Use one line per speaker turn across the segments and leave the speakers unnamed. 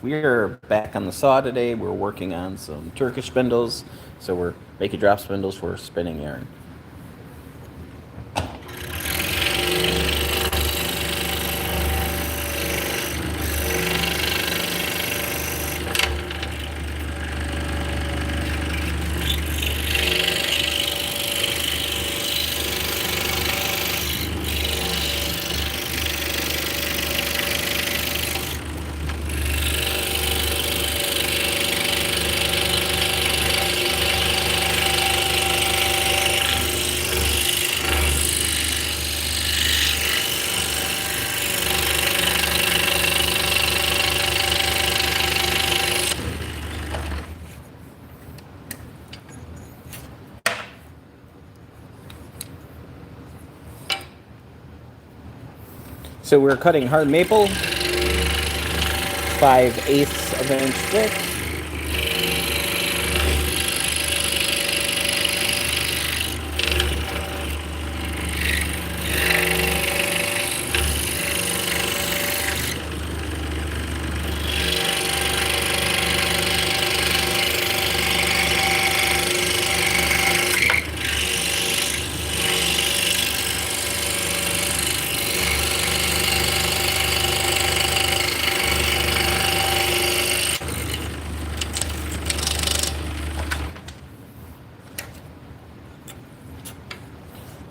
We are back on the saw today. We're working on some Turkish spindles, so we're making drop spindles for spinning yarn. So we're cutting hard maple, 5/8 of an inch thick.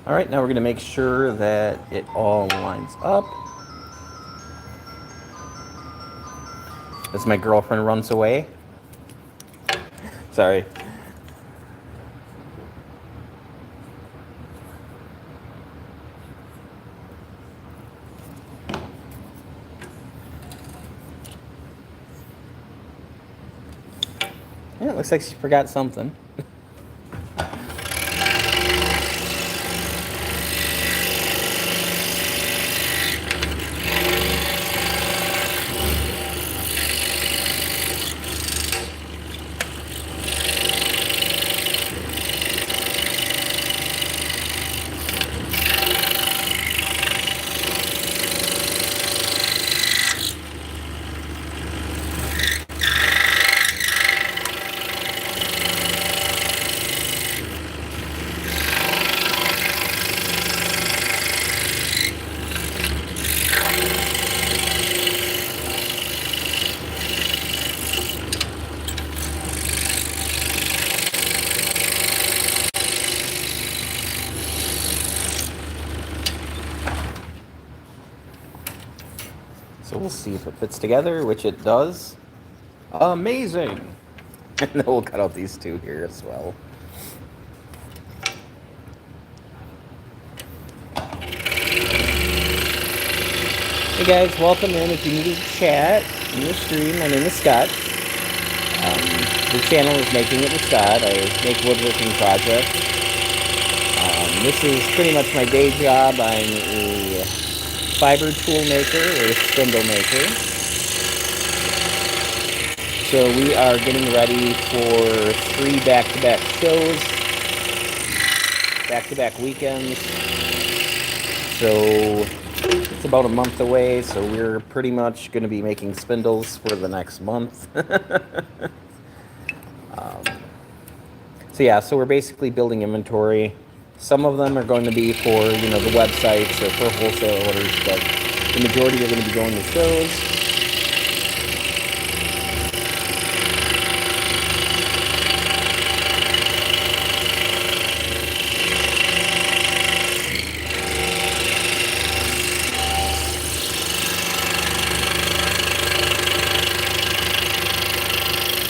All right, now we're going to make sure that it all lines up. As my girlfriend runs away. Sorry. Yeah, it looks like she forgot something. So we'll see if it fits together, which it does. Amazing! And then we'll cut out these two here as well. Hey guys, welcome in. If you need to chat in the stream, my name is Scott. The channel is Making It with Scott. I make woodworking projects. This is pretty much my day job. I'm a fiber tool maker or spindle maker. So we are getting ready for 3 back-to-back shows, back-to-back weekends. So it's about a month away, so we're pretty much going to be making spindles for the next month. So yeah, so we're basically building inventory. Some of them are going to be for, the websites or for wholesale orders, but the majority are going to be going to shows.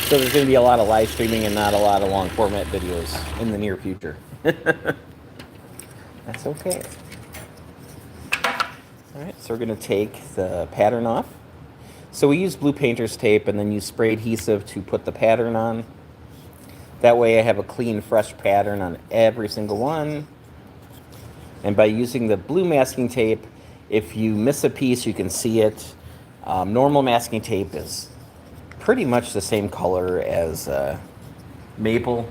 So there's going to be a lot of live streaming and not a lot of long format videos in the near future. That's okay. All right, so we're going to take the pattern off. So we use blue painter's tape and then use spray adhesive to put the pattern on. That way I have a clean, fresh pattern on every single one. And by using the blue masking tape, if you miss a piece, you can see it. Normal masking tape is pretty much the same color as maple.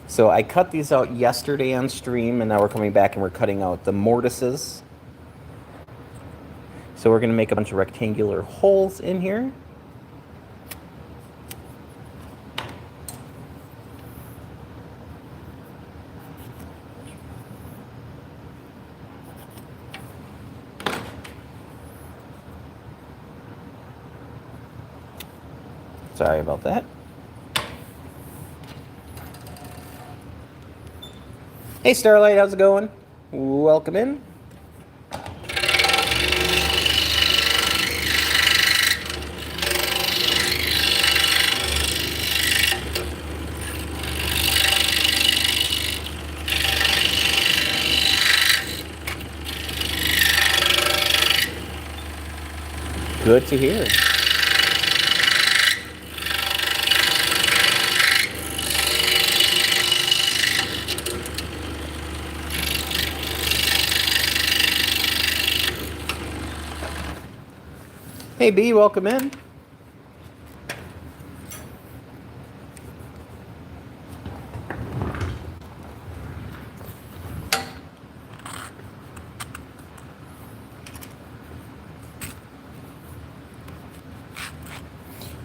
So I cut these out yesterday on stream, and now we're coming back and we're cutting out the mortises. So we're going to make a bunch of rectangular holes in here. Sorry about that. Hey Starlight, how's it going? Welcome in. Good to hear. Hey B, welcome in.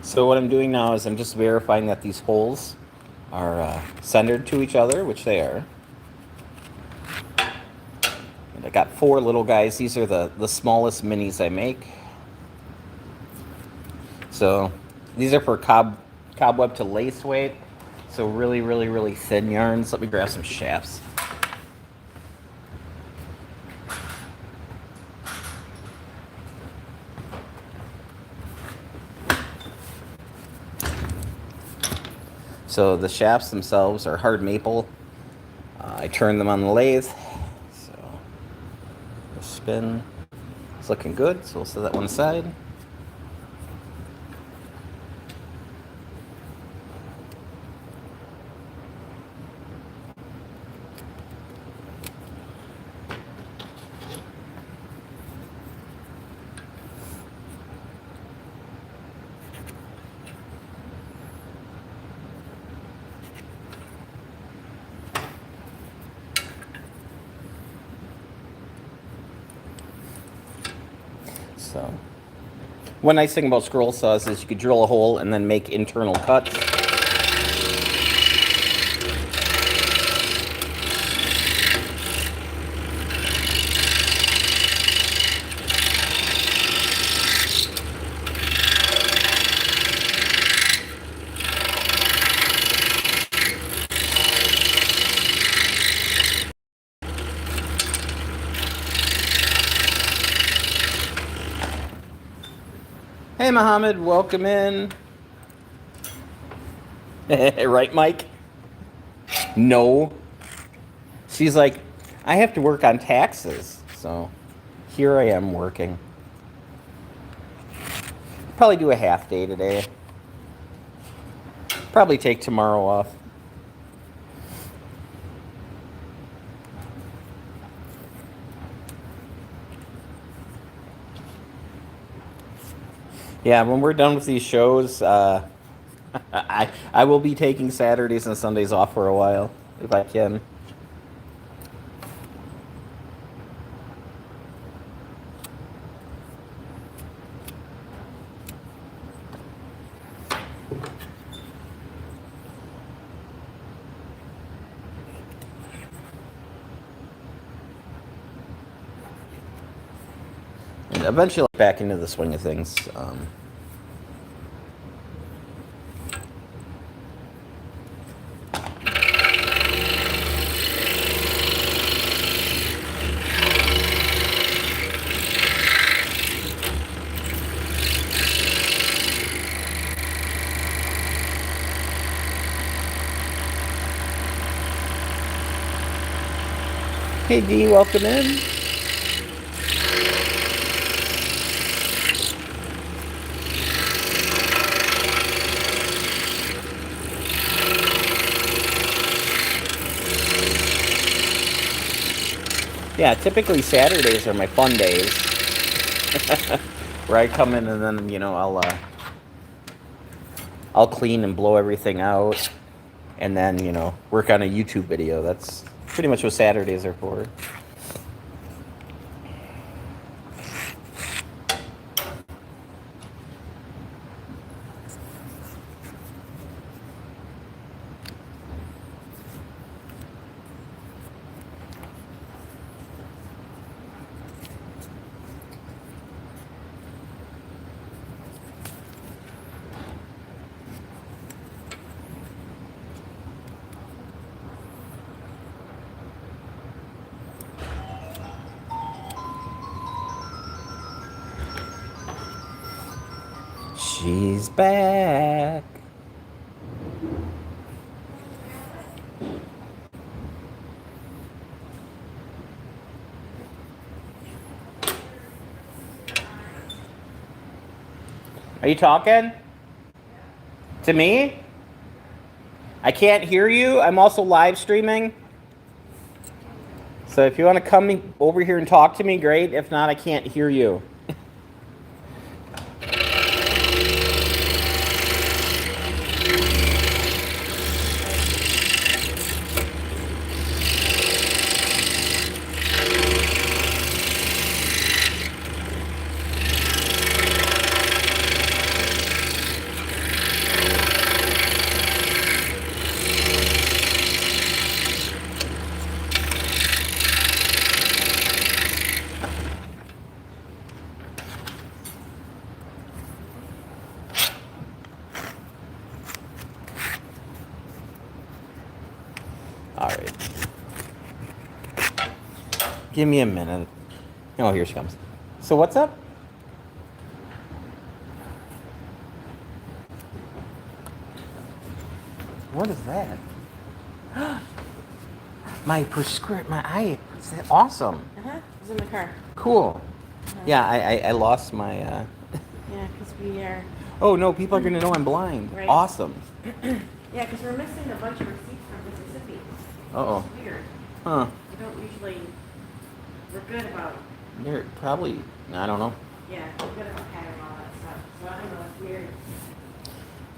So what I'm doing now is I'm just verifying that these holes are centered to each other, which they are. And I got 4 little guys. These are the smallest minis I make. So these are for cobweb to lace weight. So really, really, really thin yarns. Let me grab some shafts. So the shafts themselves are hard maple. I turn them on the lathe. So the spin is looking good. So we'll set that one aside. So, one nice thing about scroll saws is you could drill a hole and then make internal cuts. Hey Mohammed, welcome in. Right, Mike? No. She's like, I have to work on taxes. So here I am working. Probably do a half day today. Probably take tomorrow off. Yeah, when we're done with these shows, I will be taking Saturdays and Sundays off for a while, if I can. And eventually back into the swing of things. Hey Dee, welcome in. Yeah, typically Saturdays are my fun days. Where I come in and then, you know, I'll clean and blow everything out and then, you know, work on a YouTube video. That's pretty much what Saturdays are for. She's back. Are you talking? To me? I can't hear you. I'm also live streaming. So if you want to come over here and talk to me, great. If not, I can't hear you. All right. Give me a minute. Oh, here she comes. So what's up? What is that? My prescription, my eye. Is that awesome?
It's in the car.
Cool. Yeah, I lost my.
Yeah, because we are.
Oh no, people are gonna know I'm blind.
Right.
Awesome.
Yeah, because we're missing a bunch of receipts from Mississippi.
Uh-oh.
It's weird.
Huh.
We don't usually. We're good about.
They're probably. I don't know.
Yeah, we're good about having all that stuff. So I don't know. It's weird.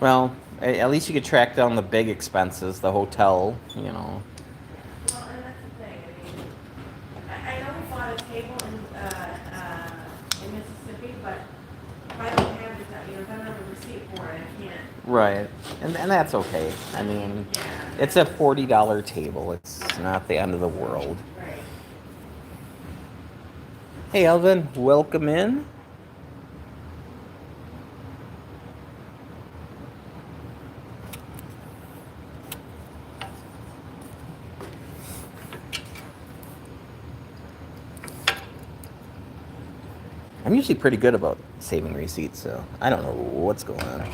Well, at least you could track down the big expenses, the hotel. You know.
Well, and that's the thing. I know we bought a table in Mississippi, but if I don't have it, if I don't have a receipt for it, I can't.
Right, and that's okay. I mean,
Yeah.
it's a $40 table. It's not the end of the world.
Right.
Hey, Elvin, welcome in. I'm usually pretty good about saving receipts, so I don't know what's going on.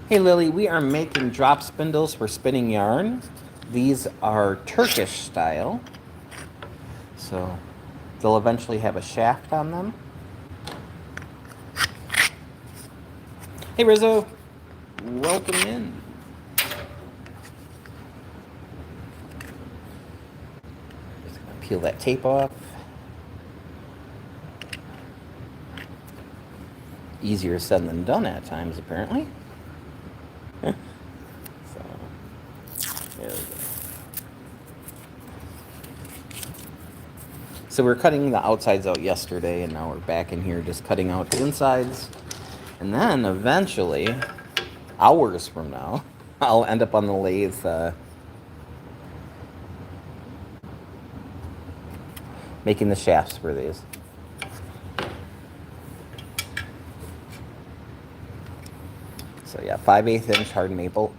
Hey Lily, we are making drop spindles for spinning yarn. These are Turkish style. So they'll eventually have a shaft on them. Hey Rizzo, welcome in. Just gonna peel that tape off. Easier said than done at times, apparently. So, there we go. So we're cutting the outsides out yesterday, and now we're back in here just cutting out the insides. And then eventually, hours from now, I'll end up on the lathe making the shafts for these. So yeah, 5/8 inch hard maple.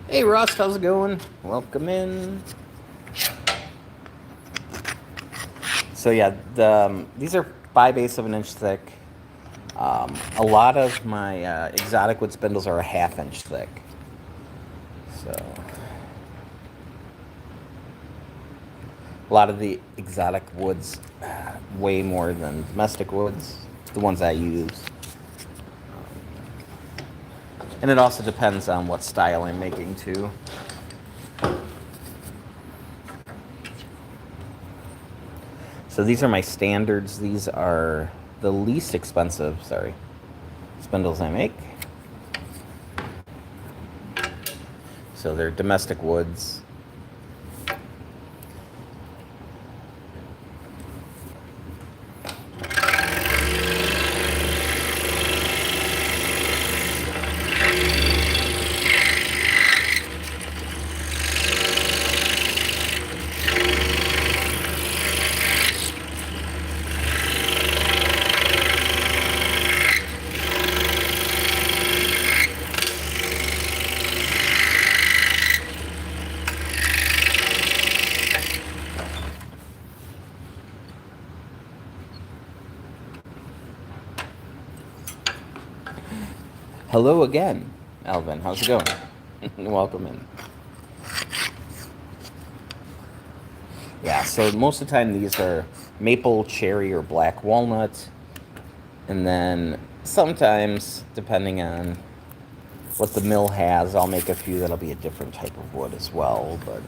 Hey Rust, how's it going? Welcome in. So yeah, these are 5/8 of an inch thick. A lot of my exotic wood spindles are a 1/2 inch thick. So A lot of the exotic woods, way more than domestic woods, the ones I use. And it also depends on what style I'm making too. So these are my standards. These are the least expensive, spindles I make. So they're domestic woods. Hello again, Alvin. How's it going? Welcome in. Yeah, so most of the time these are maple, cherry, or black walnut. And then sometimes, depending on what the mill has, I'll make a few that'll be a different type of wood as well. But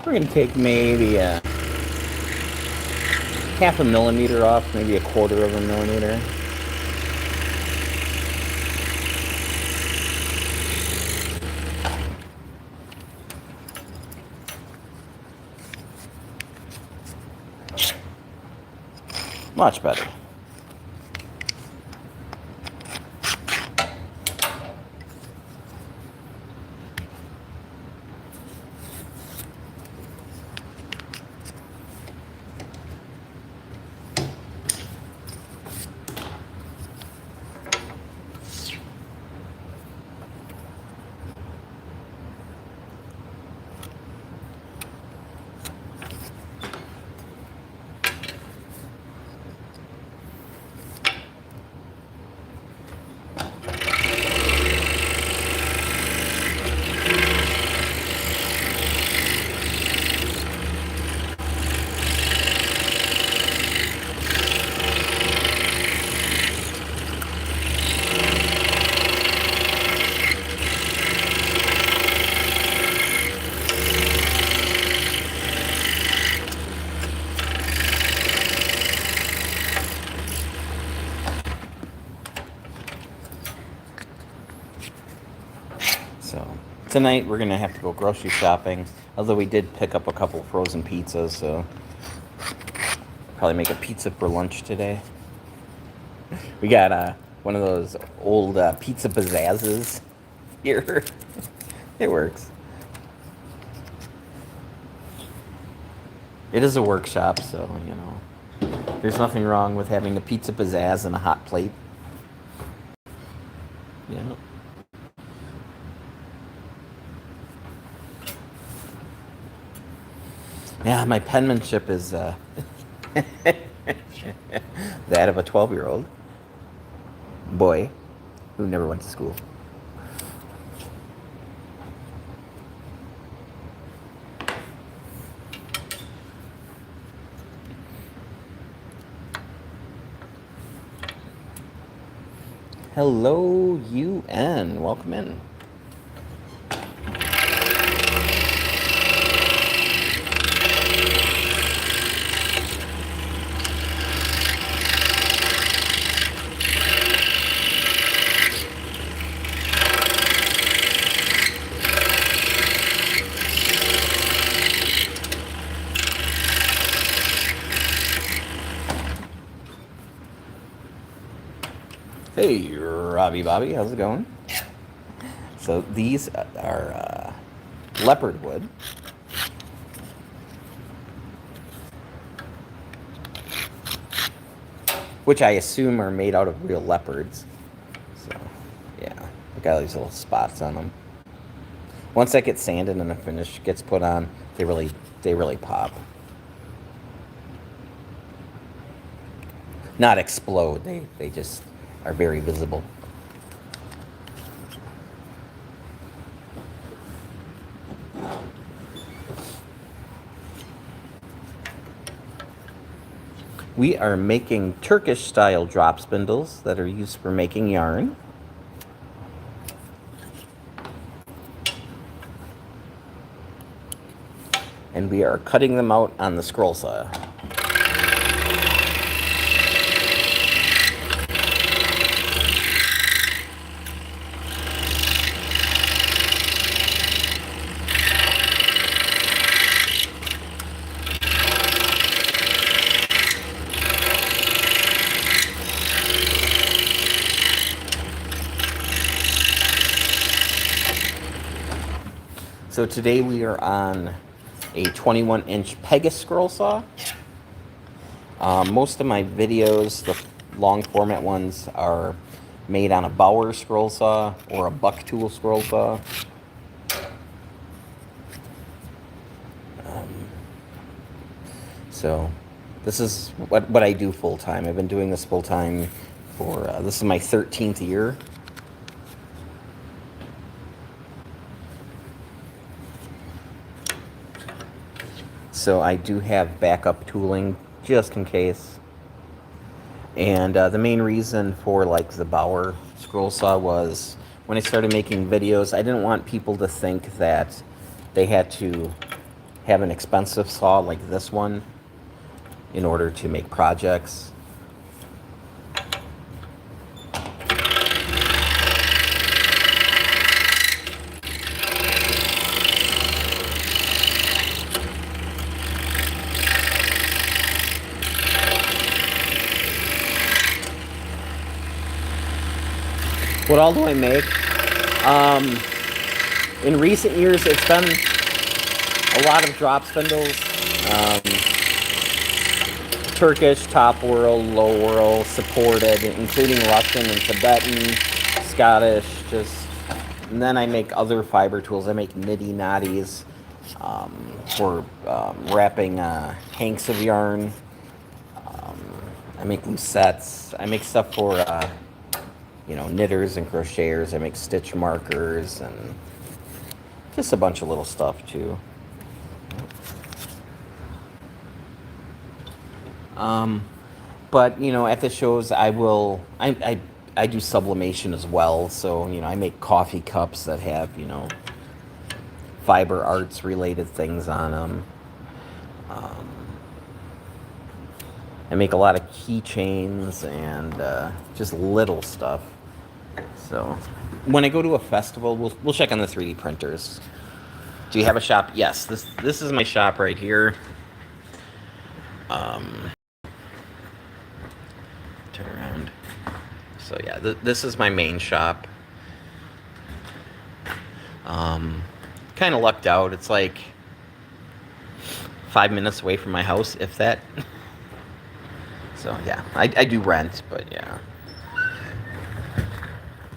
we're going to take maybe a half a millimeter off, maybe a quarter of a millimeter. Much better. So tonight we're gonna have to go grocery shopping. Although we did pick up a couple frozen pizzas, so probably make a pizza for lunch today. We got one of those old pizza pizzazzes here. It works. It is a workshop, so you know, there's nothing wrong with having a pizza pizzazz and a hot plate. Yeah. Yeah, my penmanship is that of a 12-year-old boy who never went to school. Hello, UN. Welcome in. Hey, Robbie Bobby, how's it going? So these are leopard wood. Which I assume are made out of real leopards. So, yeah, I got these little spots on them. Once that gets sanded and the finish gets put on, they really pop. Not explode. They just are very visible. We are making Turkish style drop spindles that are used for making yarn. And we are cutting them out on the scroll saw. So today we are on a 21-inch Pegasus scroll saw. Most of my videos, the long format ones, are made on a Bauer scroll saw or a buck tool scroll saw. So this is what I do full time. I've been doing this full time for this is my 13th year. So I do have backup tooling just in case. And the main reason for like the Bauer scroll saw was when I started making videos, I didn't want people to think that they had to have an expensive saw like this one in order to make projects. What all do I make? In recent years, it's been a lot of drop spindles. Turkish, top whirl, low whirl, supported, including Russian and Tibetan, Scottish, and then I make other fiber tools. I make niddy knotties for wrapping hanks of yarn. I make lucets. I make stuff for knitters and crocheters. I make stitch markers and just a bunch of little stuff too. But at the shows I do sublimation as well. So I make coffee cups that have fiber arts related things on them. I make a lot of keychains and just little stuff. So when I go to a festival, we'll check on the 3D printers. Do you have a shop? Yes, this is my shop right here. Turn around. So yeah, this is my main shop. Kind of lucked out. It's like 5 minutes away from my house, if that. So yeah, I do rent, but yeah.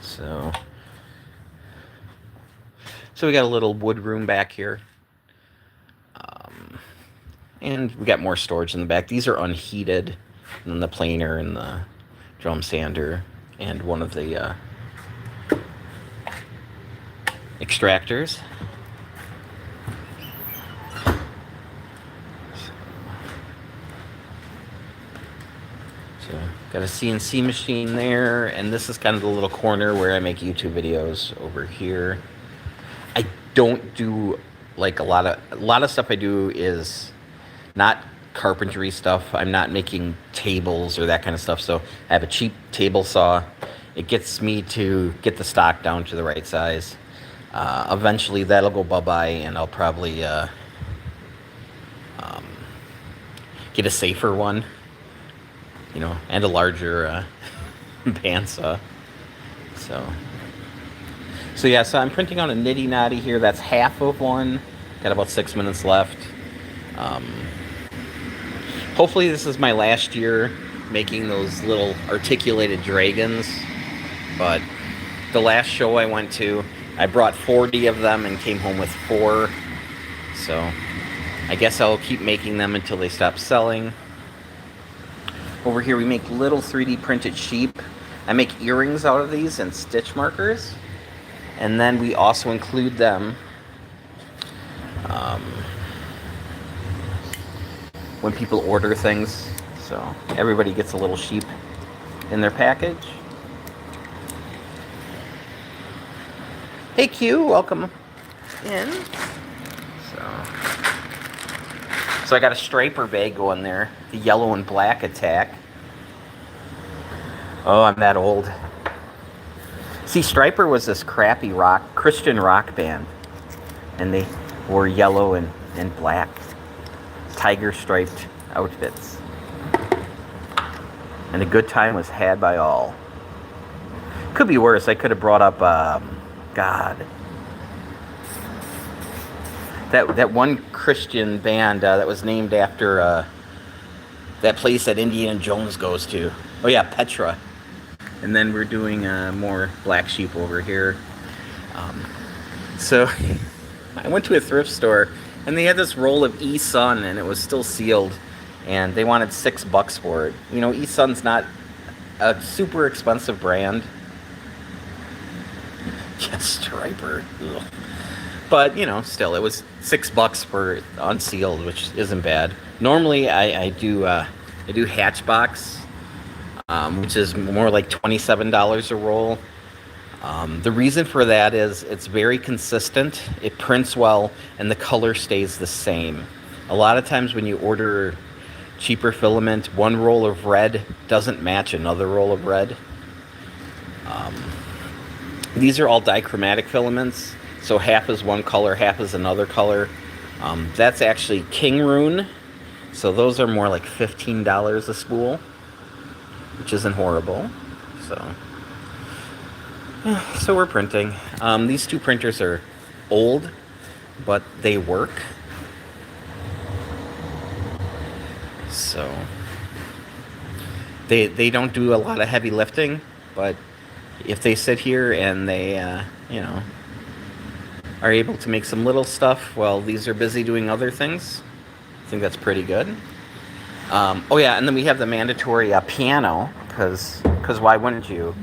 So we got a little wood room back here. And we got more storage in the back. These are unheated. And then the planer and the drum sander and one of the extractors. So got a CNC machine there, and this is kind of the little corner where I make YouTube videos over here. I don't do like a lot of stuff I do is not carpentry stuff. I'm not making tables or that kind of stuff. So I have a cheap table saw. It gets me to get the stock down to the right size. Eventually that'll go bye-bye, and I'll probably get a safer one, and a larger bandsaw. So yeah, so I'm printing out a nitty knotty here. That's half of one. Got about 6 minutes left. Um, Hopefully this is my last year making those little articulated dragons. But the last show I went to, I brought 40 of them and came home with 4. So I guess I'll keep making them until they stop selling. Over here we make little 3D printed sheep. I make earrings out of these and stitch markers. And then we also include them when people order things. So everybody gets a little sheep in their package. Hey Q, welcome in. So I got a striper bag going there. The yellow and black attack. Oh, I'm that old. See, Striper was this crappy Christian rock band. And they wore yellow and black tiger striped outfits. And a good time was had by all. Could be worse. I could have brought up, God. That one Christian band that was named after that place that Indiana Jones goes to. Oh yeah, Petra. And then we're doing more black sheep over here. So I went to a thrift store and they had this roll of E-Sun and it was still sealed and they wanted $6 for it. You know, E-Sun's not a super expensive brand. Yes, Striper. Ugh. But, you know, still, it was $6 for unsealed, which isn't bad. Normally, I do Hatchbox, which is more like $27 a roll. The reason for that is it's very consistent, it prints well, and the color stays the same. A lot of times when you order cheaper filament, one roll of red doesn't match another roll of red. These are all dichromatic filaments, so half is one color, half is another color. That's actually King Rune, so those are more like $15 a spool, which isn't horrible. So we're printing. These two printers are old, but they work. So they don't do a lot of heavy lifting, but if they sit here and they, are able to make some little stuff while these are busy doing other things, I think that's pretty good. Oh yeah, and then we have the mandatory piano, because why wouldn't you?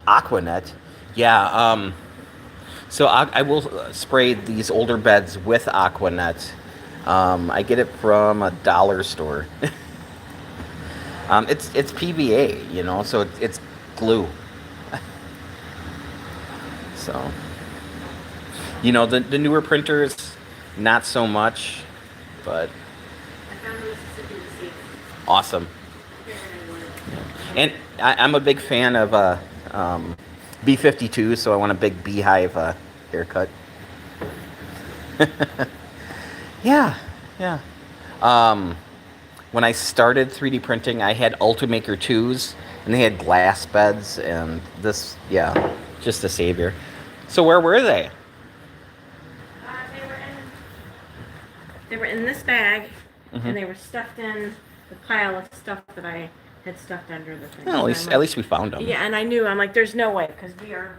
Aquanet, yeah. So I will spray these older beds with Aquanet. I get it from a dollar store. It's PVA, you know, so it's glue. So, you know, the newer printers, not so much, but
I found the Mississippi receipt.
awesome. And I'm a big fan of B-52, so I want a big beehive haircut. Yeah. When I started 3D printing, I had Ultimaker 2s, and they had glass beds, and this, yeah, just a savior. So where were they?
They were in this bag,
Mm-hmm.
and they were stuffed in the pile of stuff that I had stuffed under the thing.
Well, at least we found them.
Yeah, and I knew, I'm like, there's no way, because we are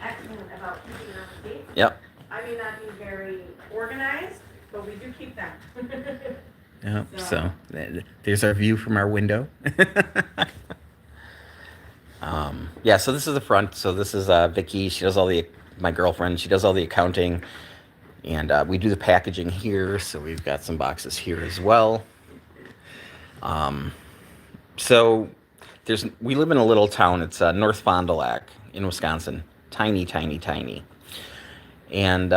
excellent about keeping our receipts.
Yep.
I may not be very organized, but we do keep them.
Yep. So there's our view from our window. Yeah. So this is the front. So this is Vicky. She does my girlfriend. She does all the accounting, and we do the packaging here. So we've got some boxes here as well. So we live in a little town. It's North Fond du Lac in Wisconsin. Tiny. And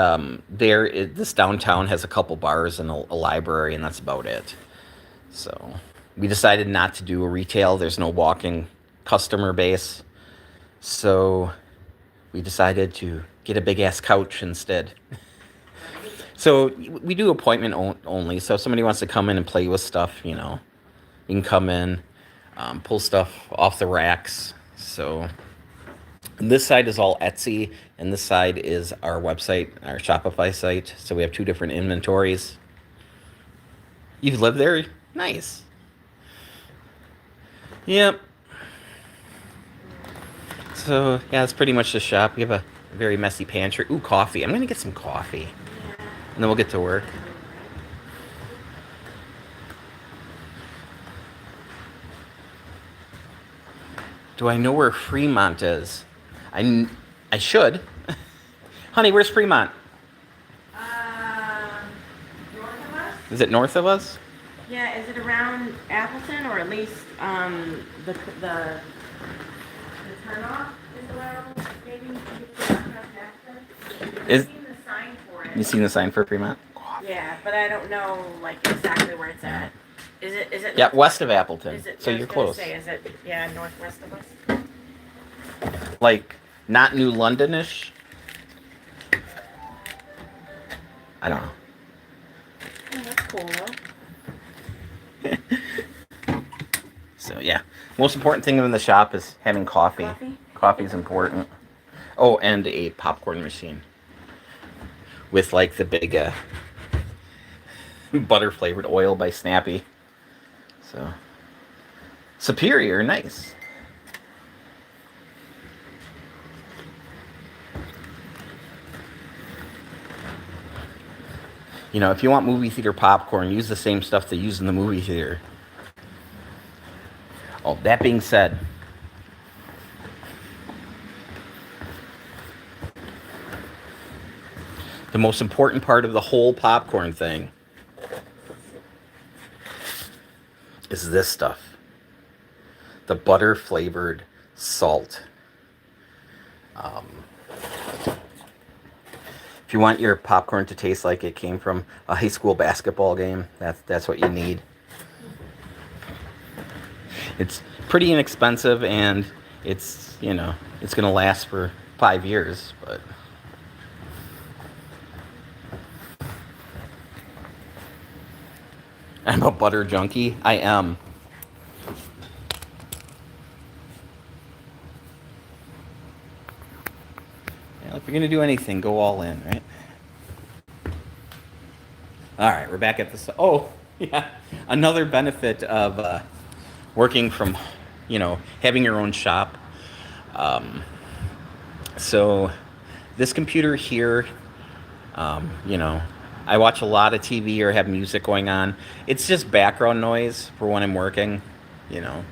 this downtown has a couple bars and a library, and that's about it. So we decided not to do a retail. There's no walking customer base. So we decided to get a big-ass couch instead. So we do appointment only. So if somebody wants to come in and play with stuff, you can come in, pull stuff off the racks. So this side is all Etsy, and this side is our website, our Shopify site. So we have two different inventories. You've lived there? Nice. Yep. So, yeah, that's pretty much the shop. We have a very messy pantry. Ooh, coffee. I'm going to get some coffee. And then we'll get to work. Do I know where Fremont is? I should. Honey, where's Fremont?
North of us?
Is it north of us?
Yeah, is it around Appleton, or at least the turnoff is around, maybe? I've seen the sign for it.
You seen the sign for Fremont?
Yeah, but I don't know like exactly where it's at. Is it?
Yeah, west of Appleton.
Is it?
So
I
you're
was gonna
close.
Say, is it? Yeah, northwest of us.
Like, not New Londonish? I don't know.
Oh, that's cool though.
So, yeah. Most important thing in the shop is having coffee. Coffee is important. Oh, and a popcorn machine. With, like, the big butter-flavored oil by Snappy. So, superior, nice. You know, if you want movie theater popcorn, use the same stuff they use in the movie theater. Oh, that being said, the most important part of the whole popcorn thing is this stuff. The butter flavored salt. If you want your popcorn to taste like it came from a high school basketball game, that's what you need. It's pretty inexpensive, and it's it's gonna last for 5 years, but I'm a butter junkie. I am. Yeah, if you're gonna do anything, go all in, right? All right, we're back at this. Oh, yeah. Another benefit of working from, having your own shop. So this computer here, I watch a lot of TV or have music going on. It's just background noise for when I'm working, A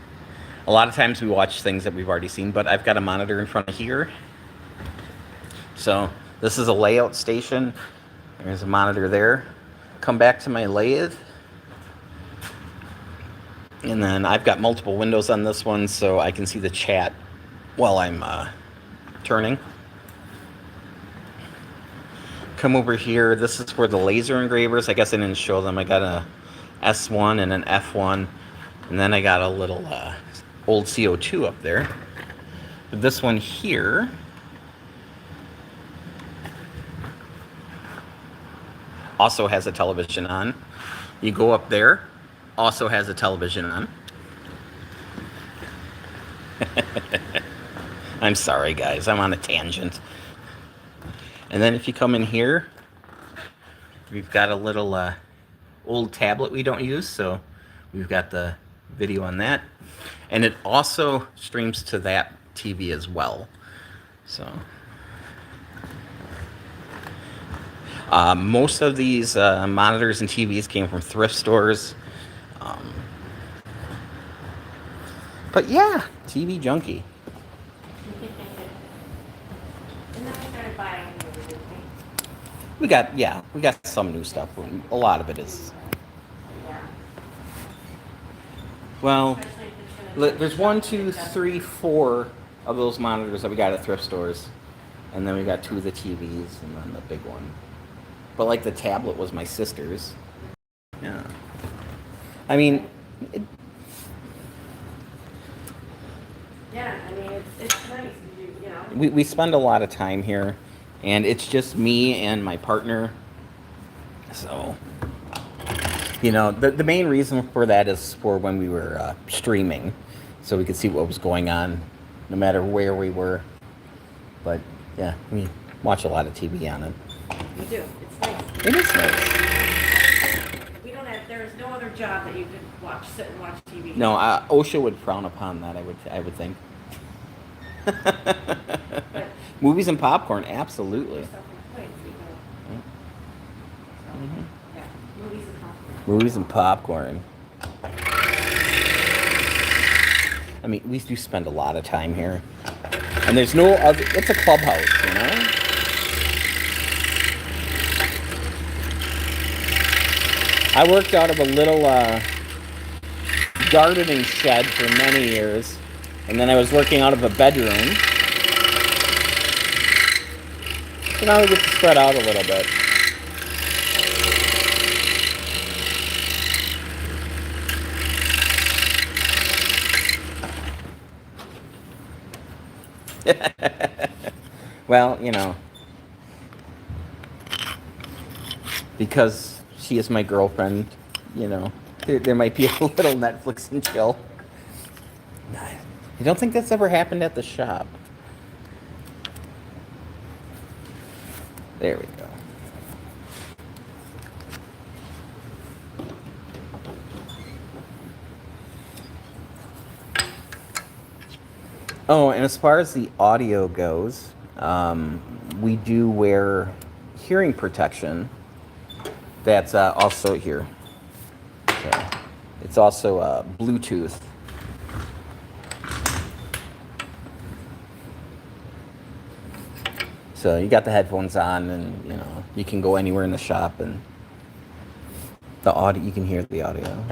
lot of times we watch things that we've already seen, but I've got a monitor in front of here. So this is a layout station. There's a monitor there. Come back to my lathe. And then I've got multiple windows on this one, so I can see the chat while I'm turning. Come over here. This is for the laser engravers. I guess I didn't show them. I got a S1 and an F1. And then I got a little old CO2 up there. But this one here also has a television on. You go up there, also has a television on. I'm sorry, guys. I'm on a tangent. And then if you come in here, we've got a little old tablet we don't use, so we've got the video on that. And it also streams to that TV as well. So most of these monitors and TVs came from thrift stores. But yeah, TV junkie.
And then I started buying everything.
We got some new stuff. A lot of it is.
Yeah.
Well,
Especially if it's gonna be
there's 1, 2, 3, 4 of those monitors that we got at thrift stores. And then we got 2 of the TVs and then the big one. But like the tablet was my sister's. Yeah. I mean,
Yeah, I mean, it's nice to do,
we spend a lot of time here, and it's just me and my partner. So, the main reason for that is for when we were streaming, so we could see what was going on, no matter where we were. But yeah, we watch a lot of TV on it.
You do. It's nice.
It is nice.
There is no other job that you could sit and watch TV.
No, OSHA would frown upon that. I would think.
But
Movies and popcorn, absolutely.
self-employed, so you know. So,
Mhm.
yeah, movies and popcorn.
Movies and popcorn. I mean, we do spend a lot of time here, and there's no other. It's a clubhouse, you know. I worked out of a little gardening shed for many years, and then I was working out of a bedroom. So now we get to spread out a little bit. Well, because she is my girlfriend, there might be a little Netflix and chill. You don't think that's ever happened at the shop? There we go. Oh, and as far as the audio goes, we do wear hearing protection. That's also here. So it's also Bluetooth. So you got the headphones on, and you can go anywhere in the shop, and the audio, you can hear the audio.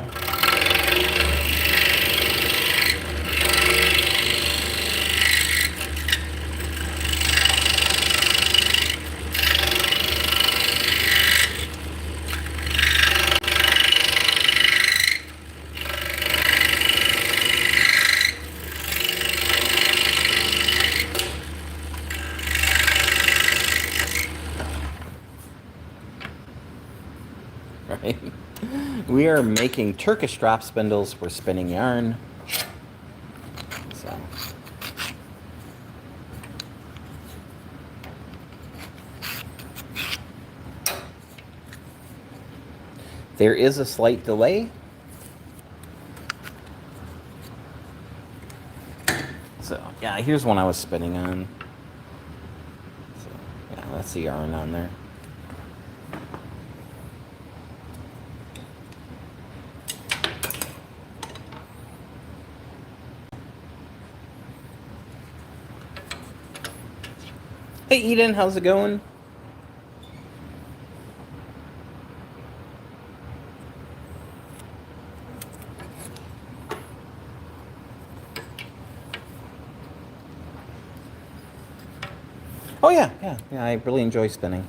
Right? We are making Turkish drop spindles for spinning yarn. So. There is a slight delay. So, yeah, here's one I was spinning on. So, yeah, that's the yarn on there. Hey Eden, how's it going? Oh yeah, I really enjoy spinning.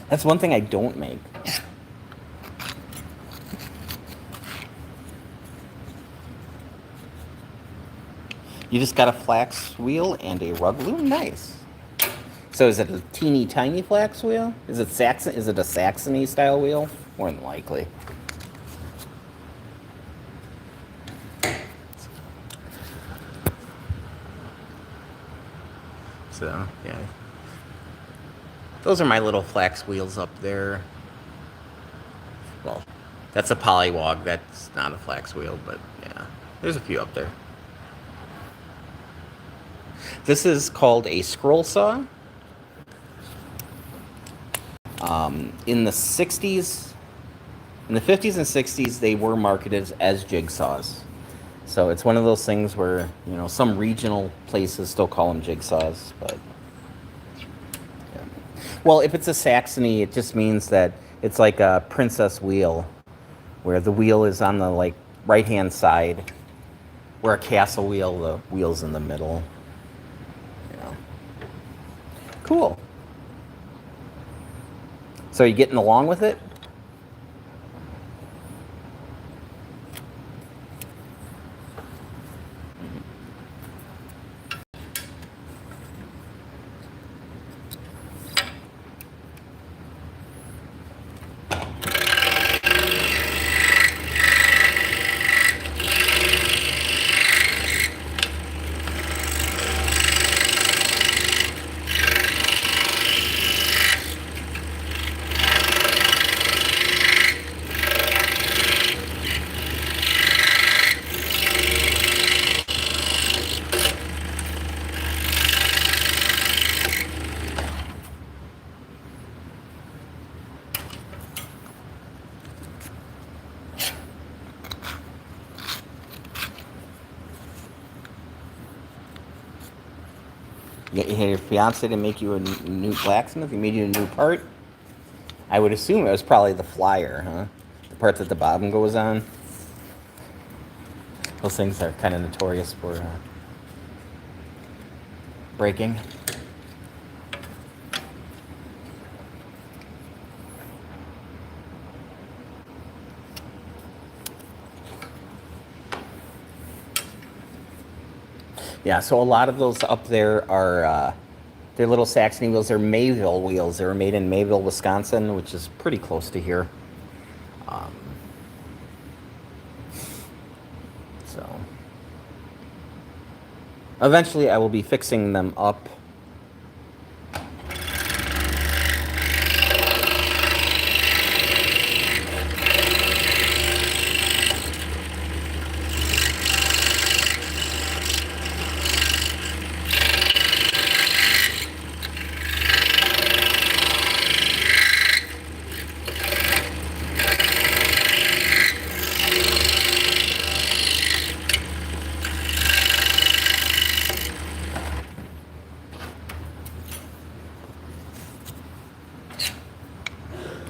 That's one thing I don't make. You just got a flax wheel and a rug loom? Nice. So is it a teeny tiny flax wheel? Is it a Saxony style wheel? More than likely. So, yeah. Those are my little flax wheels up there. Well, that's a polywog. That's not a flax wheel, but yeah. There's a few up there. This is called a scroll saw. In the 60s, in the 50s and 60s, they were marketed as jigsaws. So it's one of those things where, some regional places still call them jigsaws, but yeah. Well, if it's a Saxony, it just means that it's like a princess wheel. where the wheel is on the like right-hand side, where a castle wheel, the wheel's in the middle. You know. Cool. So you getting along with it? Your fiance to make you a new blacksmith? He made you a new part? I would assume it was probably the flyer, huh? The part that the bottom goes on. Those things are kind of notorious for breaking. Yeah, so a lot of those up there are they're little Saxony wheels. They're Mayville wheels. They were made in Mayville, Wisconsin, which is pretty close to here. So eventually I will be fixing them up.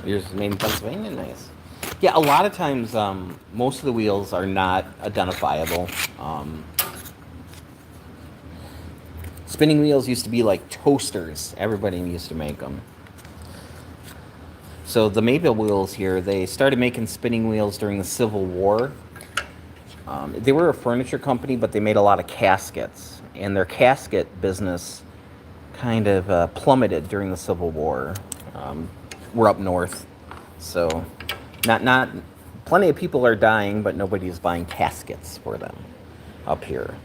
Yours is made in Pennsylvania? Nice. Yeah, a lot of times, most of the wheels are not identifiable. Spinning wheels used to be like toasters. Everybody used to make them. So the Mayville wheels here, they started making spinning wheels during the Civil War. They were a furniture company, but they made a lot of caskets. And their casket business kind of plummeted during the Civil War. We're up north, so not plenty of people are dying, but nobody is buying caskets for them up here.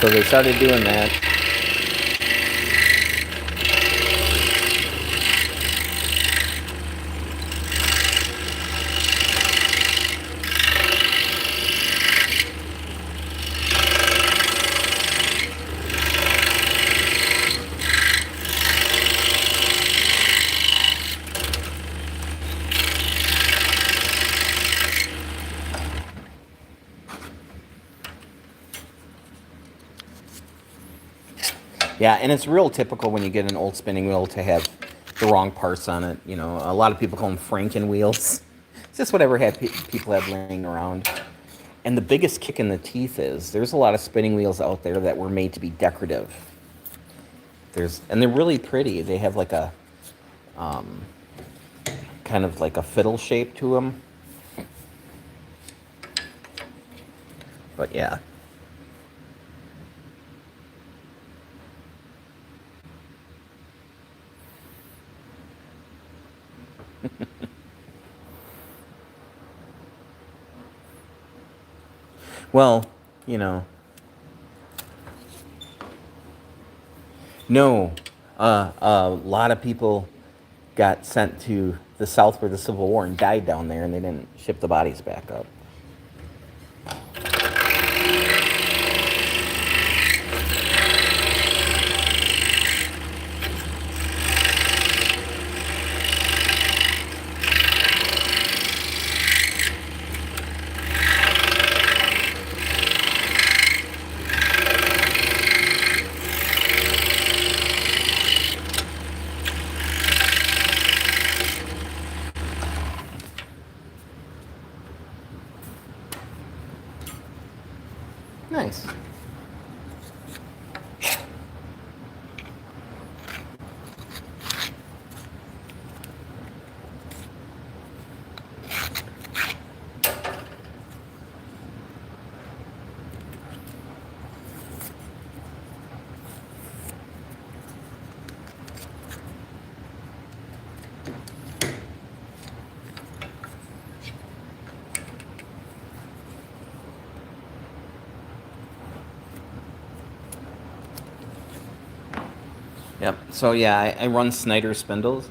So they started doing that. Yeah, and it's real typical when you get an old spinning wheel to have the wrong parts on it. You know, a lot of people call them Franken wheels. It's just whatever people have laying around. And the biggest kick in the teeth is there's a lot of spinning wheels out there that were made to be decorative. And they're really pretty. They have like a kind of like a fiddle shape to them. But yeah. Well, you know. No. A lot of people got sent to the South for the Civil War and died down there, and they didn't ship the bodies back up. Nice. Yep. So yeah, I run Snyder spindles.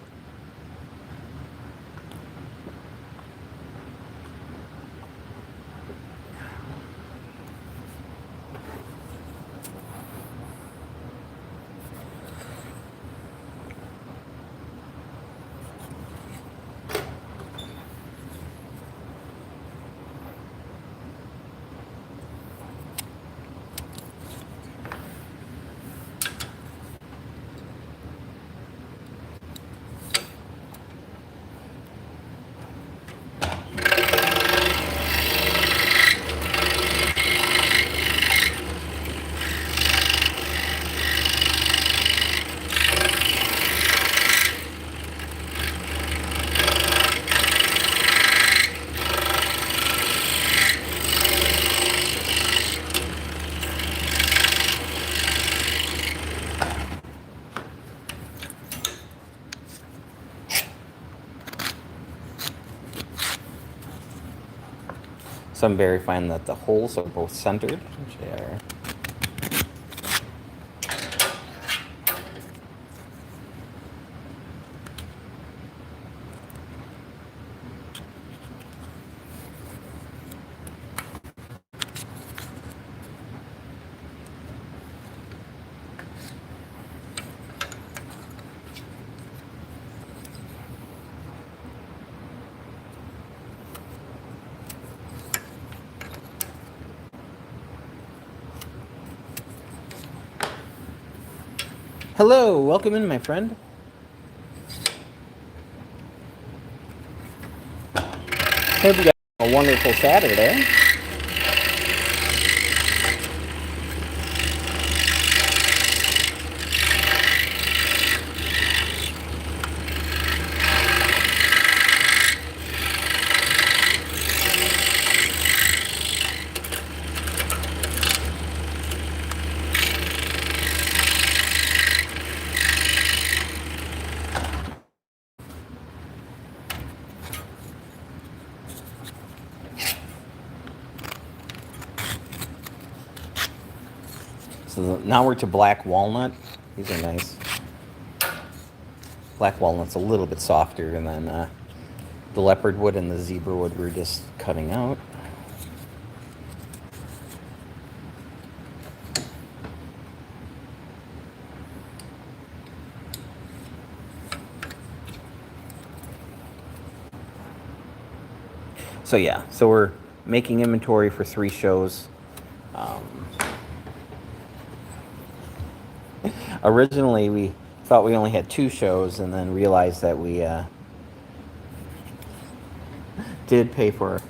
So I'm verifying that the holes are both centered, which they are. Hello, welcome in, my friend. Hope you got a wonderful Saturday. So now we're to black walnut. These are nice. Black walnut's a little bit softer than the leopard wood and the zebra wood we're just cutting out. So yeah, so we're making inventory for 3 shows. Originally, we thought we only had 2 shows, and then realized that we did pay for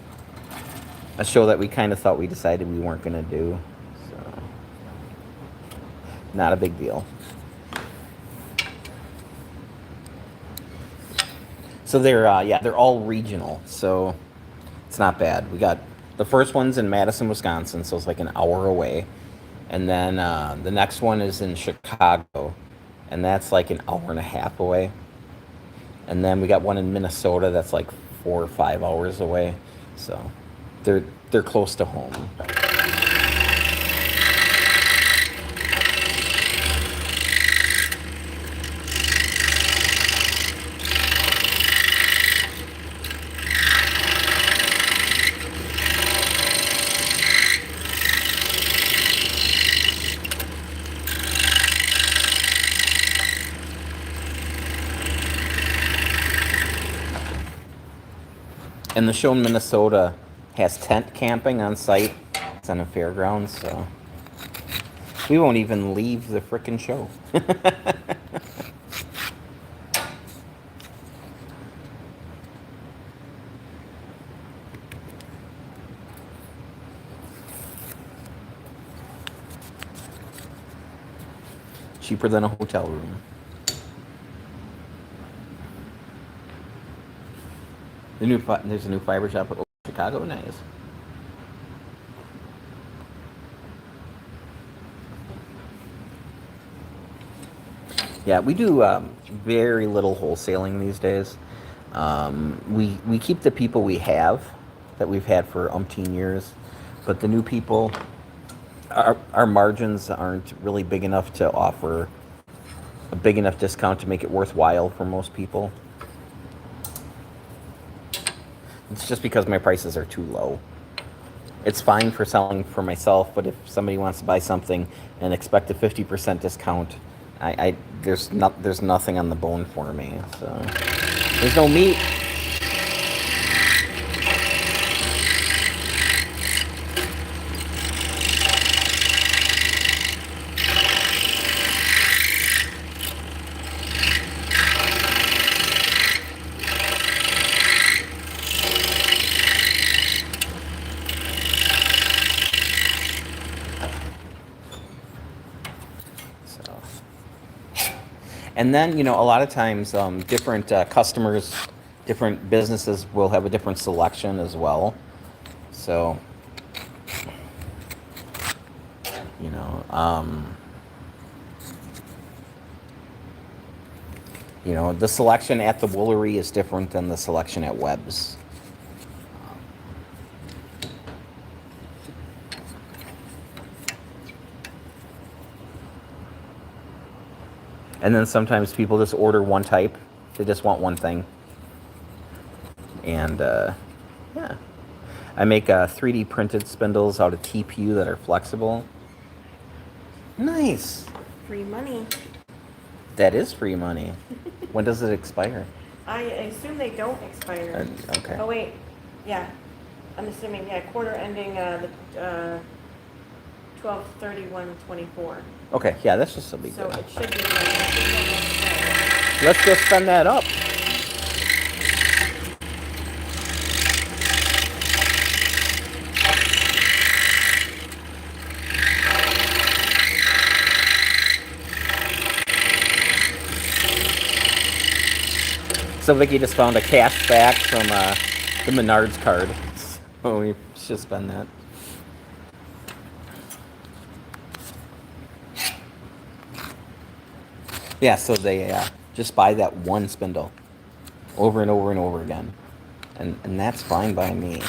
a show that we kind of thought we decided we weren't going to do. So, not a big deal. So they're all regional. So it's not bad. We got the first one's in Madison, Wisconsin, so it's like an hour away. And then the next one is in Chicago, and that's like an hour and a half away. And then we got one in Minnesota that's like 4 or 5 hours away. So they're close to home. And the show in Minnesota has tent camping on site. It's on a fairgrounds, so we won't even leave the frickin' show. Cheaper than a hotel room. There's a new fiber shop at Chicago. Nice. Yeah, we do very little wholesaling these days. We keep the people we have that we've had for umpteen years, but the new people, our margins aren't really big enough to offer a big enough discount to make it worthwhile for most people. It's just because my prices are too low. It's fine for selling for myself, but if somebody wants to buy something and expect a 50% discount, there's nothing on the bone for me. So there's no meat. And then, a lot of times, different customers, different businesses will have a different selection as well. So, you know, um, the selection at the Woolery is different than the selection at Webb's. And then sometimes people just order one type. They just want one thing. And, yeah. I make 3D printed spindles out of TPU that are flexible. Nice.
Free money.
That is free money. When does it expire?
I assume they don't expire.
Okay.
Oh, wait. Yeah. I'm assuming, quarter ending the 12/31/24.
Okay, yeah, that's just a big
So
deal.
it should be.
Let's go spend that up. So Vicky just found a cash back from the Menards card. So we should spend that. Yeah, so they just buy that one spindle over and over and over again. And that's fine by me.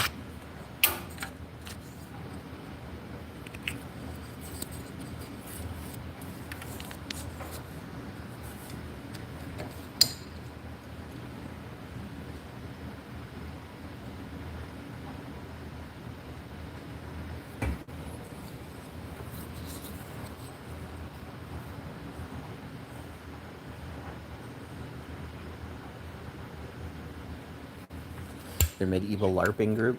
Their medieval LARPing group.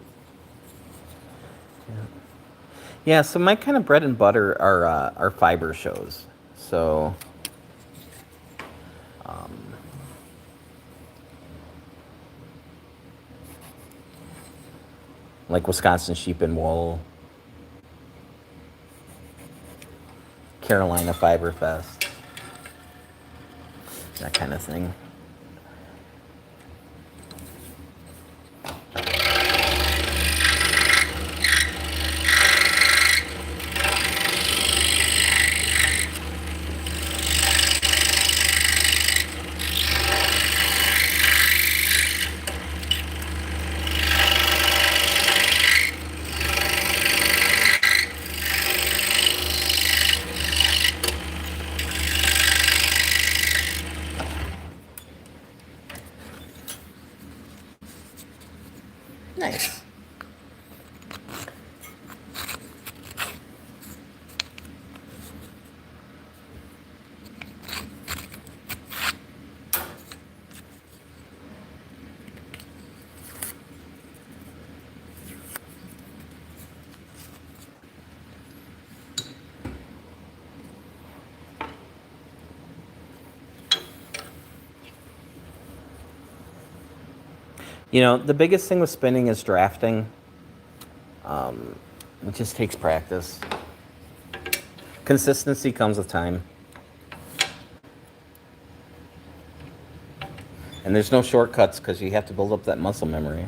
Yeah, so my kind of bread and butter are fiber shows. So, like Wisconsin Sheep and Wool, Carolina Fiber Fest, that kind of thing. Nice. The biggest thing with spinning is drafting. It just takes practice. Consistency comes with time. And there's no shortcuts because you have to build up that muscle memory.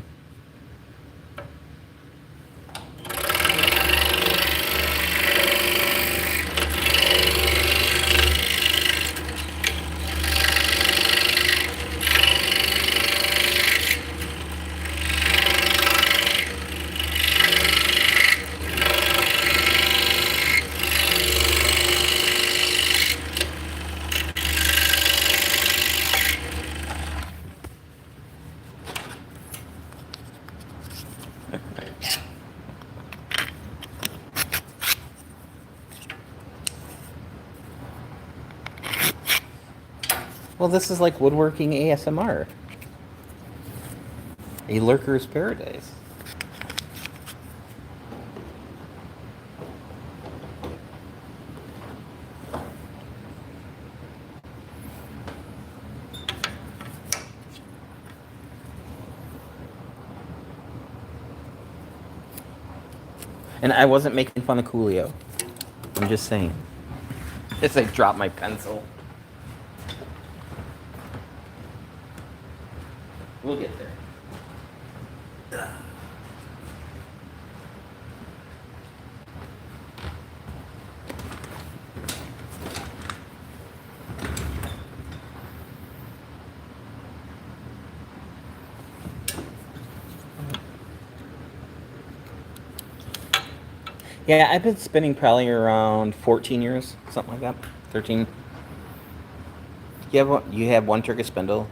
Well, this is like woodworking ASMR. A lurker's paradise. And I wasn't making fun of Coolio. I'm just saying. As I drop my pencil. We'll get there. Yeah, I've been spinning probably around 14 years, something like that. 13. You have one Turkish spindle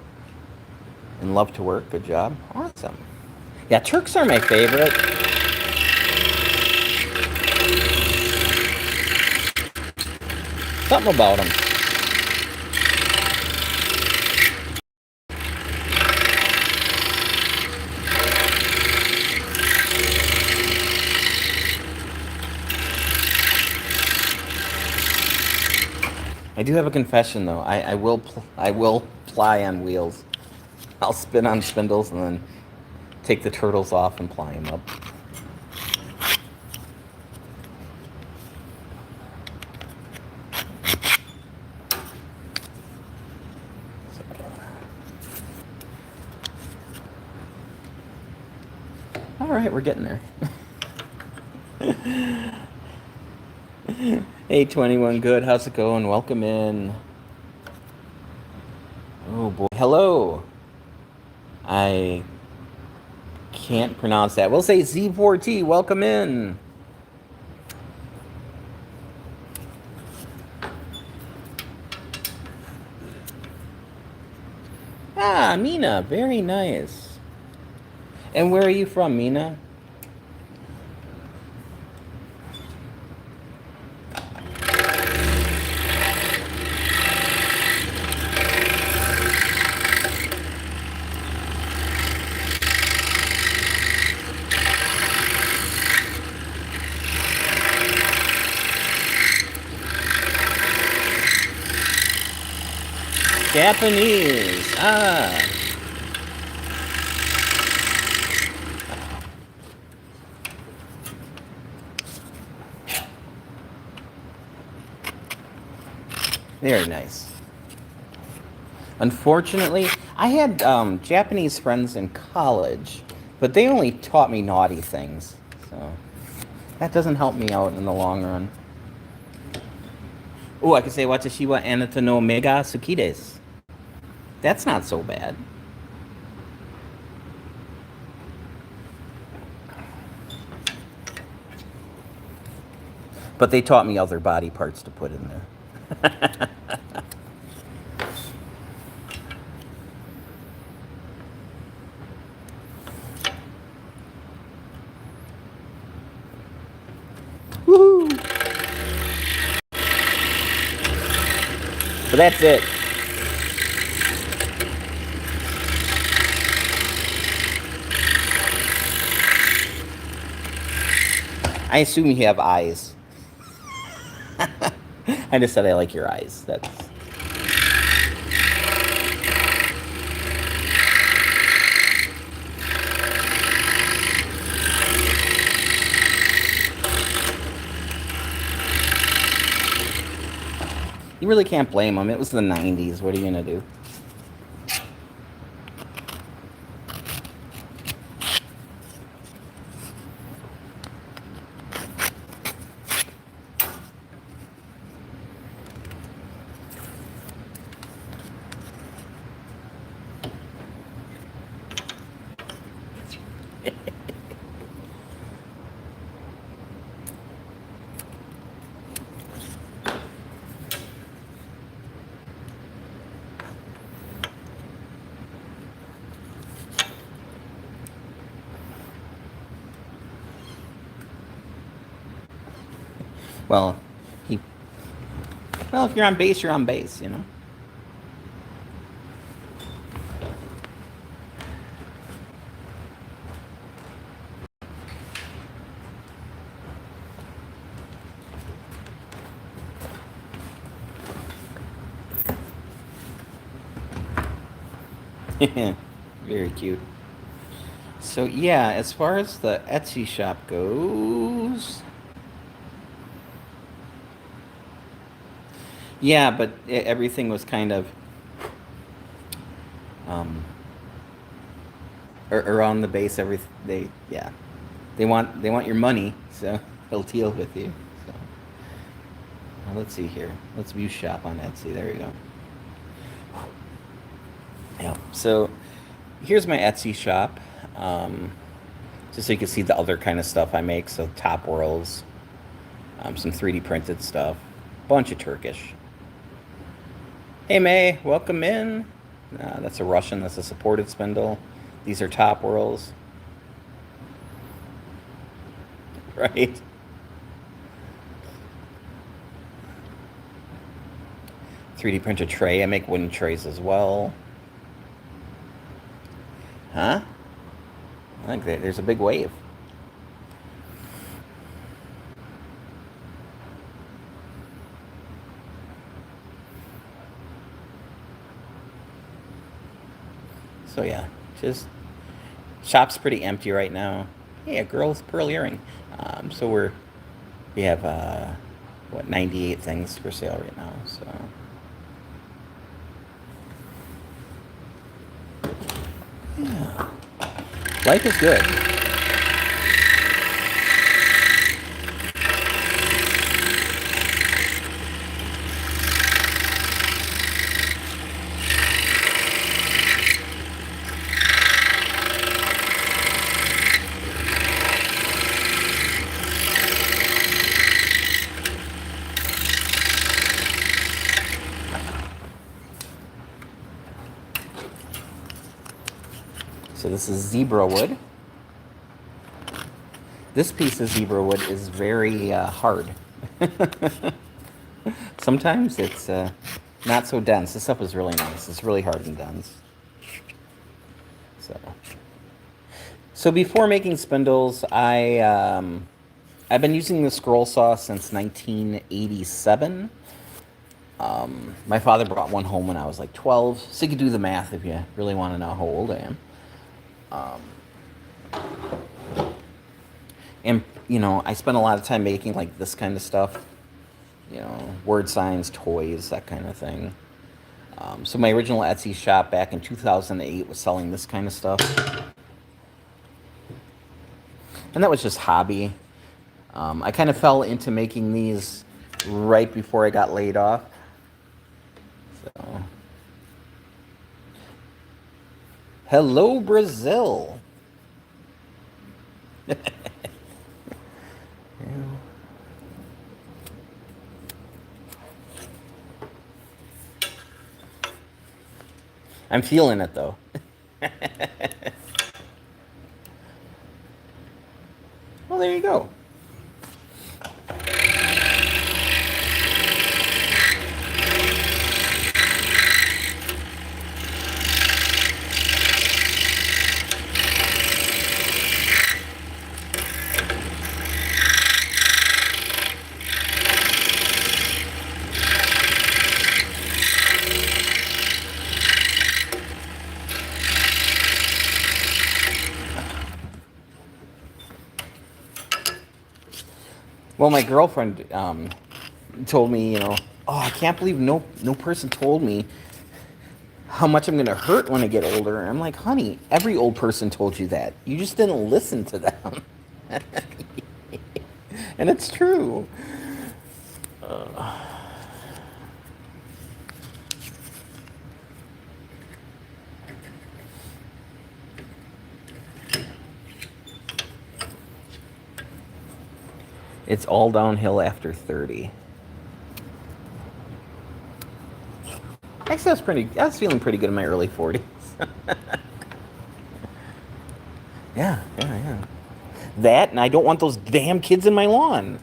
and love to work. Good job. Awesome. Yeah, Turks are my favorite. Something about them. I do have a confession though. I will ply on wheels. I'll spin on spindles and then take the turtles off and ply them up. All right, we're getting there. Hey, 21 Good, how's it going? Welcome in. Oh boy, hello. I can't pronounce that. We'll say Z4T, welcome in. Ah, Mina, very nice. And where are you from, Mina? Japanese. Ah. Very nice. Unfortunately, I had Japanese friends in college, but they only taught me naughty things. So that doesn't help me out in the long run. Oh, I could say Watashi wa anata no mega suki desu. That's not so bad. But they taught me other body parts to put in there. Woohoo! But that's it. I assume you have eyes. I just said I like your eyes. That's... You really can't blame them. It was the 90s. What are you going to do? Well, he. Well, if you're on base, you're on base. You know. Very cute. So yeah, as far as the Etsy shop goes, yeah, but everything was kind of um, around the base. They want your money, so they'll deal with you. So well, let's see here. Let's view shop on Etsy. There you go. Yeah. So here's my Etsy shop. Just so you can see the other kind of stuff I make. So top whirls, some 3D printed stuff, bunch of Turkish. Hey May, welcome in. That's a Russian. That's a supported spindle. These are top whirls. Right? 3D printed tray. I make wooden trays as well. Huh? I think there's a big wave. So yeah, just shop's pretty empty right now. Hey, a girl's pearl earring. So we have 98 things for sale right now. So yeah, life is good. So this is zebra wood. This piece of zebra wood is very hard. Sometimes it's not so dense. This stuff is really nice. It's really hard and dense. So before making spindles, I've been using the scroll saw since 1987. My father brought one home when I was like 12, so you can do the math if you really want to know how old I am. And I spent a lot of time making like this kind of stuff, word signs, toys, that kind of thing. So my original Etsy shop back in 2008 was selling this kind of stuff, and that was just hobby. I kind of fell into making these right before I got laid off. So, hello, Brazil. I'm feeling it though. Well, there you go. Well, my girlfriend told me, oh, I can't believe no person told me how much I'm gonna hurt when I get older. And I'm like, honey, every old person told you that. You just didn't listen to them. And it's true. It's all downhill after 30. Actually, I was feeling pretty good in my early 40s. Yeah. That, and I don't want those damn kids in my lawn.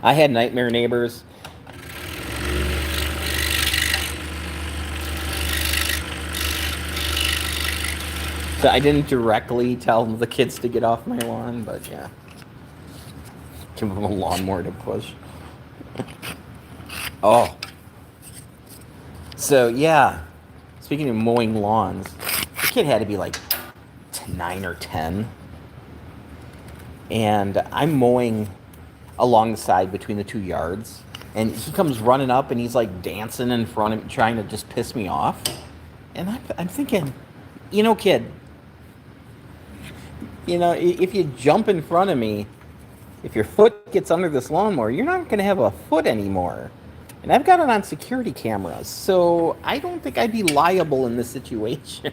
I had nightmare neighbors. So I didn't directly tell the kids to get off my lawn, but yeah. Give them a lawnmower to push. Oh. So yeah, speaking of mowing lawns, the kid had to be like 9 or 10. And I'm mowing along the side between the 2 yards. And he comes running up and he's like dancing in front of me, trying to just piss me off. And I'm thinking, kid, if you jump in front of me, if your foot gets under this lawnmower, you're not going to have a foot anymore. And I've got it on security cameras, so I don't think I'd be liable in this situation.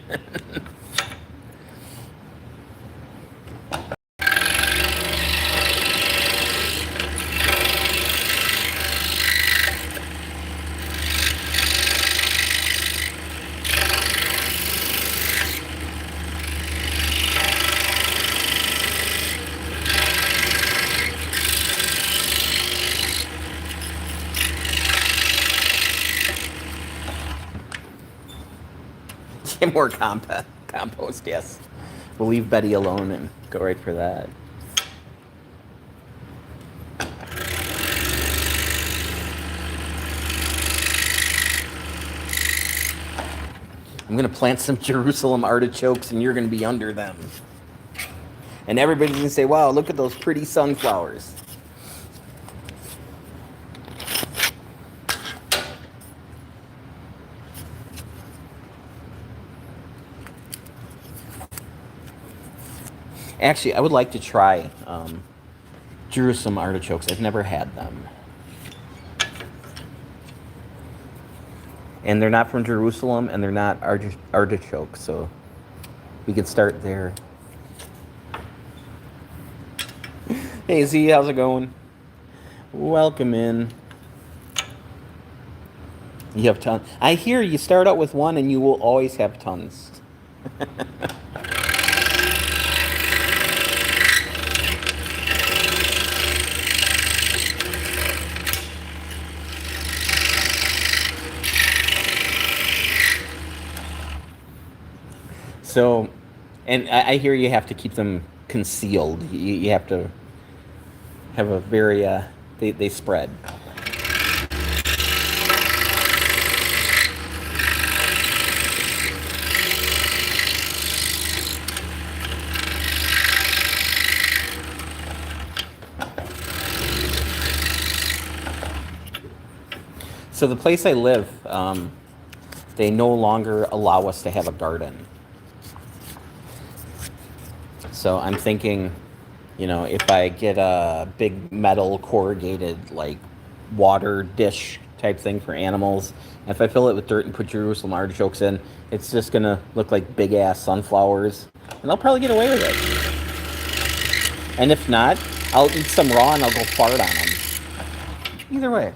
More compost, yes. We'll leave Betty alone and go right for that. I'm going to plant some Jerusalem artichokes and you're going to be under them. And everybody's going to say, wow, look at those pretty sunflowers. Actually, I would like to try Jerusalem artichokes. I've never had them. And they're not from Jerusalem, and they're not artichokes, so we could start there. Hey, Z, how's it going? Welcome in. You have tons. I hear you start out with one, and you will always have tons. So, and I hear you have to keep them concealed. You have to have a very, they spread. So the place I live, they no longer allow us to have a garden. So I'm thinking, if I get a big metal corrugated, like, water dish type thing for animals, if I fill it with dirt and put Jerusalem artichokes in, it's just going to look like big-ass sunflowers. And I'll probably get away with it. And if not, I'll eat some raw and I'll go fart on them. Either way.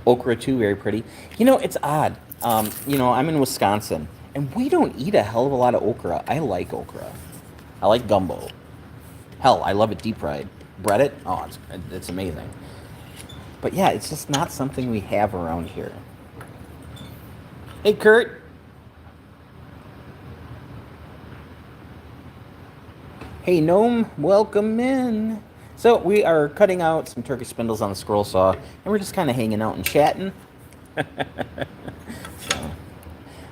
Okra too, very pretty. It's odd. I'm in Wisconsin, and we don't eat a hell of a lot of okra. I like okra. I like gumbo. Hell, I love it deep fried. Bread it? Oh, it's amazing. But yeah, it's just not something we have around here. Hey, Kurt. Hey Gnome, welcome in. So we are cutting out some Turkish spindles on the scroll saw, and we're just kind of hanging out and chatting. So,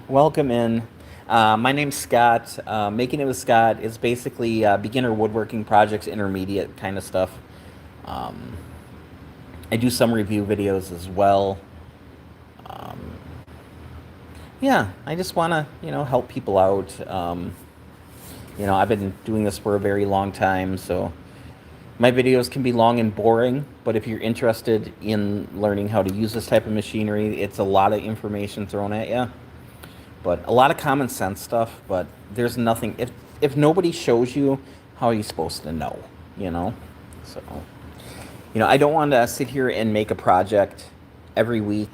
welcome in. My name's Scott. Making it with Scott is basically beginner woodworking projects, intermediate kind of stuff. Um, I do some review videos as well. Um, yeah, I just want to, help people out. I've been doing this for a very long time, so my videos can be long and boring, but if you're interested in learning how to use this type of machinery, it's a lot of information thrown at you, but a lot of common sense stuff, but there's nothing, if nobody shows you, how are you supposed to know, you know? So, I don't want to sit here and make a project every week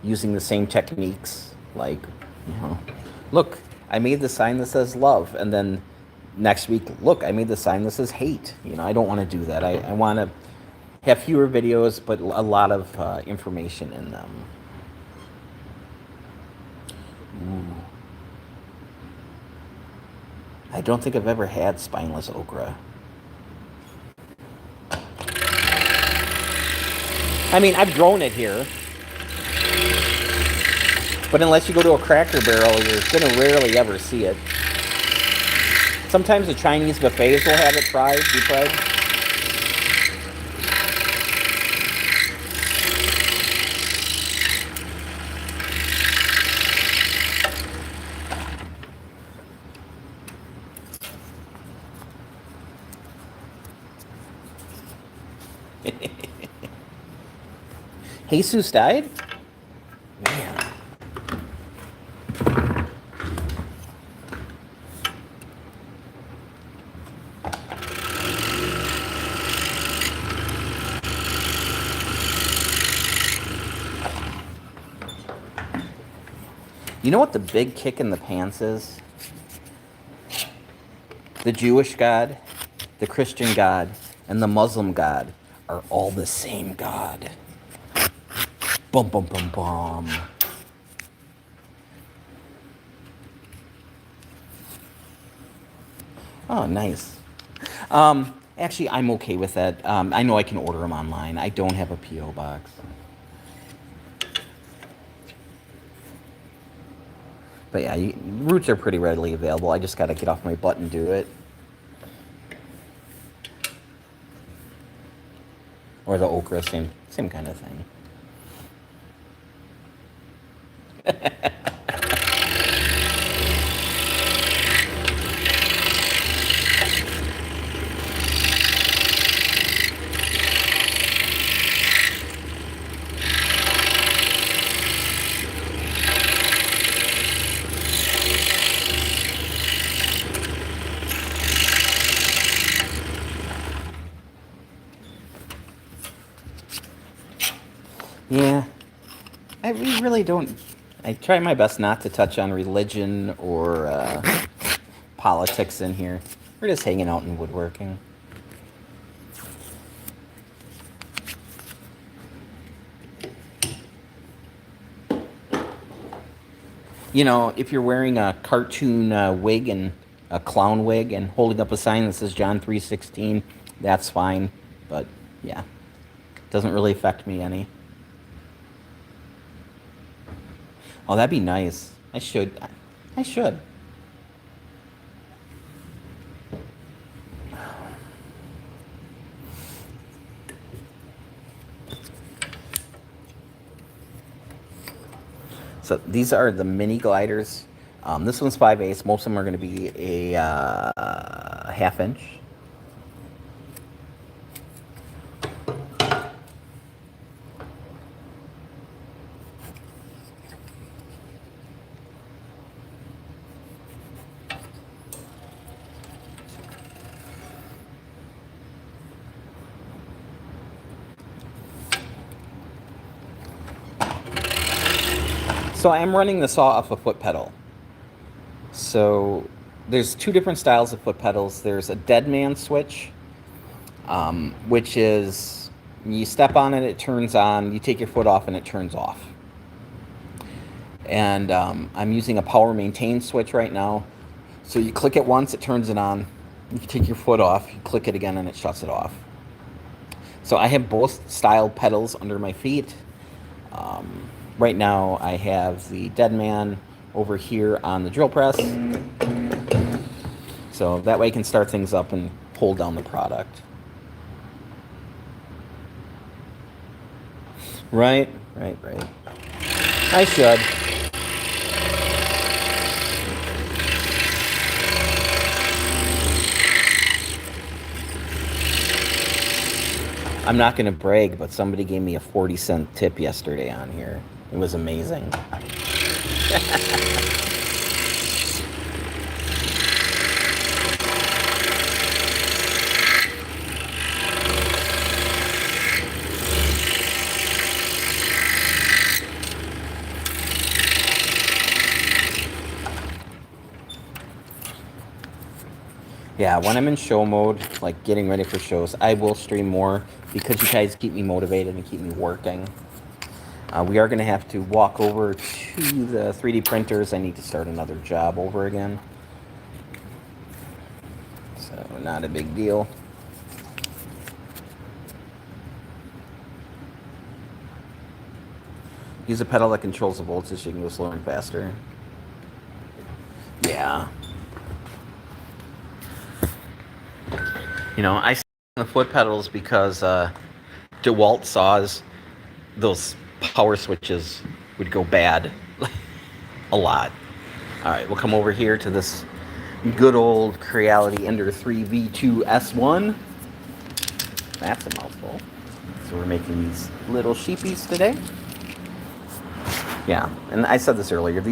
using the same techniques. Like, you know, look, I made the sign that says love, and then next week, look, I made the sign that says hate. I don't want to do that. I want to have fewer videos, but a lot of information in them. Ooh. I don't think I've ever had spineless okra. I mean, I've grown it here. But unless you go to a Cracker Barrel, you're going to rarely ever see it. Sometimes the Chinese buffets will have it fried, deep fried. Jesus died? Man. You know what the big kick in the pants is? The Jewish God, the Christian God, and the Muslim God are all the same God. Bum, bum, bum, bum. Oh, nice. Actually, I'm okay with that. I know I can order them online. I don't have a P.O. box. But yeah, roots are pretty readily available. I just got to get off my butt and do it. Or the okra, same kind of thing. Yeah, we really don't. I try my best not to touch on religion or politics in here. We're just hanging out and woodworking. If you're wearing a cartoon wig and a clown wig and holding up a sign that says John 3:16, that's fine. But yeah, doesn't really affect me any. Oh, that'd be nice. I should. I should. So these are the mini gliders. This one's 5/8. Most of them are going to be a half inch. So I'm running the saw off a foot pedal. So there's two different styles of foot pedals. There's a dead man switch, which is you step on it, it turns on. You take your foot off and it turns off. And I'm using a power maintain switch right now. So you click it once, it turns it on. You can take your foot off, you click it again, and it shuts it off. So I have both style pedals under my feet. Right now I have the Dead Man over here on the drill press. So that way I can start things up and hold down the product. Right. I should. I'm not going to brag, but somebody gave me a 40-cent tip yesterday on here. It was amazing. Yeah, when I'm in show mode, like getting ready for shows, I will stream more because you guys keep me motivated and keep me working. We are going to have to walk over to the 3D printers. I need to start another job over again. So, not a big deal. Use a pedal that controls the voltage so you can go slower and faster. Yeah. You know, I the foot pedals because DeWalt saws those power switches would go bad a lot. All right, we'll come over here to this good old Creality Ender 3 V2 S1. That's a mouthful. So we're making these little sheepies today. Yeah, and I said this earlier.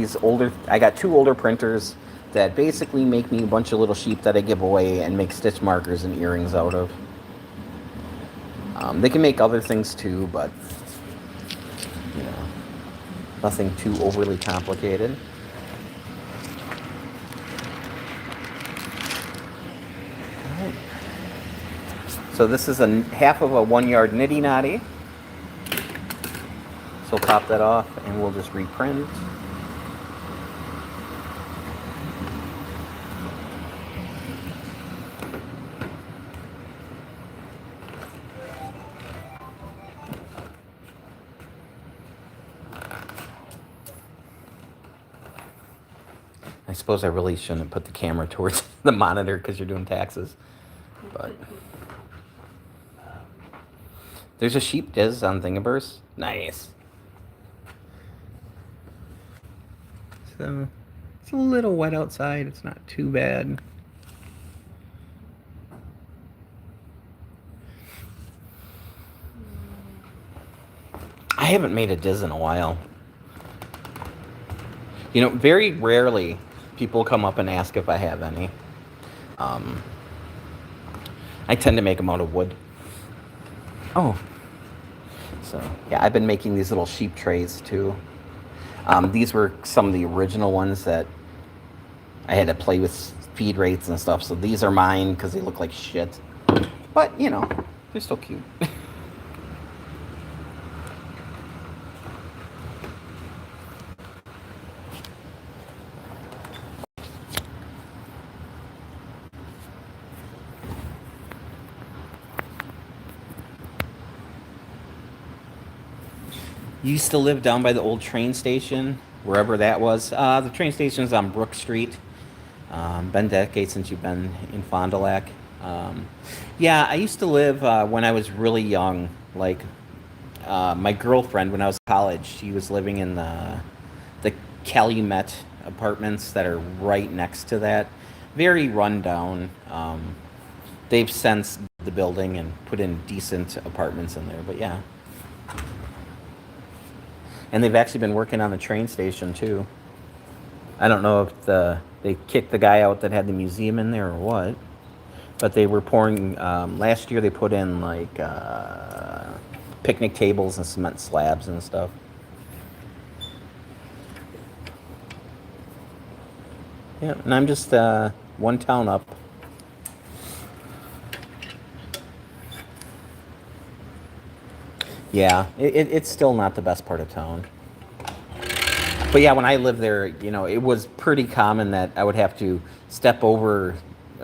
I got 2 older printers that basically make me a bunch of little sheep that I give away and make stitch markers and earrings out of. They can make other things too, but you know, nothing too overly complicated. All right. So this is a half of a 1-yard nitty knotty. So pop that off and we'll just reprint. I suppose I really shouldn't have put the camera towards the monitor because you're doing taxes. But there's a sheep diz on Thingiverse. Nice. So it's a little wet outside. It's not too bad. I haven't made a diz in a while. You know, very rarely people come up and ask if I have any. I tend to make them out of wood. Oh. So, yeah, I've been making these little sheep trays too. These were some of the original ones that I had to play with feed rates and stuff. So these are mine because they look like shit. But, you know, they're still cute. Used to live down by the old train station, wherever that was. The train station is on Brook Street. Been decades since you've been in Fond du Lac. Yeah, I used to live when I was really young. Like my girlfriend, when I was in college, she was living in the Calumet apartments that are right next to that. Very rundown. They've since the building and put in decent apartments in there, but yeah. And they've actually been working on the train station too. I don't know if they kicked the guy out that had the museum in there or what, but they were pouring. Last year they put in like picnic tables and cement slabs and stuff. Yeah, and I'm just one town up. Yeah, it's still not the best part of town. But yeah, when I lived there, you know, it was pretty common that I would have to step over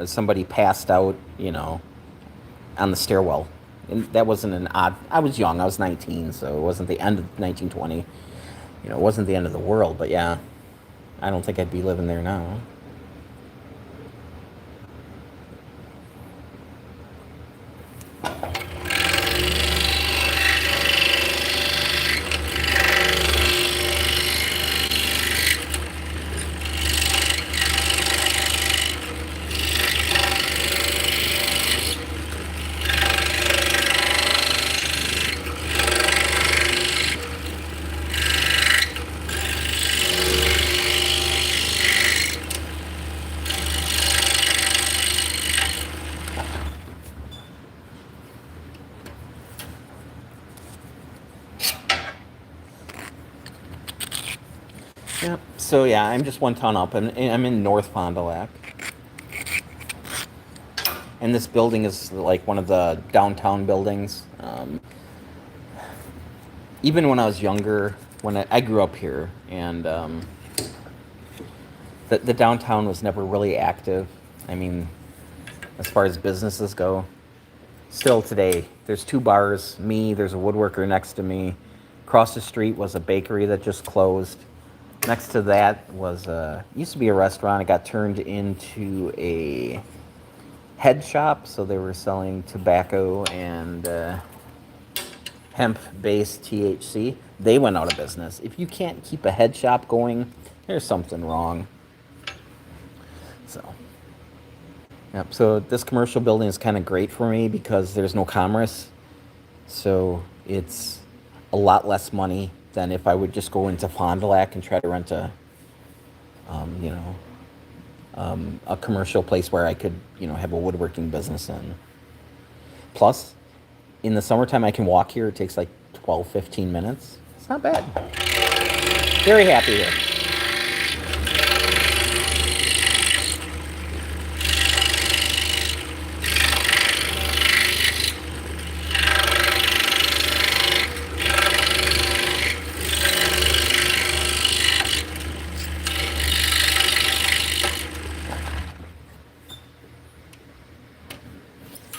somebody passed out, on the stairwell. And that wasn't an odd. I was young. I was 19, so it wasn't the end of 1920. It wasn't the end of the world. But yeah, I don't think I'd be living there now. Yeah. So yeah, I'm just one town up, and I'm in North Fond du Lac. And this building is like one of the downtown buildings. Even when I was younger, when I grew up here, and the downtown was never really active. I mean, as far as businesses go, still today, there's 2 bars. There's a woodworker next to me. Across the street was a bakery that just closed. Next to that was used to be a restaurant. It got turned into a head shop, so they were selling tobacco and hemp-based THC. They went out of business. If you can't keep a head shop going, there's something wrong. So, yep. So this commercial building is kind of great for me because there's no commerce. So it's a lot less money than if I would just go into Fond du Lac and try to rent a commercial place where I could, have a woodworking business in. Plus, in the summertime, I can walk here. It takes like 12, 15 minutes. It's not bad. Very happy here.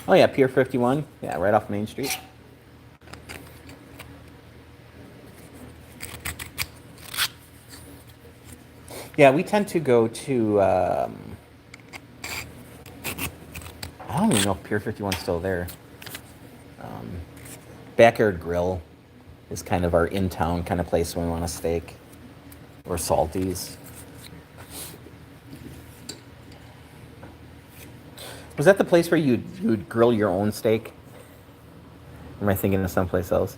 Oh yeah, Pier 51. Yeah, right off Main Street. Yeah, we tend to go to, I don't even know if Pier 51's still there. Backyard Grill is kind of our in-town kind of place when we want a steak. Or Salties. Was that the place where you'd grill your own steak? Or am I thinking of someplace else?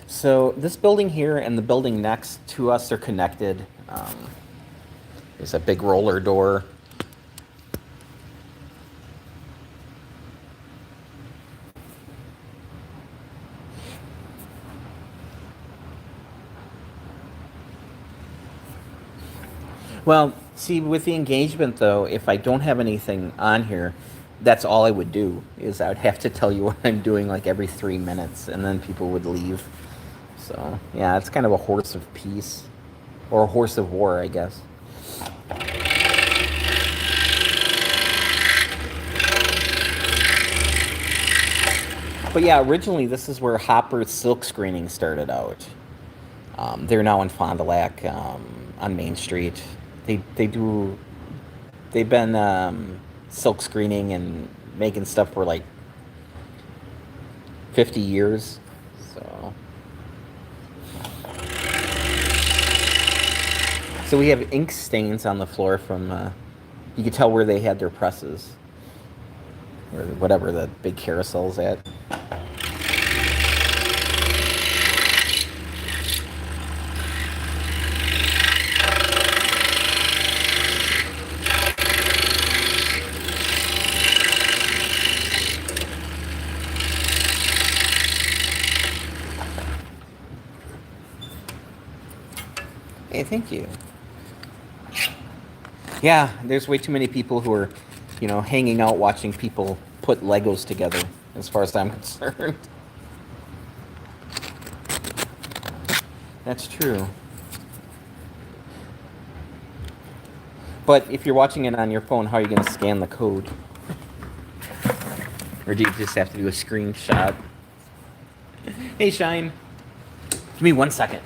So this building here and the building next to us are connected. There's a big roller door. Well, see, with the engagement though, if I don't have anything on here, that's all I would do is I would have to tell you what I'm doing like every 3 minutes, and then people would leave. So yeah, it's kind of a horse of peace, or a horse of war, I guess. But yeah, originally this is where Hopper's silk screening started out. They're now in Fond du Lac on Main Street. They've been silk screening and making stuff for like 50 years. So we have ink stains on the floor from, you could tell where they had their presses, or whatever the big carousel's at. Hey, thank you. Yeah, there's way too many people who are, hanging out watching people put Legos together, as far as I'm concerned. That's true. But if you're watching it on your phone, how are you going to scan the code? Or do you just have to do a screenshot? Hey, Shine. Give me 1 second.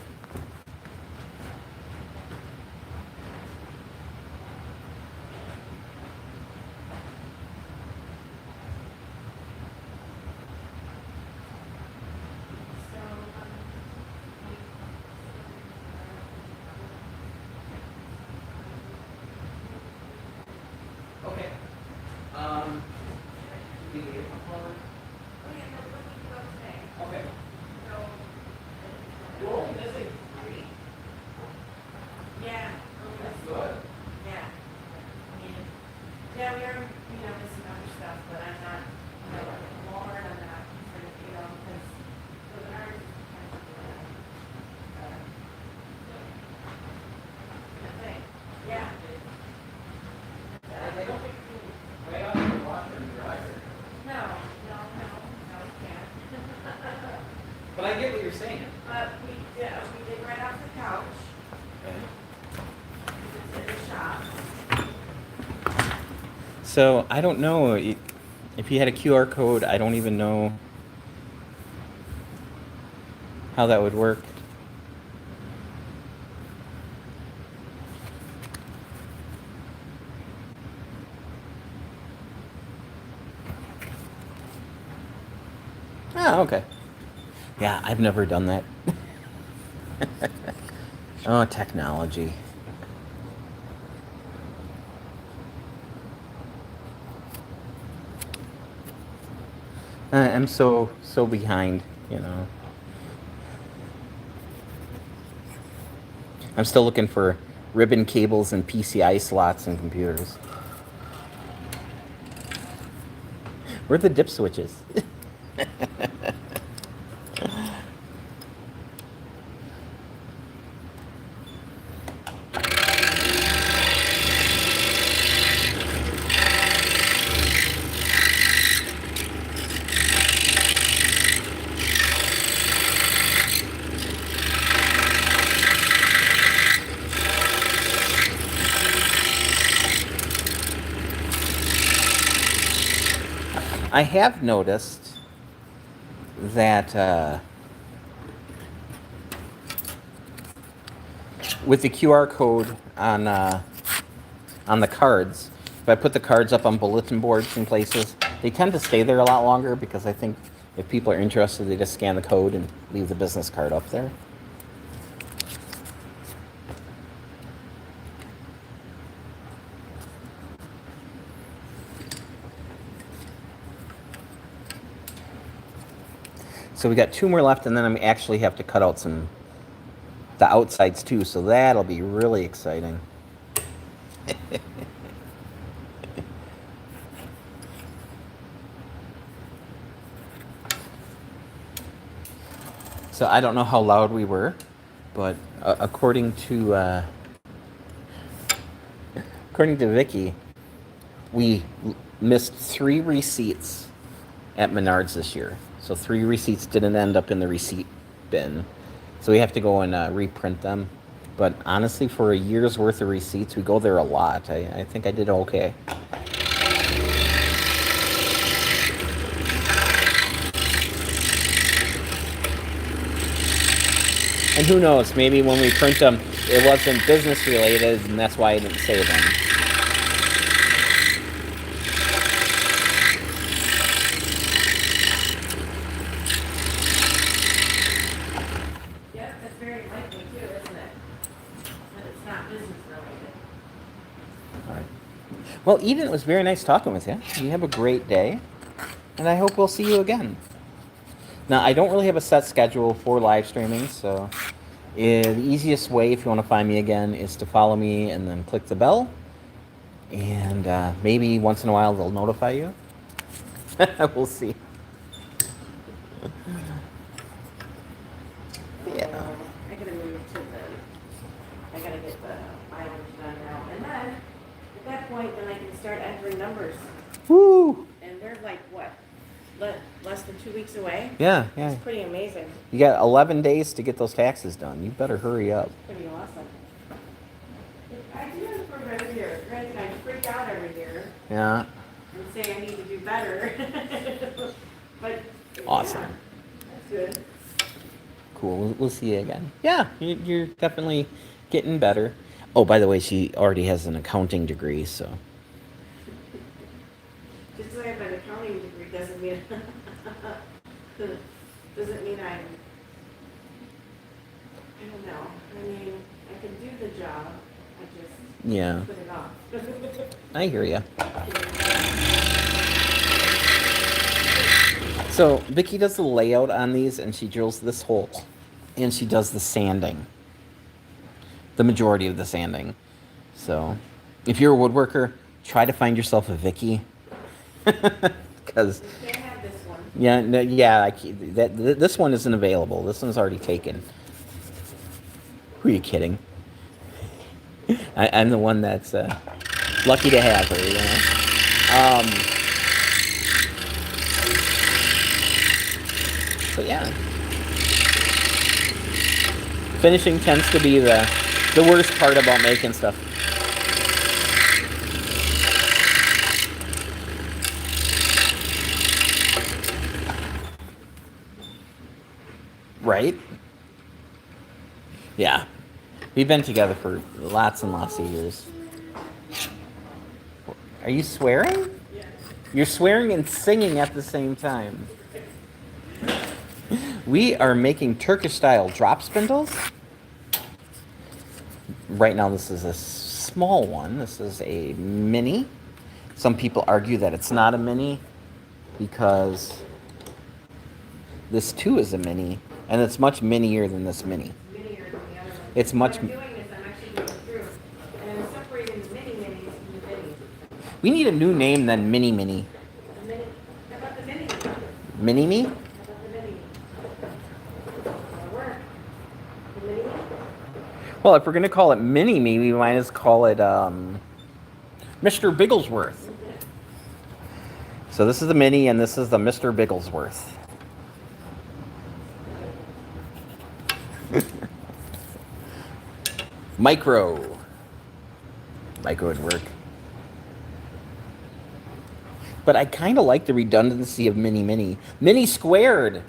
Okay. Okay. You're only missing 3.
Yeah.
That's good.
Yeah. I mean, yeah, we are, missing other stuff, but I'm not, Walmart, I'm not, because those are kind of, thing. Yeah.
They don't make you way out of the washer and dryer.
No, we can't.
But I get what you're saying.
But we did right off the couch. It's in the shop.
So I don't know if you had a QR code. I don't even know how that would work. Oh, okay. Yeah, I've never done that. Oh, technology. I'm so behind, I'm still looking for ribbon cables and PCI slots in computers. Where are the dip switches? I have noticed that with the QR code on the cards, if I put the cards up on bulletin boards and places, they tend to stay there a lot longer because I think if people are interested, they just scan the code and leave the business card up there. So we got 2 more left, and then I actually have to cut out the outsides too, so that'll be really exciting. So I don't know how loud we were, but according to Vicky, we missed 3 receipts at Menards this year. So 3 receipts didn't end up in the receipt bin. So we have to go and reprint them. But honestly, for a year's worth of receipts, we go there a lot. I think I did okay. And who knows, maybe when we print them, it wasn't business related, and that's why I didn't save them.
Yeah, that's very likely too, isn't it? But it's not business related.
All right. Well, Eden, it was very nice talking with you. You have a great day, and I hope we'll see you again. Now, I don't really have a set schedule for live streaming, so the easiest way, if you want to find me again, is to follow me and then click the bell, and maybe once in a while they'll notify you. We'll see. Yeah.
I gotta move to I gotta get the items done now, and then point, then I can start entering numbers.
Woo!
And they're like, what, less than 2 weeks away?
Yeah, yeah.
It's pretty amazing.
You got 11 days to get those taxes done. You better hurry up.
Pretty awesome. I do improve every year. Granted, I freak out every year
Yeah.
and say I need to do better. But
Awesome.
yeah, that's good.
Cool. We'll see you again. Yeah, you're definitely getting better. Oh, by the way, she already has an accounting degree, so.
Just because I have an accounting degree doesn't mean I don't know. I mean, I can do the job. I just
Yeah,
put it off.
I hear you. So Vicky does the layout on these, and she drills this hole, and she does the sanding. The majority of the sanding. So, if you're a woodworker, try to find yourself a Vicky, because
You can't have this one.
yeah, no, yeah, this one isn't available. This one's already taken. Who are you kidding? I'm the one that's lucky to have her. You know. But yeah, finishing tends to be the worst part about making stuff. Right? Yeah. We've been together for lots and lots of years. Are you swearing?
Yeah.
You're swearing and singing at the same time. We are making Turkish style drop spindles. Right now this is a small one. This is a mini. Some people argue that it's not a mini because this too is a mini, and it's much minier than this mini.
Minier than the other one.
It's much.
What I'm doing is I'm actually going through and I'm separating the mini minis from the minis.
We need a new name than mini mini.
The mini, how about the mini?
Mini me?
How about the mini? That'll work. The mini?
Well, if we're gonna call it mini me, we might as call it Mr. Bigglesworth. So this is the mini, and this is the Mr. Bigglesworth. Micro would work. But I kind of like the redundancy of mini mini. Mini squared.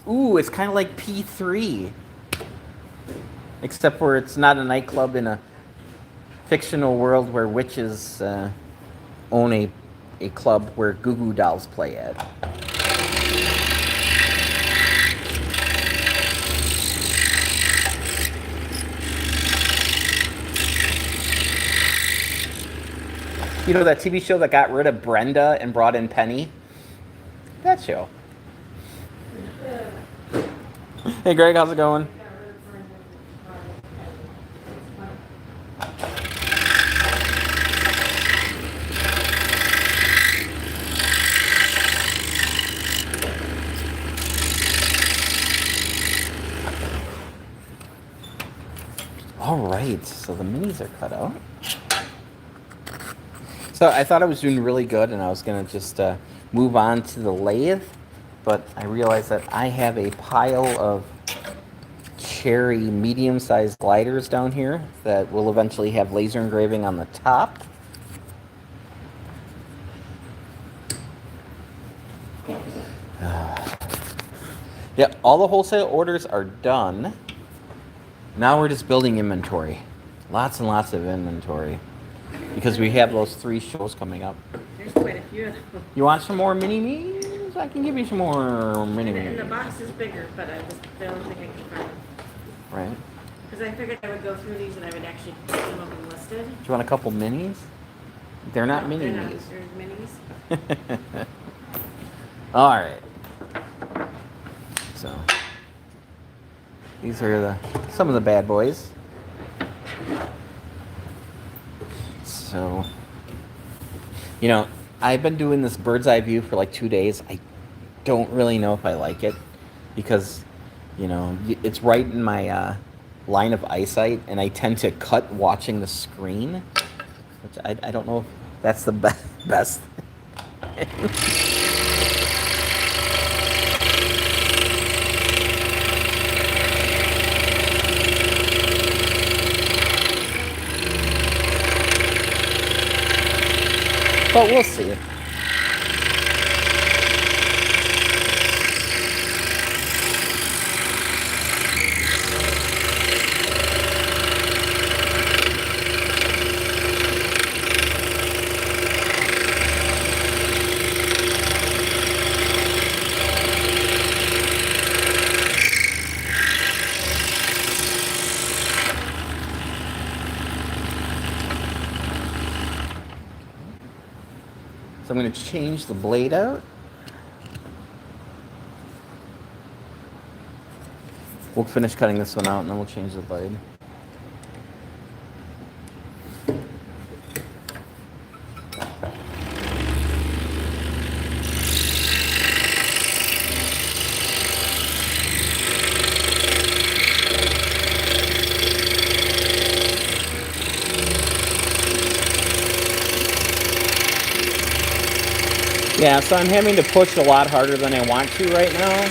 Ooh, it's kind of like P3. Except for it's not a nightclub in a fictional world where witches own a club where Goo Goo Dolls play at. You know that TV show that got rid of Brenda and brought in Penny? That show. Hey Greg, how's it going? All right, so the minis are cut out. So I thought I was doing really good, and I was gonna just move on to the lathe, but I realized that I have a pile of cherry medium-sized gliders down here that will eventually have laser engraving on the top. Yep, all the wholesale orders are done. Now we're just building inventory. Lots and lots of inventory. Because we have those 3 shows coming up.
There's quite a few of them.
You want some more mini-me's? I can give you some more mini-me's.
And the box is bigger, but I don't think I can find them.
Right.
Because I figured I would go through these and I would actually put some of them listed.
Do you want a couple minis? They're not
No, they're not.
mini-me's.
They're minis.
All right. So these are some of the bad boys. So, you know, I've been doing this bird's eye view for like 2 days. I don't really know if I like it because, you know, it's right in my line of eyesight, and I tend to cut watching the screen. which I don't know if that's the best. But we'll see. So I'm going to change the blade out. We'll finish cutting this one out and then we'll change the blade. Yeah, so I'm having to push a lot harder than I want to right now.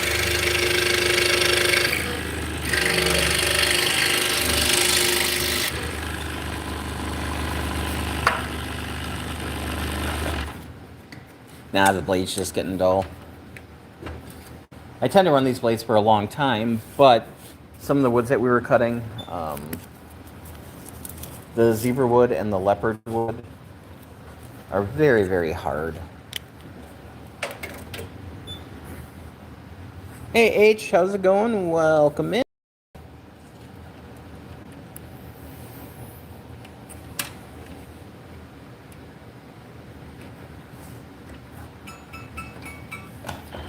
Nah, the blade's just getting dull. I tend to run these blades for a long time, but some of the woods that we were cutting, the zebra wood and the leopard wood, are very, very hard. Hey H, how's it going? Welcome in.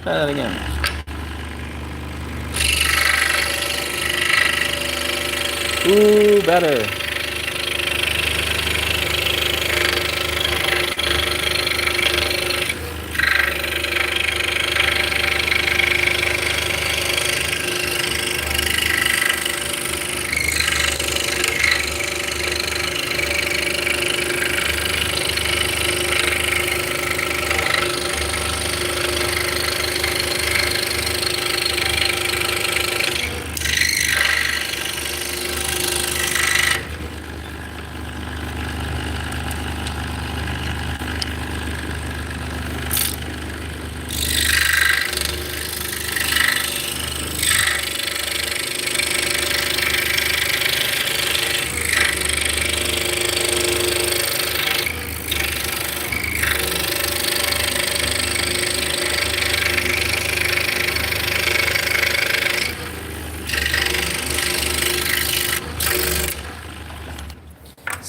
Try that again. Ooh, better.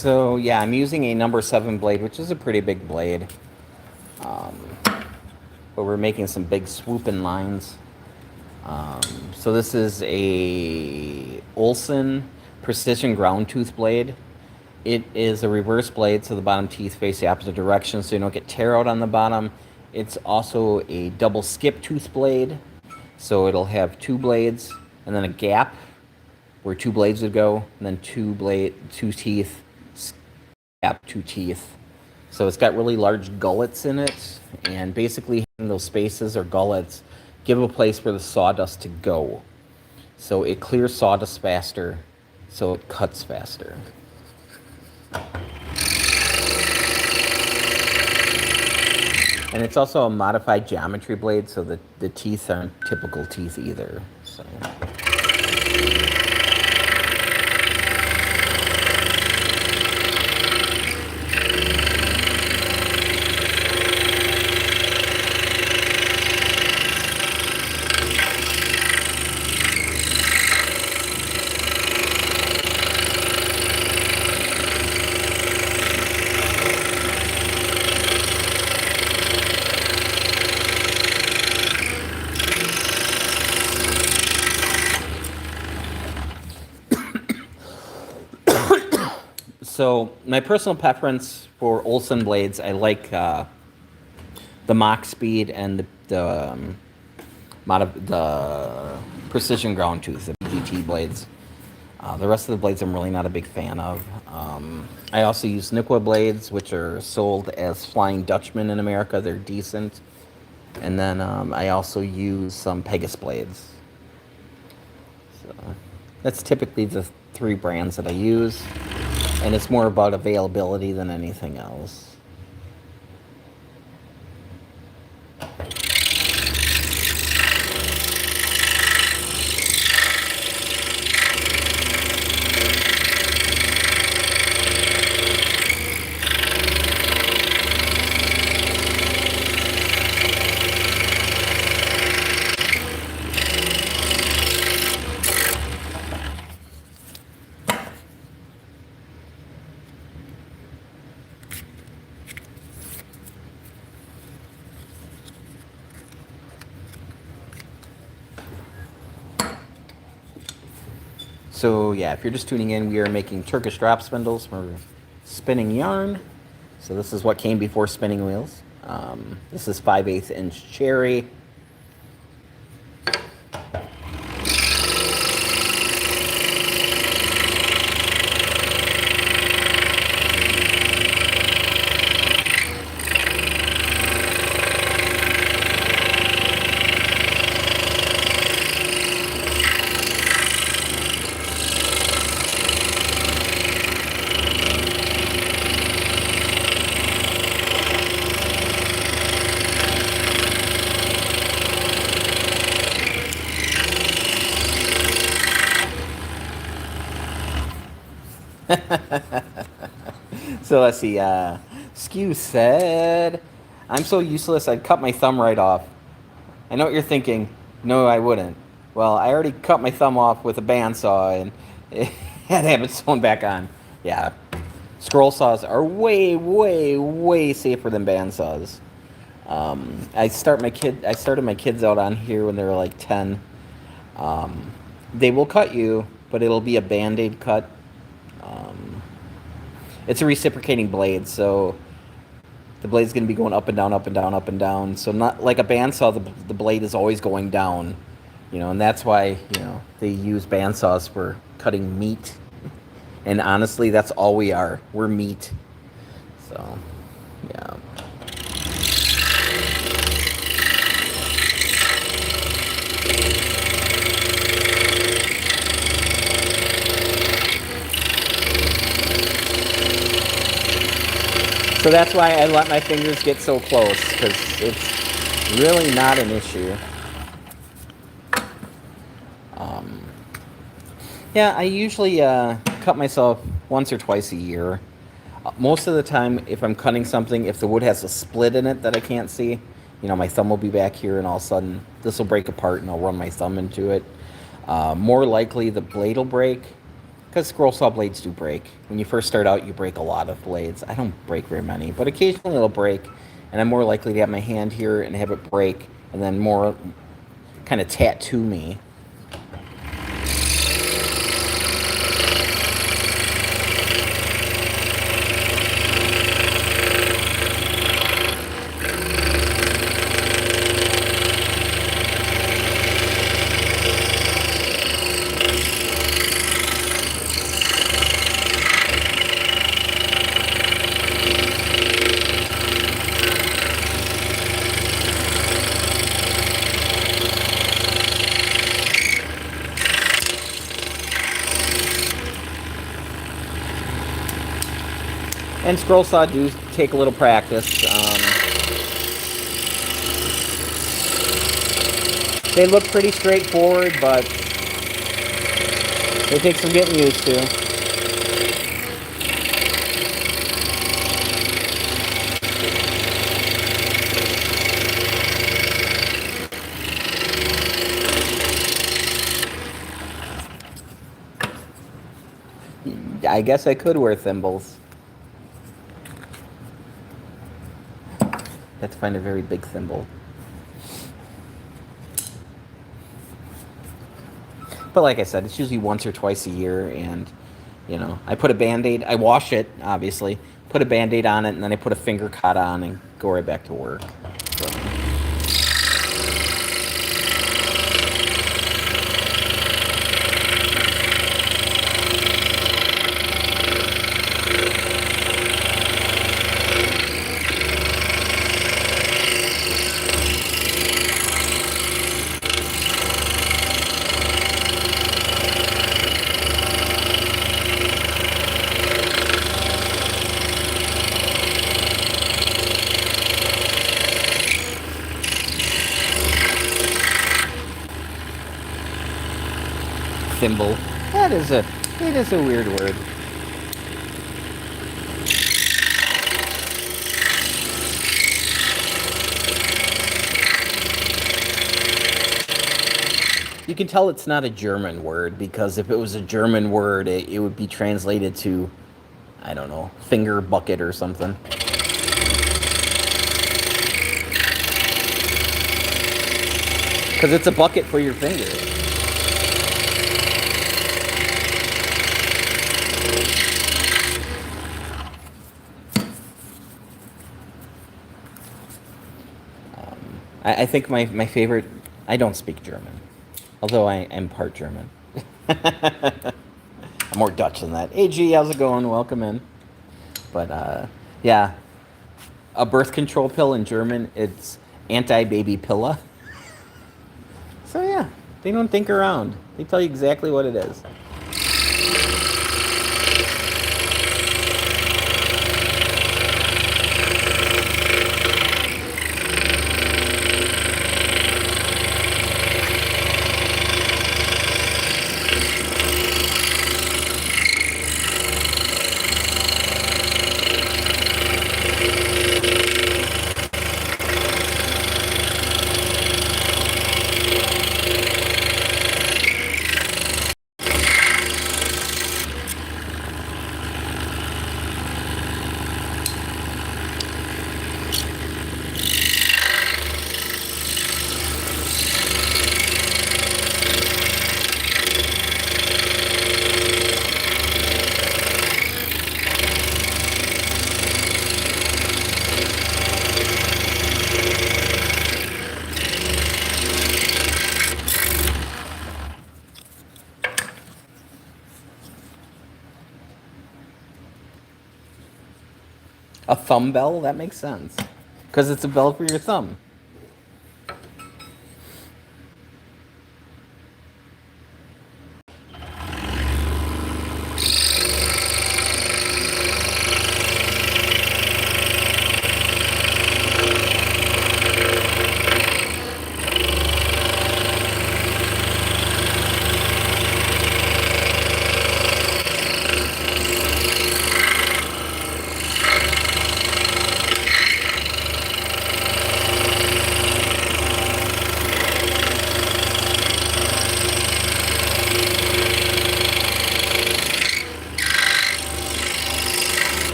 So yeah, I'm using a number 7 blade, which is a pretty big blade. But we're making some big swooping lines. So this is a Olson precision ground tooth blade. It is a reverse blade, so the bottom teeth face the opposite direction, so you don't get tear out on the bottom. It's also a double skip tooth blade, so it'll have 2 blades and then a gap where 2 blades would go, and then 2 teeth, gap, 2 teeth. So it's got really large gullets in it, and basically having those spaces or gullets give a place for the sawdust to go. So it clears sawdust faster, so it cuts faster. And it's also a modified geometry blade, so that the teeth aren't typical teeth either. So. So my personal preference for Olson blades, I like the Mach Speed and the precision ground tooth, the BGT blades. The rest of the blades I'm really not a big fan of. I also use Niqua blades, which are sold as Flying Dutchman in America. They're decent. And then I also use some Pegasus blades. So that's typically the three brands that I use. And it's more about availability than anything else. So yeah, if you're just tuning in, we are making Turkish drop spindles for spinning yarn. So this is what came before spinning wheels. This is 5/8 inch cherry. So let's see. Skew said, "I'm so useless. I'd cut my thumb right off." I know what you're thinking. No, I wouldn't. Well, I already cut my thumb off with a bandsaw and it had to have it sewn back on. Yeah, scroll saws are way, way, way safer than bandsaws. I started my kids out on here when they were like 10. They will cut you, but it'll be a Band-Aid cut. It's a reciprocating blade, so the blade's going to be going up and down, up and down, up and down. So not like a bandsaw, the blade is always going down, and that's why, they use bandsaws for cutting meat. And honestly, that's all we are. We're meat. So, yeah. So that's why I let my fingers get so close, because it's really not an issue. Yeah, I usually cut myself once or twice a year. Most of the time, if I'm cutting something, if the wood has a split in it that I can't see, my thumb will be back here, and all of a sudden this will break apart, and I'll run my thumb into it. More likely the blade will break, because scroll saw blades do break. When you first start out, you break a lot of blades. I don't break very many, but occasionally it'll break, and I'm more likely to have my hand here and have it break, and then more kind of tattoo me. And scroll saw do take a little practice. They look pretty straightforward, but they take some getting used to. I guess I could wear thimbles. Have to find a very big thimble. But like I said, it's usually once or twice a year, and I put a Band-Aid, I wash it, obviously, put a Band-Aid on it, and then I put a finger cut on and go right back to work. So. thimble. It is a weird word. You can tell it's not a German word because if it was a German word, it would be translated to, I don't know, finger bucket or something. Because it's a bucket for your finger. I think my favorite, I don't speak German, although I am part German. I'm more Dutch than that. Hey G, how's it going? Welcome in. But yeah, a birth control pill in German, it's anti-baby pilla. So yeah, they don't think around. They tell you exactly what it is. A thumb bell? That makes sense. Because it's a bell for your thumb.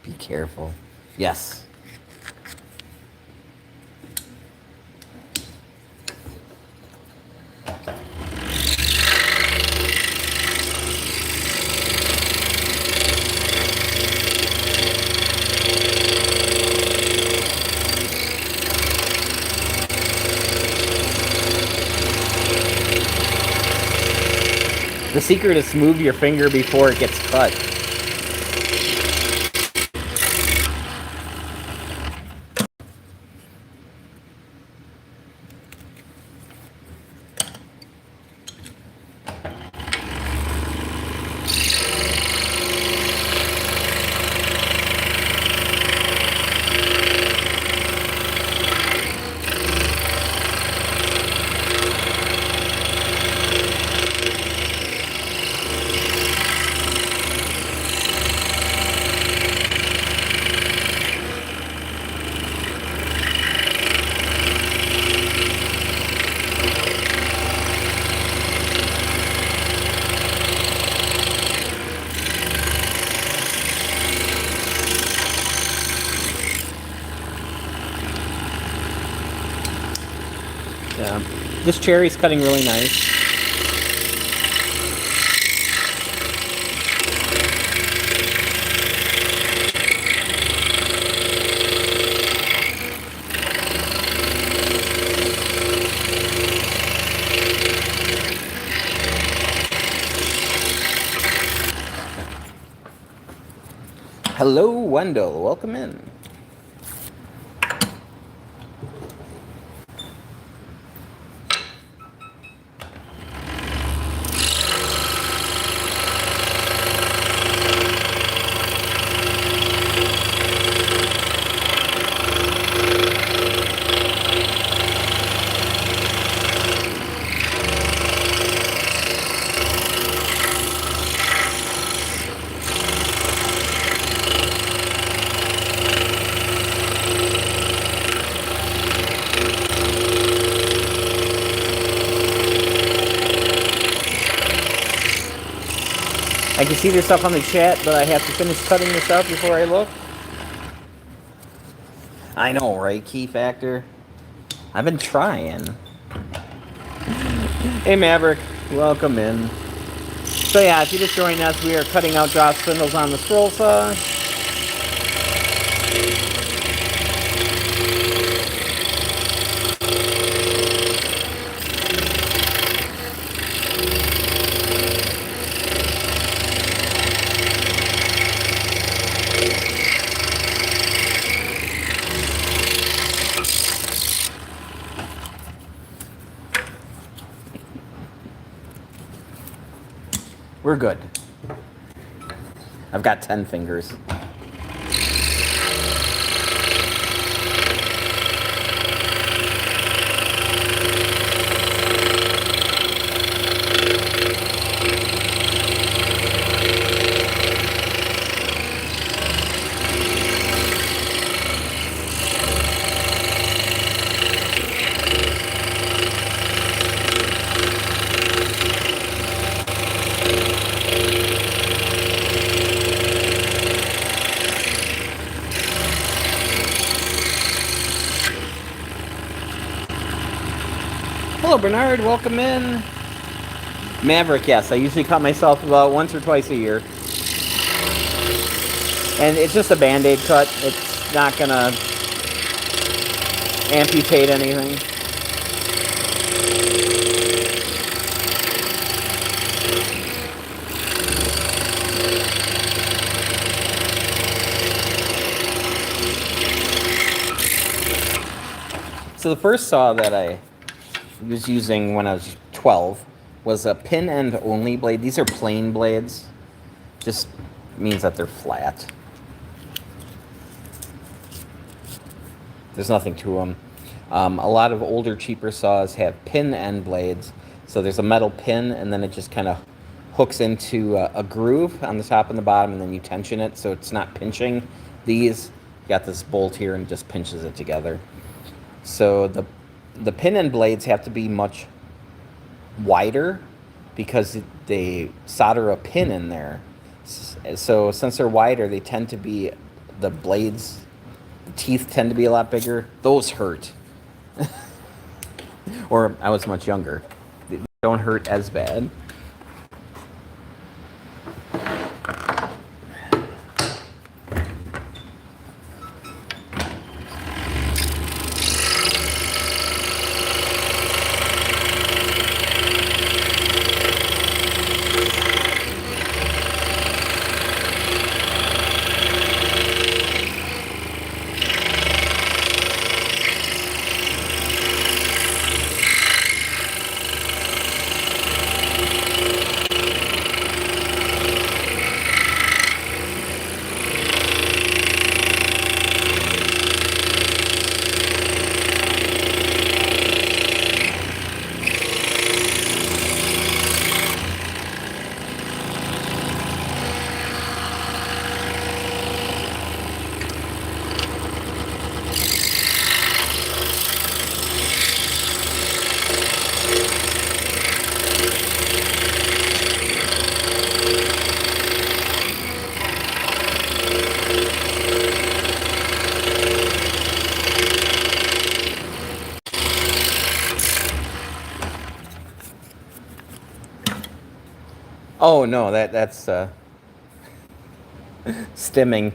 Be careful. Yes. The secret is to move your finger before it gets cut. Yeah. This cherry's cutting really nice. Hello, Wendell. Welcome in. I can see there's stuff on the chat, but I have to finish cutting this out before I look. I know, right? Key factor. I've been trying. Hey, Maverick. Welcome in. So yeah, if you just joined us, we are cutting out drop spindles on the scroll saw. We're good. I've got 10 fingers. Hello, Bernard. Welcome in. Maverick, yes. I usually cut myself about once or twice a year. And it's just a Band-Aid cut. It's not going to amputate anything. So the first saw that I was using when I was 12 was a pin end only blade. These are plain blades. Just means that they're flat. There's nothing to them. A lot of older, cheaper saws have pin end blades. So there's a metal pin, and then it just kind of hooks into a groove on the top and the bottom, and then you tension it so it's not pinching. These, you got this bolt here and it just pinches it together. So the pin end blades have to be much wider because they solder a pin in there. So since they're wider, they tend to be, the blades, the teeth tend to be a lot bigger. Those hurt. Or I was much younger. They don't hurt as bad. Oh no, that's stimming.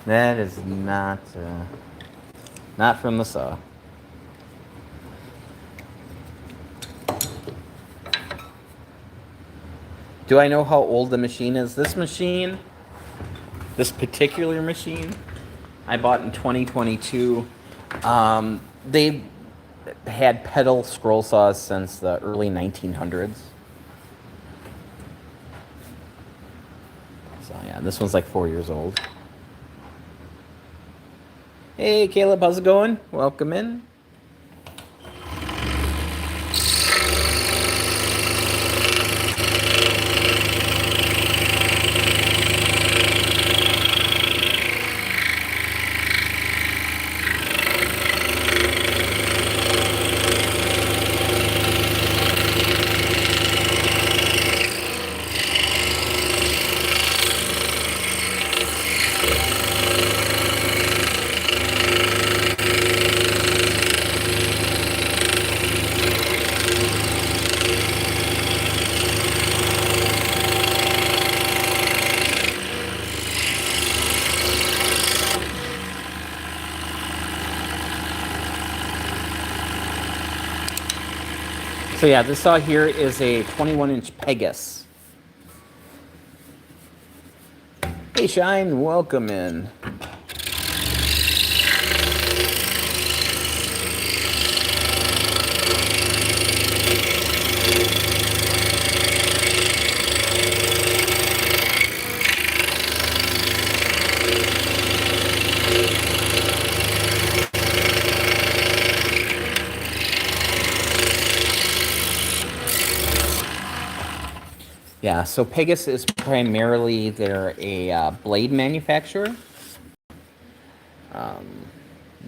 That is not from the saw. Do I know how old the machine is? This machine, this particular machine, I bought in 2022. They had pedal scroll saws since the early 1900s. So yeah, this one's like 4 years old. Hey Caleb, how's it going? Welcome in. So yeah, this saw here is a 21-inch Pegasus. Hey Shine, welcome in. Yeah, so Pegasus is primarily they're a blade manufacturer.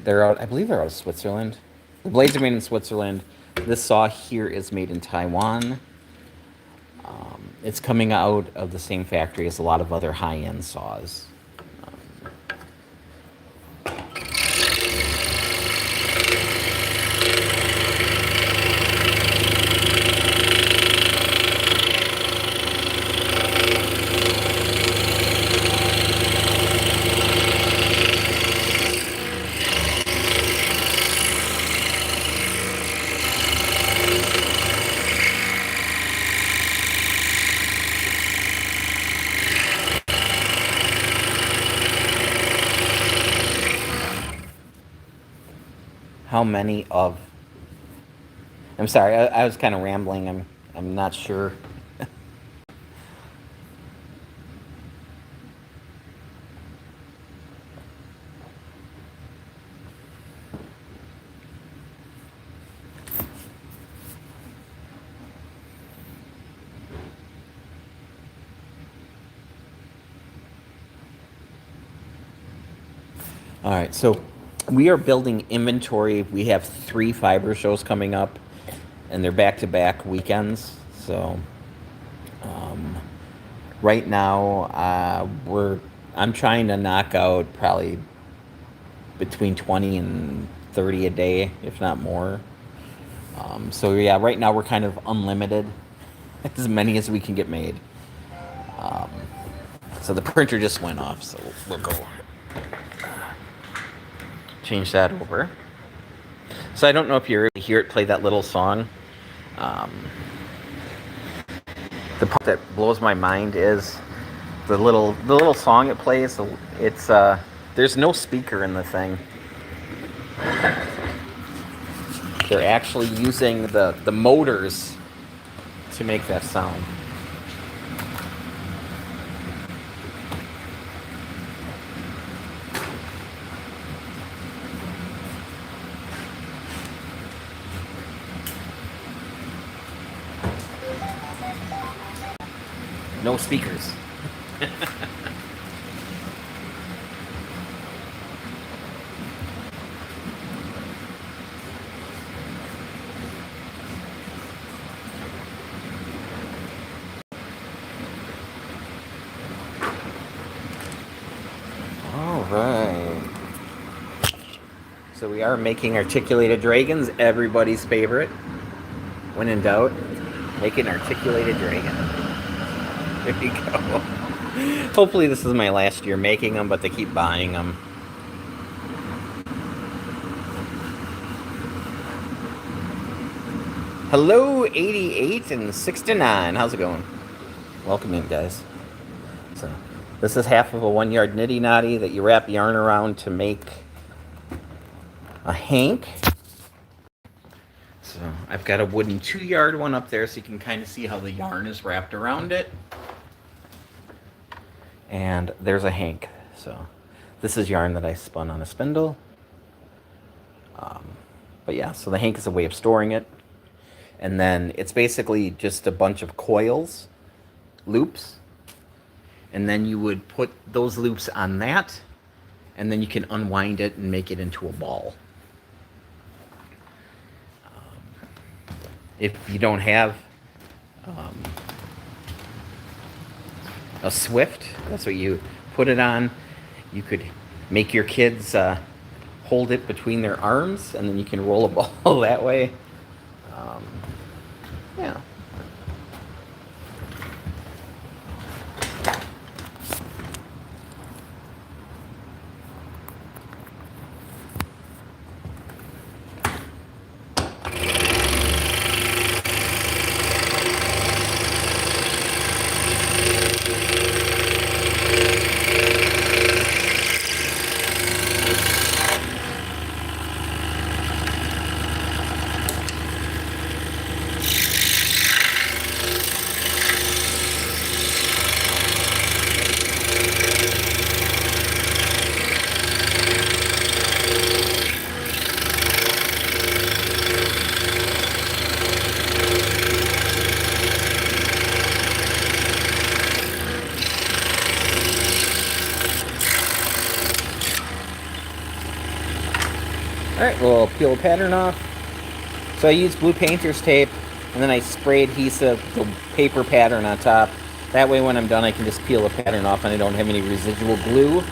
They're out, I believe they're out of Switzerland. The blades are made in Switzerland. This saw here is made in Taiwan. It's coming out of the same factory as a lot of other high-end saws. How many of... I'm sorry, I was kind of rambling. I'm not sure. All right, so we are building inventory. We have 3 fiber shows coming up, and they're back-to-back weekends. So right now, I'm trying to knock out probably between 20 and 30 a day, if not more. So yeah, right now we're kind of unlimited, as many as we can get made. So the printer just went off, so we'll go change that over. So I don't know if you really hear it play that little song. The part that blows my mind is the little song it plays. It's there's no speaker in the thing. They're actually using the motors to make that sound. No speakers. All right. So we are making articulated dragons, everybody's favorite. When in doubt, make an articulated dragon. There you go. Hopefully this is my last year making them, but they keep buying them. Hello, 88 and 69. How's it going? Welcome in, guys. So this is half of a 1-yard nitty knotty that you wrap yarn around to make a hank. So I've got a wooden 2-yard one up there so you can kind of see how the yarn is wrapped around it. And there's a hank. So this is yarn that I spun on a spindle. But yeah, so the hank is a way of storing it. And then it's basically just a bunch of coils, loops. And then you would put those loops on that. And then you can unwind it and make it into a ball. If you don't have a Swift, that's what you put it on. You could make your kids hold it between their arms, and then you can roll a ball that way. Yeah. Alright, we'll peel the pattern off. So I used blue painter's tape, and then I spray adhesive the paper pattern on top. That way when I'm done I can just peel the pattern off and I don't have any residual glue.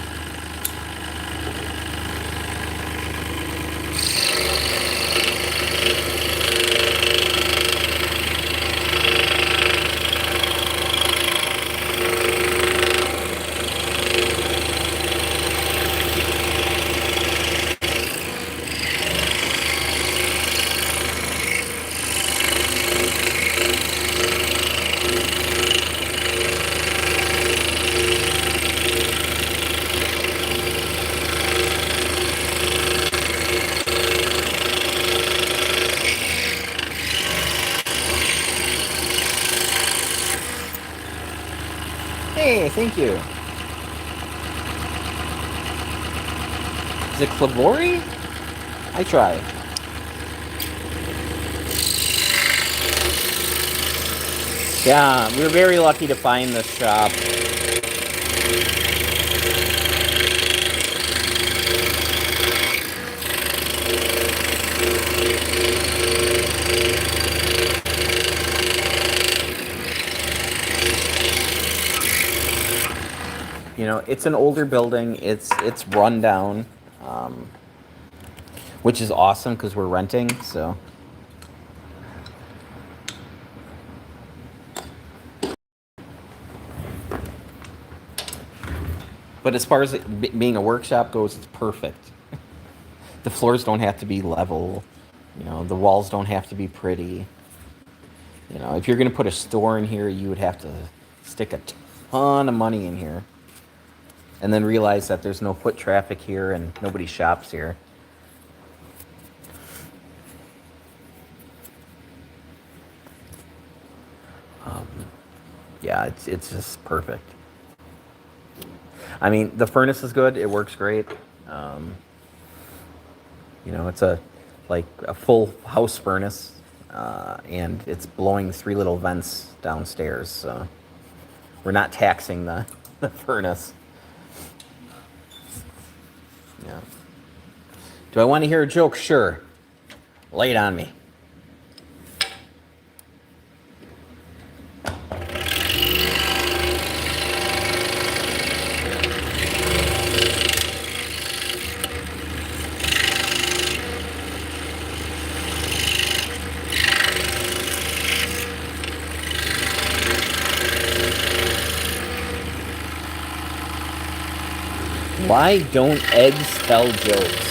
Hey, thank you. Is it Clavori? I try. Yeah, we were very lucky to find this shop. You know, it's an older building. It's run down, which is awesome because we're renting. So, but as far as it being a workshop goes, it's perfect. The floors don't have to be level. You know, the walls don't have to be pretty. You know, if you're going to put a store in here, you would have to stick a ton of money in here. And then realize that there's no foot traffic here and nobody shops here. Yeah, it's just perfect. I mean, the furnace is good. It works great. You know, it's like a full house furnace, and it's blowing 3 little vents downstairs. So we're not taxing the furnace. Yeah. Do I want to hear a joke? Sure. Lay it on me. Why don't eggs tell jokes?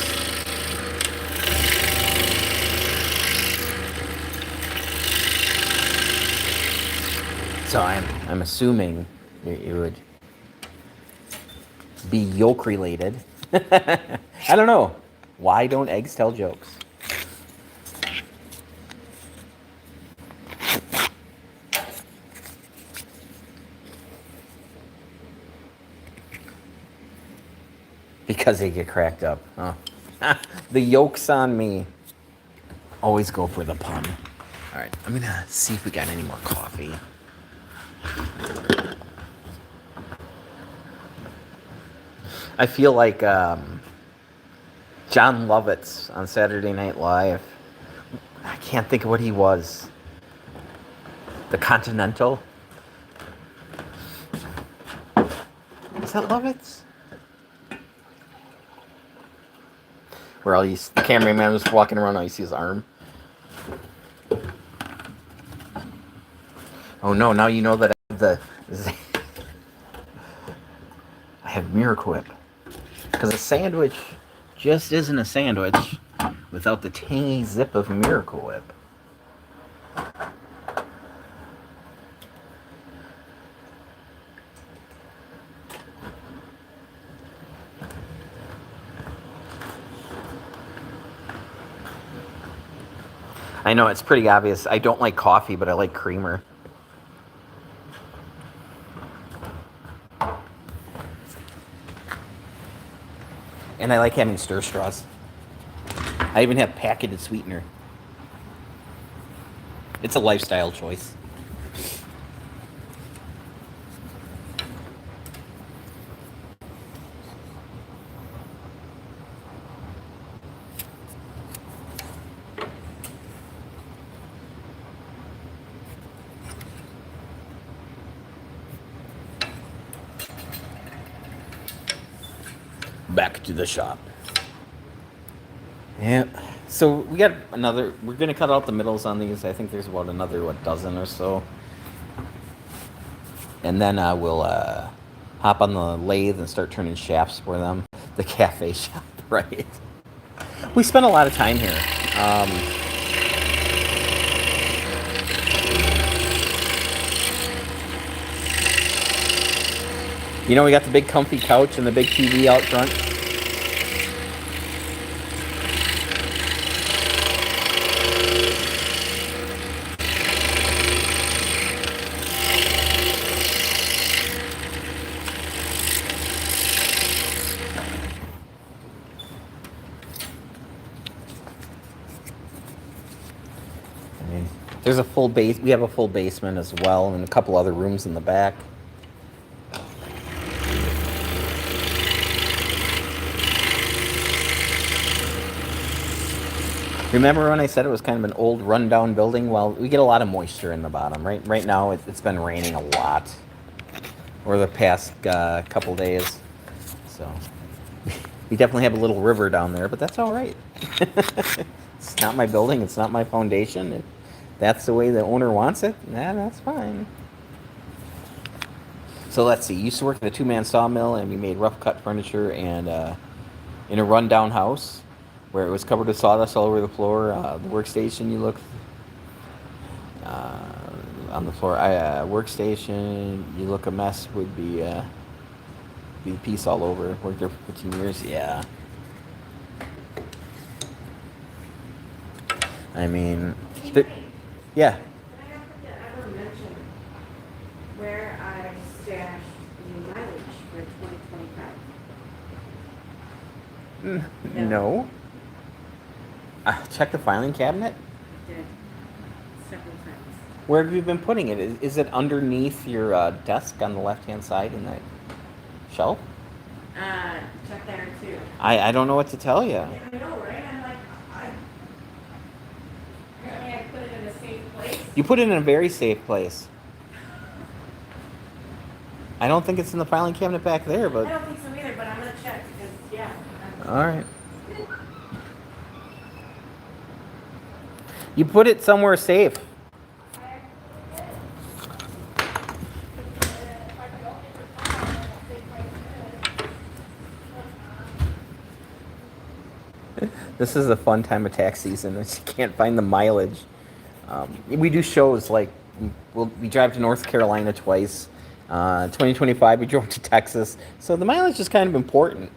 So I'm assuming it would be yolk related. I don't know. Why don't eggs tell jokes? Because they get cracked up. Oh. The yolk's on me. Always go for the pun. All right, I'm gonna see if we got any more coffee. I feel like John Lovitz on Saturday Night Live. I can't think of what he was. The Continental? Is that Lovitz? Where all these the cameraman was walking around, all you see his arm. Oh no, now you know that I have Miracle Whip. Because a sandwich just isn't a sandwich without the tangy zip of Miracle Whip. I know it's pretty obvious. I don't like coffee, but I like creamer. And I like having stir straws. I even have packaged sweetener. It's a lifestyle choice. Back to the shop. Yeah. So we got another. We're gonna cut out the middles on these. I think there's about another dozen or so, and then we'll hop on the lathe and start turning shafts for them. The cafe shop, right? We spent a lot of time here. You know, we got the big comfy couch and the big TV out front. I mean, there's a full base. We have a full basement as well, and a couple other rooms in the back. Remember when I said it was kind of an old, rundown building? Well, we get a lot of moisture in the bottom. Right now, it's been raining a lot over the past couple days. So we definitely have a little river down there, but that's all right. It's not my building. It's not my foundation. If that's the way the owner wants it, that's fine. So let's see. Used to work at a two-man sawmill, and we made rough-cut furniture and in a rundown house where it was covered with sawdust all over the floor. The workstation, you look on the floor. Workstation, you look a mess, would be piece all over. Worked there for 15 years. Yeah. I mean, yeah.
I will mention where I stashed the mileage for 2025.
No. Check the filing cabinet.
I did several times.
Where have you been putting it? Is it underneath your desk on the left-hand side in that shelf?
Check there too.
I don't know what to tell you.
Yeah, I know, right? I'm like, apparently I put it in a safe place.
You put it in a very safe place. I don't think it's in the filing cabinet back there,
I
but
don't think so either, but I'm gonna check because, yeah.
all right. You put it somewhere safe. This is a fun time of tax season. You can't find the mileage. We do shows like we drive to North Carolina twice. 2025 we drove to Texas, so the mileage is kind of important.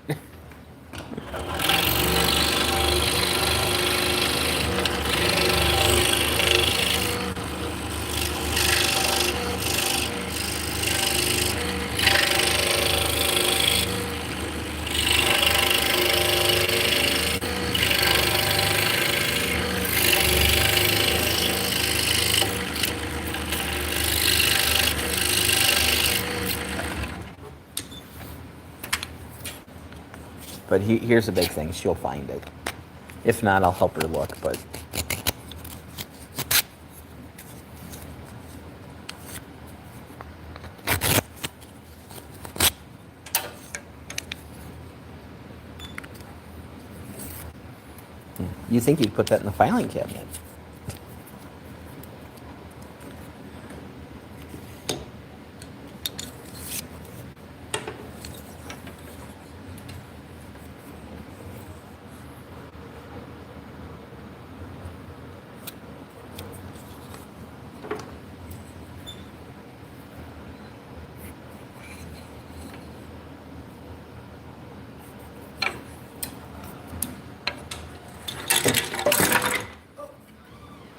But here's the big thing. She'll find it. If not, I'll help her look. But you think you'd put that in the filing cabinet.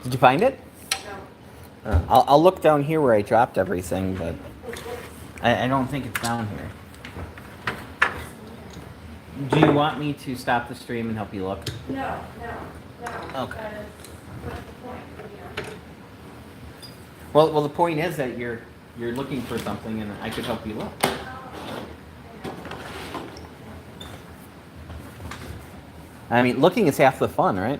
Did you find it?
No.
I'll look down here where I dropped everything, but I don't think it's down here. Do you want me to stop the stream and help you look?
No.
Okay.
What's the point? You know?
Well, the point is that you're looking for something, and I could help you look. I mean, looking is half the fun, right?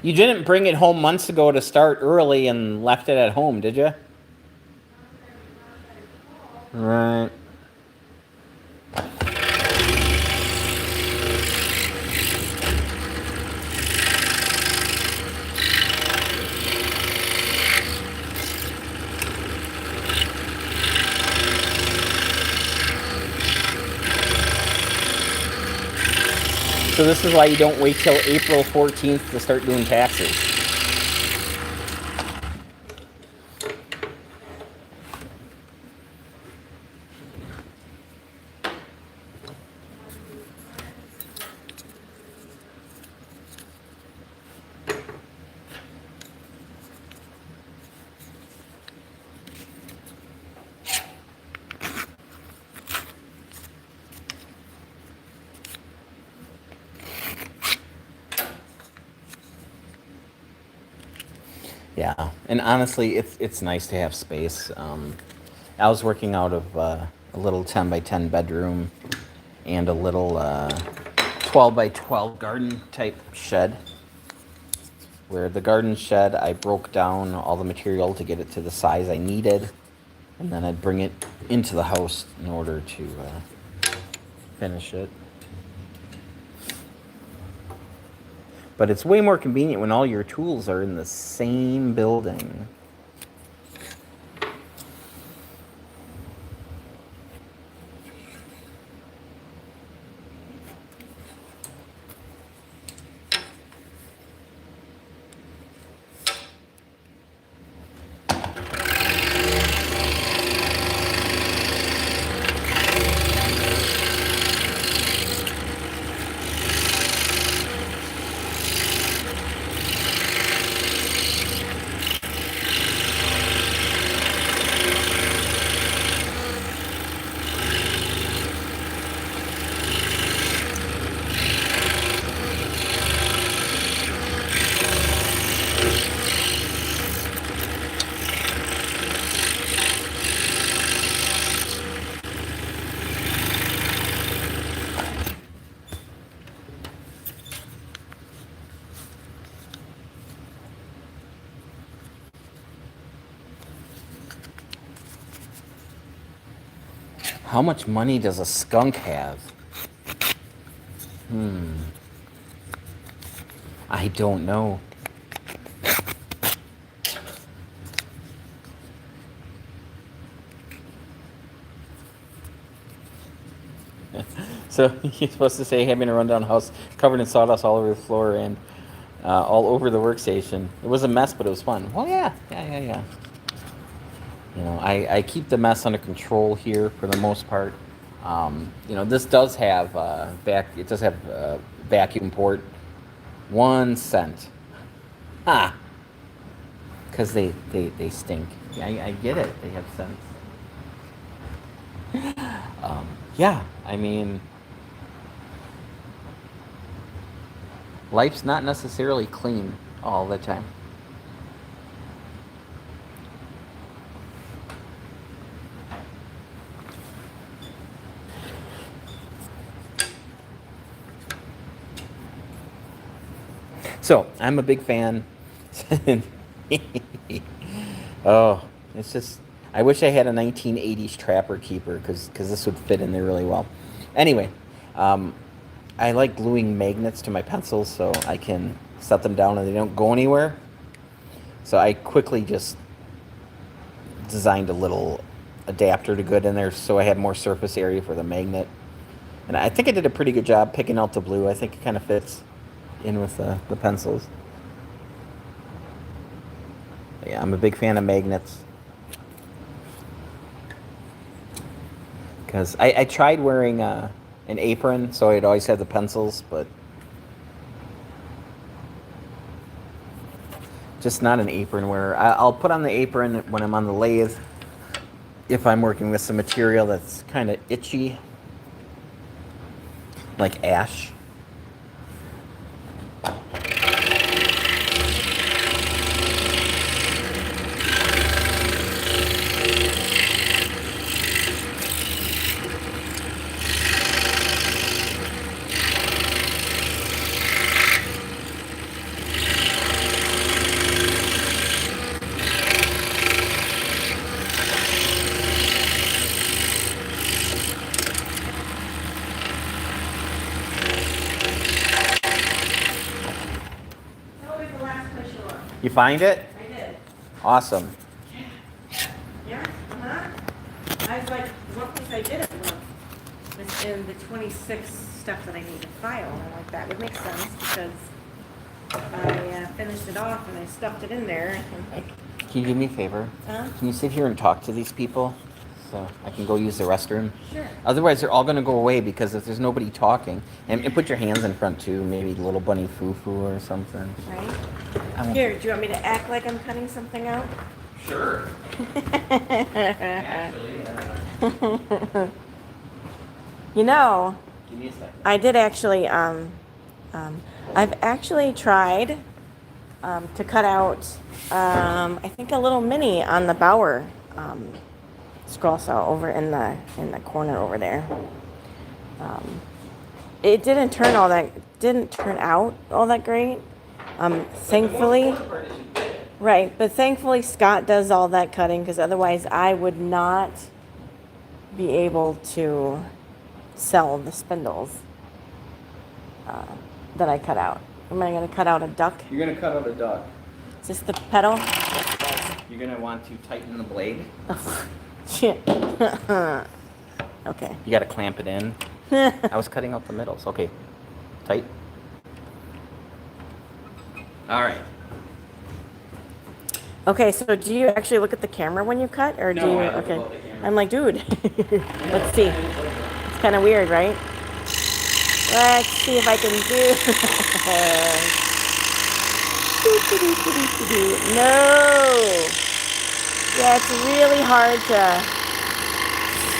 You didn't bring it home months ago to start early and left it at home, did you? Right. So this is why you don't wait till April 14th to start doing taxes. Yeah, and honestly, it's nice to have space. I was working out of a little 10 by 10 bedroom and a little 12 by 12 garden type shed. Where the garden shed, I broke down all the material to get it to the size I needed, and then I'd bring it into the house in order to finish it. But it's way more convenient when all your tools are in the same building. How much money does a skunk have? I don't know. So you're supposed to say having a rundown house covered in sawdust all over the floor and all over the workstation. It was a mess, but it was fun. Well, yeah. You know, I keep the mess under control here for the most part. You know, this does have it does have vacuum port. 1 cent. Ah, because they stink. I get it. They have sense. Yeah, I mean, life's not necessarily clean all the time. So I'm a big fan. Oh, it's just I wish I had a 1980s Trapper Keeper because this would fit in there really well. Anyway, I like gluing magnets to my pencils so I can set them down and they don't go anywhere. So I quickly just designed a little adapter to go in there so I had more surface area for the magnet. And I think I did a pretty good job picking out the blue. I think it kind of fits in with the pencils. But yeah, I'm a big fan of magnets. Because I tried wearing an apron so I'd always have the pencils, but just not an apron wearer. I'll put on the apron when I'm on the lathe if I'm working with some material that's kind of itchy, like ash. You find it?
I did.
Awesome.
Yeah, I was like, one place I did it was in the 26 stuff that I need to file, and I'm like, that would make sense, because I finished it off and I stuffed it in there, and
Can you do me a favor?
Huh?
Can you sit here and talk to these people so I can go use the restroom?
Sure.
Otherwise, they're all going to go away because if there's nobody talking, and put your hands in front too, maybe little bunny foo-foo or something.
Right?
I won't-
Here, do you want me to act like I'm cutting something out?
Sure. Actually,
You know,
give me a second.
I did actually, I've actually tried to cut out, I think a little mini on the Bauer scroll saw over in the corner over there. It didn't turn out all that great. Thankfully, right, but thankfully Scott does all that cutting, because otherwise I would not be able to sell the spindles that I cut out. Am I going to cut out a duck?
You're going to cut out a duck.
Is this the pedal?
You're going to want to tighten the blade.
Shit. Okay.
You got to clamp it in. I was cutting out the middles. Okay. Tight. All right.
Okay, so do you actually look at the camera when you cut, or do
No,
you?
I look
Okay.
above the camera.
I'm like, dude. Let's see. It's kind of weird, right? Let's see if I can do. No. Yeah, it's really hard to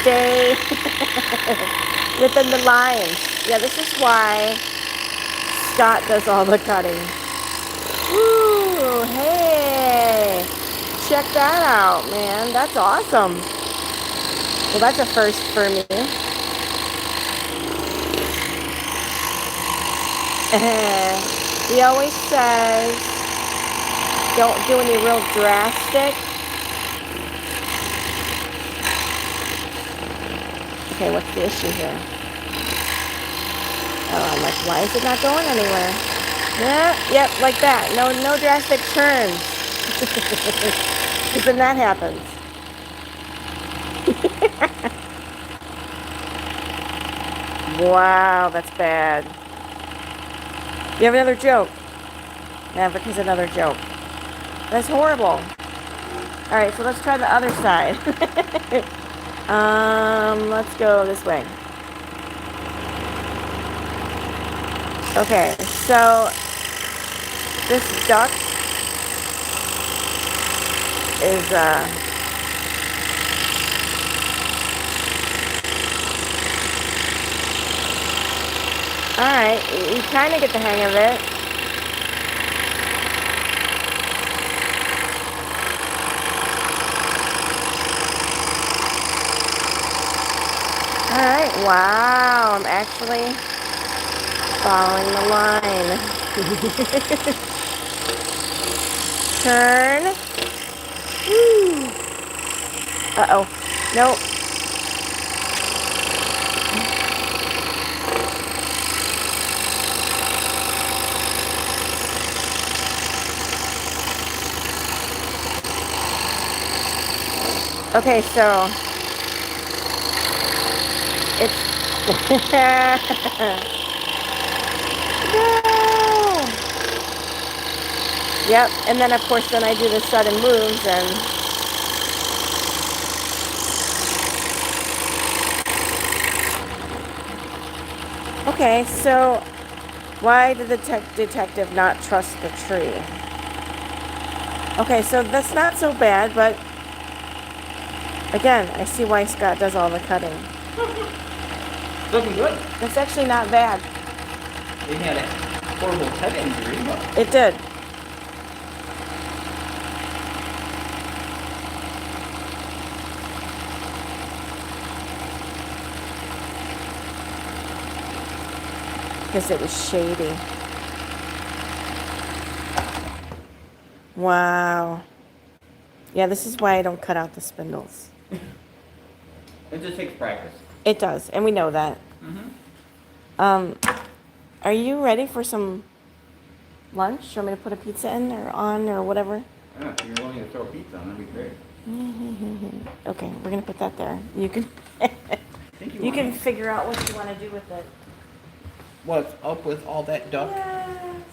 stay within the lines. Yeah, this is why Scott does all the cutting. Ooh, hey, check that out, man. That's awesome. Well, that's a first for me. He always says, don't do any real drastic. Okay, what's the issue here? Oh, I'm like, why is it not going anywhere? Yeah, yep, like that. No drastic turns. Because then that happens. Wow, that's bad. You have another joke. Africa's another joke. That's horrible. Alright, so let's try the other side. Let's go this way. Okay, so this duck is alright, you kind of get the hang of it. Alright, wow, I'm actually following the line. Turn. Woo. Uh-oh. Nope. Okay, so it's no. Yep, and then of course then I do the sudden moves and okay, so why did the detective not trust the tree? Okay, so that's not so bad, but again, I see why Scott does all the cutting.
Looking good.
That's actually not bad.
They had a horrible head injury, but
It did. Because it was shady. Wow. Yeah, this is why I don't cut out the spindles.
it just takes practice.
It does, and we know that.
Mm-hmm.
Are you ready for some lunch? You want me to put a pizza in or on or whatever?
Yeah, if you're willing to throw pizza on, that'd be great.
Okay, we're gonna put that there. You can you can figure out what you want to do with it.
What's up with all that duck?
Yes.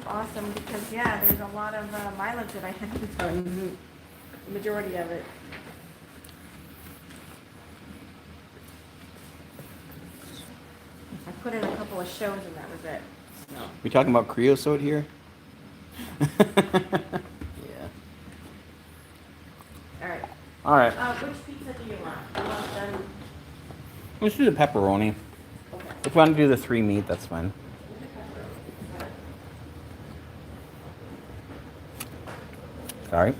Awesome, because yeah, there's a lot of mileage that I haven't done. The majority of it. I put in a couple of shows and that was it. No.
We talking about creosote here? Yeah.
All right.
All right.
Which pizza do you want? You want them?
Let's do the pepperoni.
Okay.
If you want to do the 3 meat, that's fine. Sorry.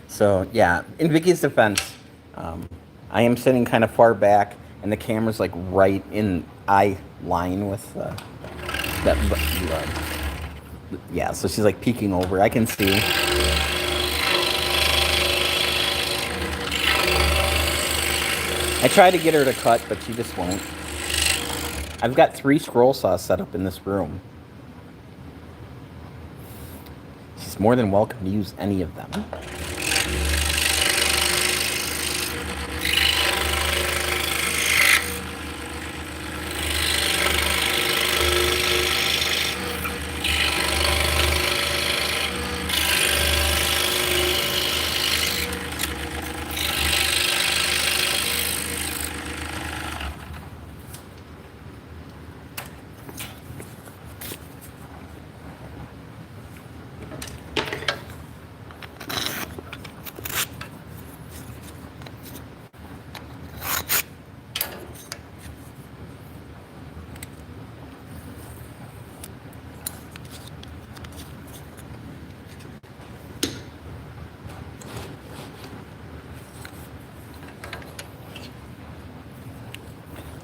So yeah, in Vicky's defense, I am sitting kind of far back, and the camera's like right in eye line with that. Yeah, so she's like peeking over. I can see. I tried to get her to cut, but she just won't. I've got 3 scroll saws set up in this room. She's more than welcome to use any of them.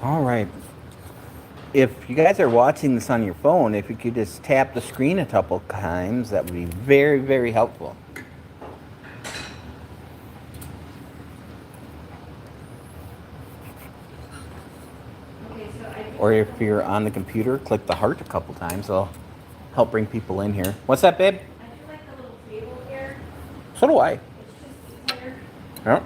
All right. If you guys are watching this on your phone, if you could just tap the screen a couple times, that would be very, very helpful. Or if you're on the computer, click the heart a couple times. It'll help bring people in here. What's that, babe?
I do like the little table here.
So do I.
It's just easier.
Yeah.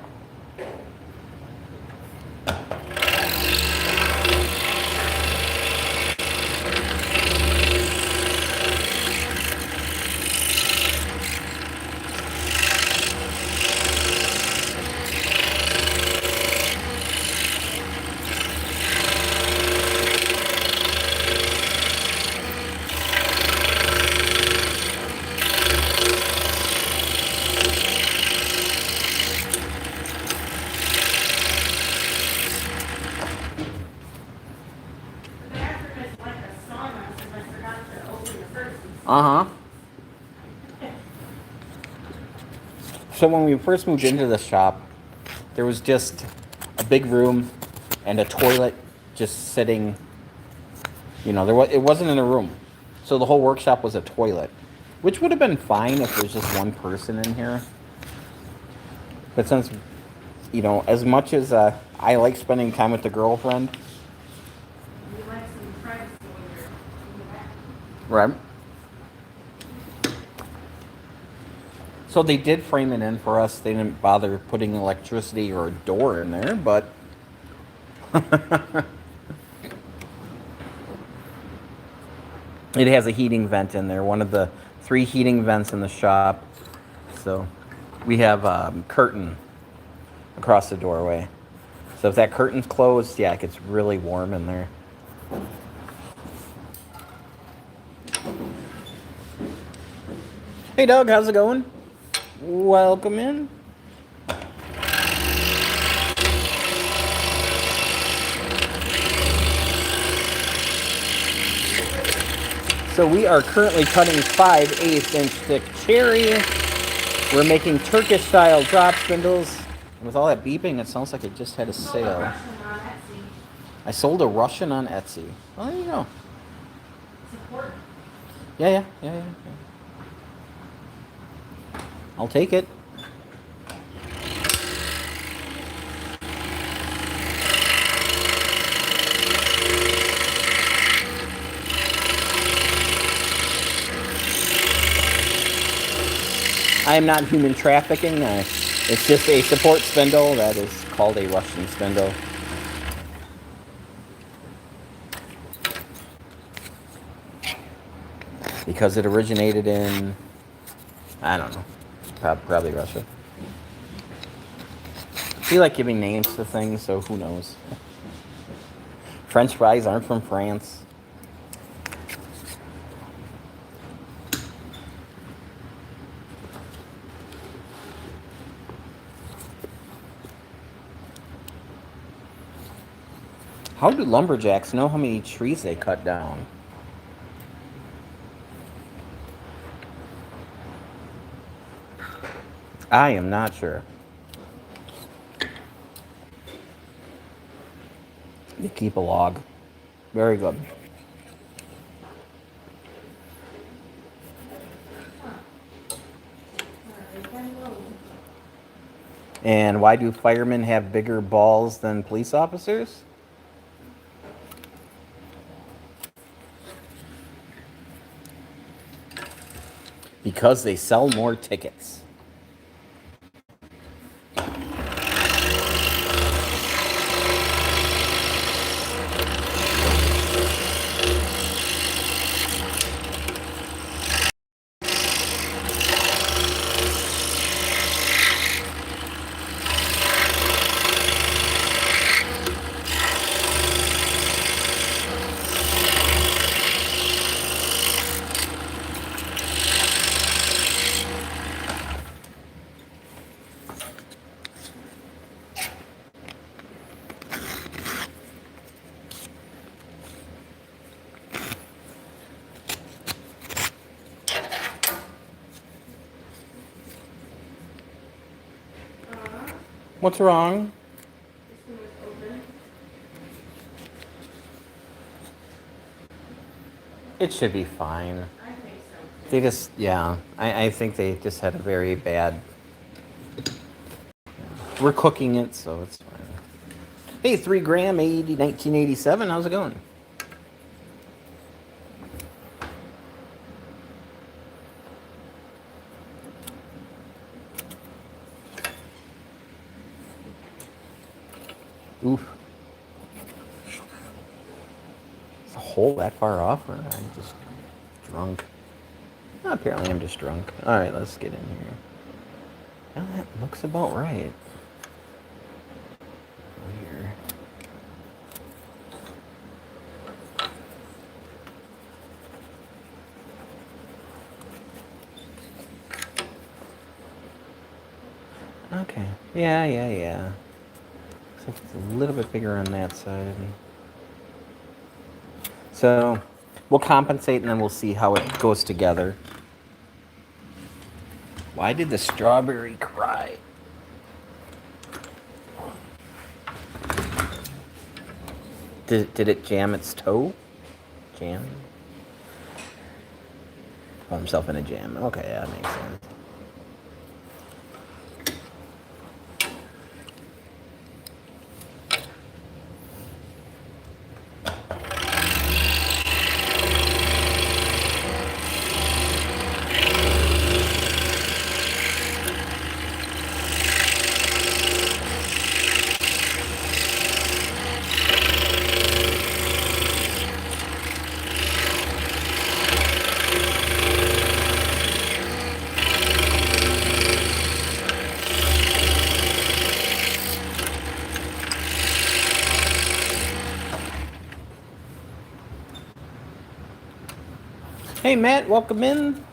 Uh-huh. So when we first moved into the shop, there was just a big room and a toilet just sitting, it wasn't in a room. So the whole workshop was a toilet, which would have been fine if there's just one person in here. But since, as much as I like spending time with the girlfriend.
You like some privacy when you're in the back.
Right. So they did frame it in for us. They didn't bother putting electricity or a door in there, but it has a heating vent in there, one of the 3 heating vents in the shop. So we have a curtain across the doorway. So if that curtain's closed, yeah, it gets really warm in there. Hey, Doug, how's it going? Welcome in. So we are currently cutting 5/8 inch thick cherry. We're making Turkish style drop spindles. And with all that beeping, it sounds like it just had a sale. I sold a Russian on Etsy. Well, there you go. Yeah. I'll take it. I am not human trafficking. It's just a support spindle that is called a Russian spindle. Because it originated in, I don't know, probably Russia. We like giving names to things, so who knows? French fries aren't from France. How do lumberjacks know how many trees they cut down? I am not sure. They keep a log. Very good. And why do firemen have bigger balls than police officers? Because they sell more tickets. What's wrong? It should be fine.
I think so.
They just, yeah, I think they just had a very bad. We're cooking it, so it's fine. Hey, 3 gram, 1987. How's it going? Oof. Is the hole that far off, or am I just drunk? Oh, apparently I'm just drunk. All right, let's get in here. Well, that looks about right. Here. Okay. Yeah. Looks like it's a little bit bigger on that side. So we'll compensate and then we'll see how it goes together. Why did the strawberry cry? Did it jam its toe? Jam? Pull himself in a jam. Okay, that makes sense. Hey Matt, welcome in.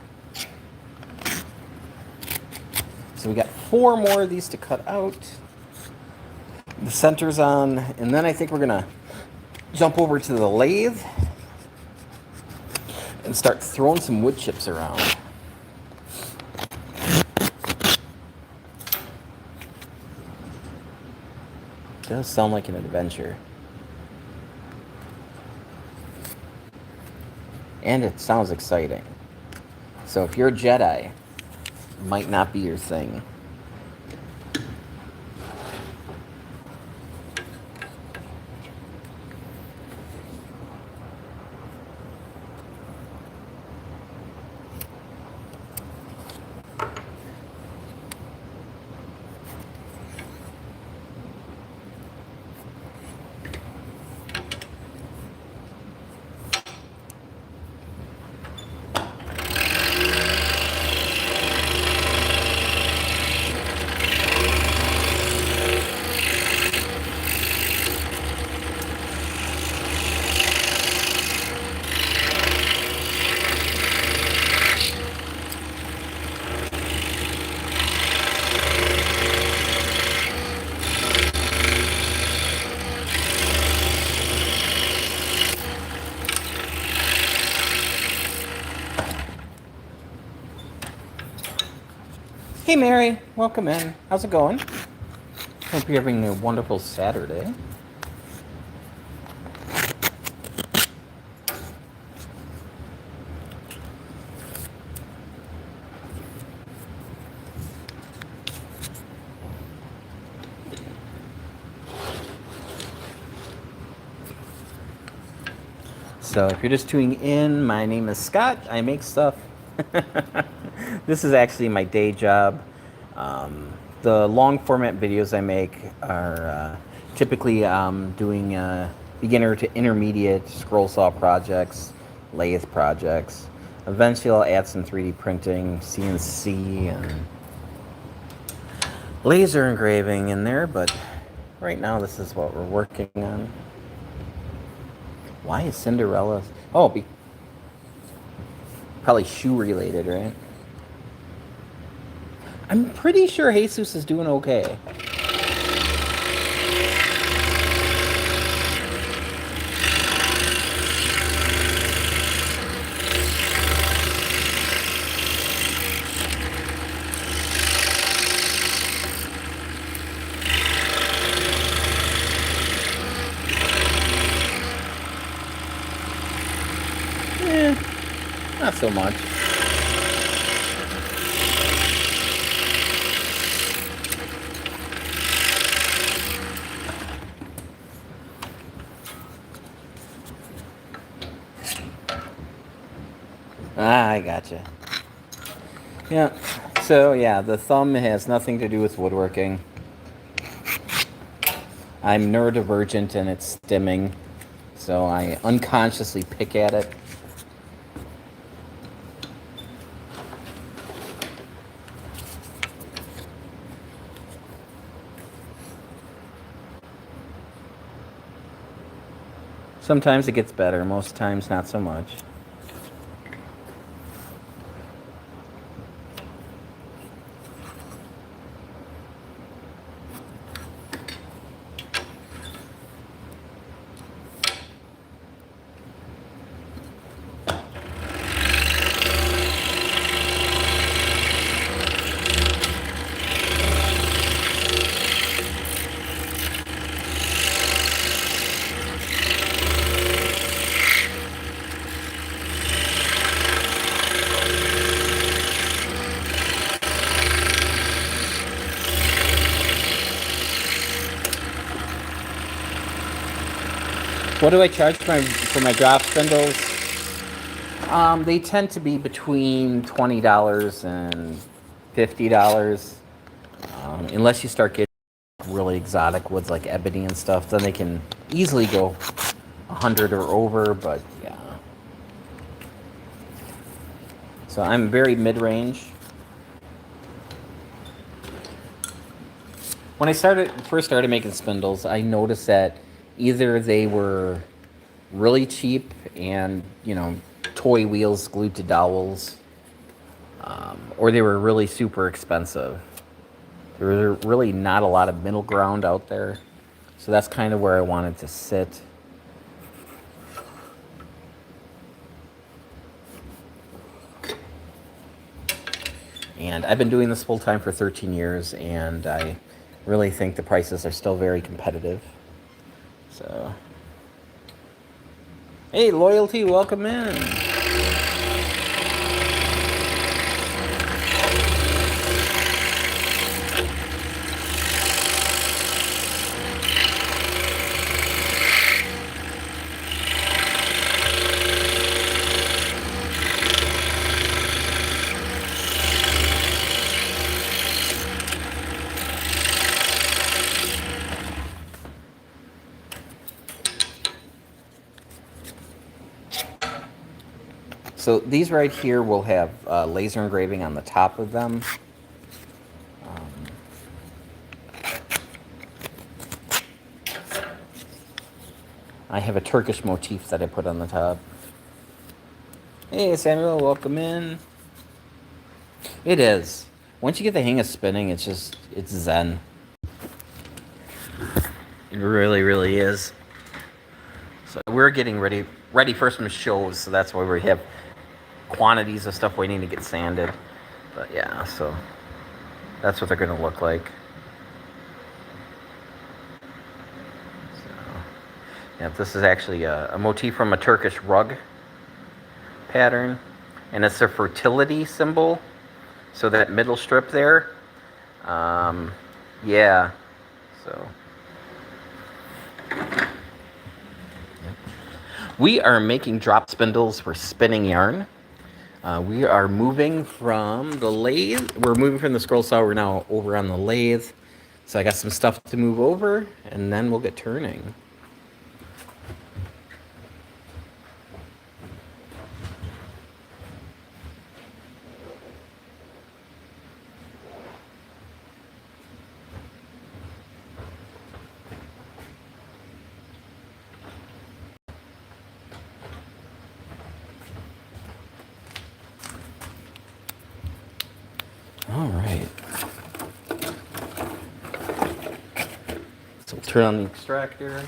So we got 4 more of these to cut out. The center's on, and then I think we're gonna jump over to the lathe and start throwing some wood chips around. Does sound like an adventure. And it sounds exciting. So if you're a Jedi, it might not be your thing. Hey Mary, welcome in. How's it going? Hope you're having a wonderful Saturday. So if you're just tuning in, my name is Scott. I make stuff. This is actually my day job. The long format videos I make are typically doing beginner to intermediate scroll saw projects, lathe projects. Eventually I'll add some 3D printing, CNC, and laser engraving in there, but right now this is what we're working on. Why is Cinderella? Oh, probably shoe related, right? I'm pretty sure Jesus is doing okay. Not so much. I gotcha. Yeah. So yeah, the thumb has nothing to do with woodworking. I'm neurodivergent and it's stimming, so I unconsciously pick at it. Sometimes it gets better, most times not so much. What do I charge for my drop spindles? They tend to be between $20 and $50. Unless you start getting really exotic woods like ebony and stuff, then they can easily go 100 or over, but yeah. So I'm very mid-range. When I first started making spindles, I noticed that either they were really cheap and, toy wheels glued to dowels, or they were really super expensive. There was really not a lot of middle ground out there. So that's kind of where I wanted to sit. And I've been doing this full time for 13 years, and I really think the prices are still very competitive. So, hey, Loyalty, welcome in. So these right here will have laser engraving on the top of them. I have a Turkish motif that I put on the top. Hey Samuel, welcome in. It is. Once you get the hang of spinning, it's zen. It really, really is. So we're getting ready for some shows, so that's why we have quantities of stuff waiting to get sanded. But yeah, so that's what they're gonna look like. So, yeah, this is actually a motif from a Turkish rug pattern, and it's a fertility symbol. So that middle strip there, yeah. So we are making drop spindles for spinning yarn. We are moving from the lathe. We're moving from the scroll saw. We're now over on the lathe. So I got some stuff to move over, and then we'll get turning. All right. So we'll turn on the extractor.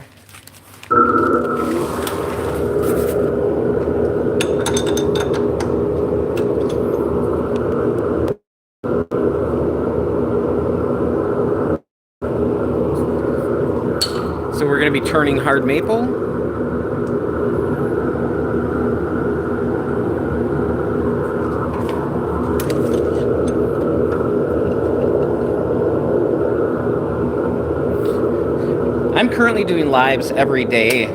So we're going to be turning hard maple. I'm currently doing lives every day,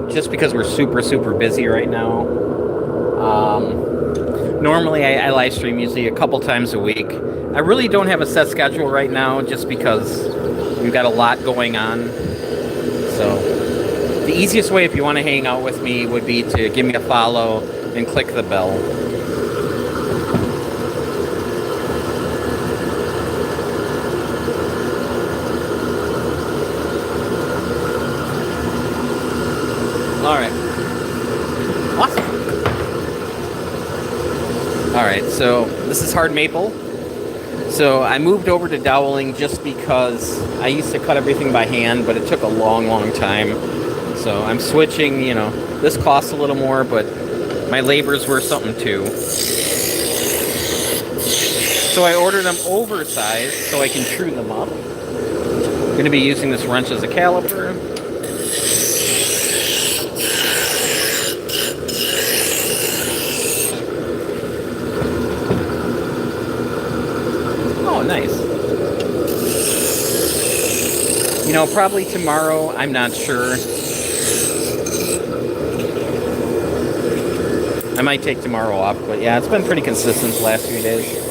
just because we're super busy right now. Normally I live stream usually a couple times a week. I really don't have a set schedule right now, just because we've got a lot going on. So the easiest way if you want to hang out with me would be to give me a follow and click the bell. All right. Awesome. All right, so this is hard maple. So I moved over to doweling just because I used to cut everything by hand, but it took a long time. So I'm switching, this costs a little more, but my labor's worth something too. So I ordered them oversized so I can true them up. I'm going to be using this wrench as a caliper. Nice. Probably tomorrow. I'm not sure. I might take tomorrow off, but yeah, it's been pretty consistent the last few days.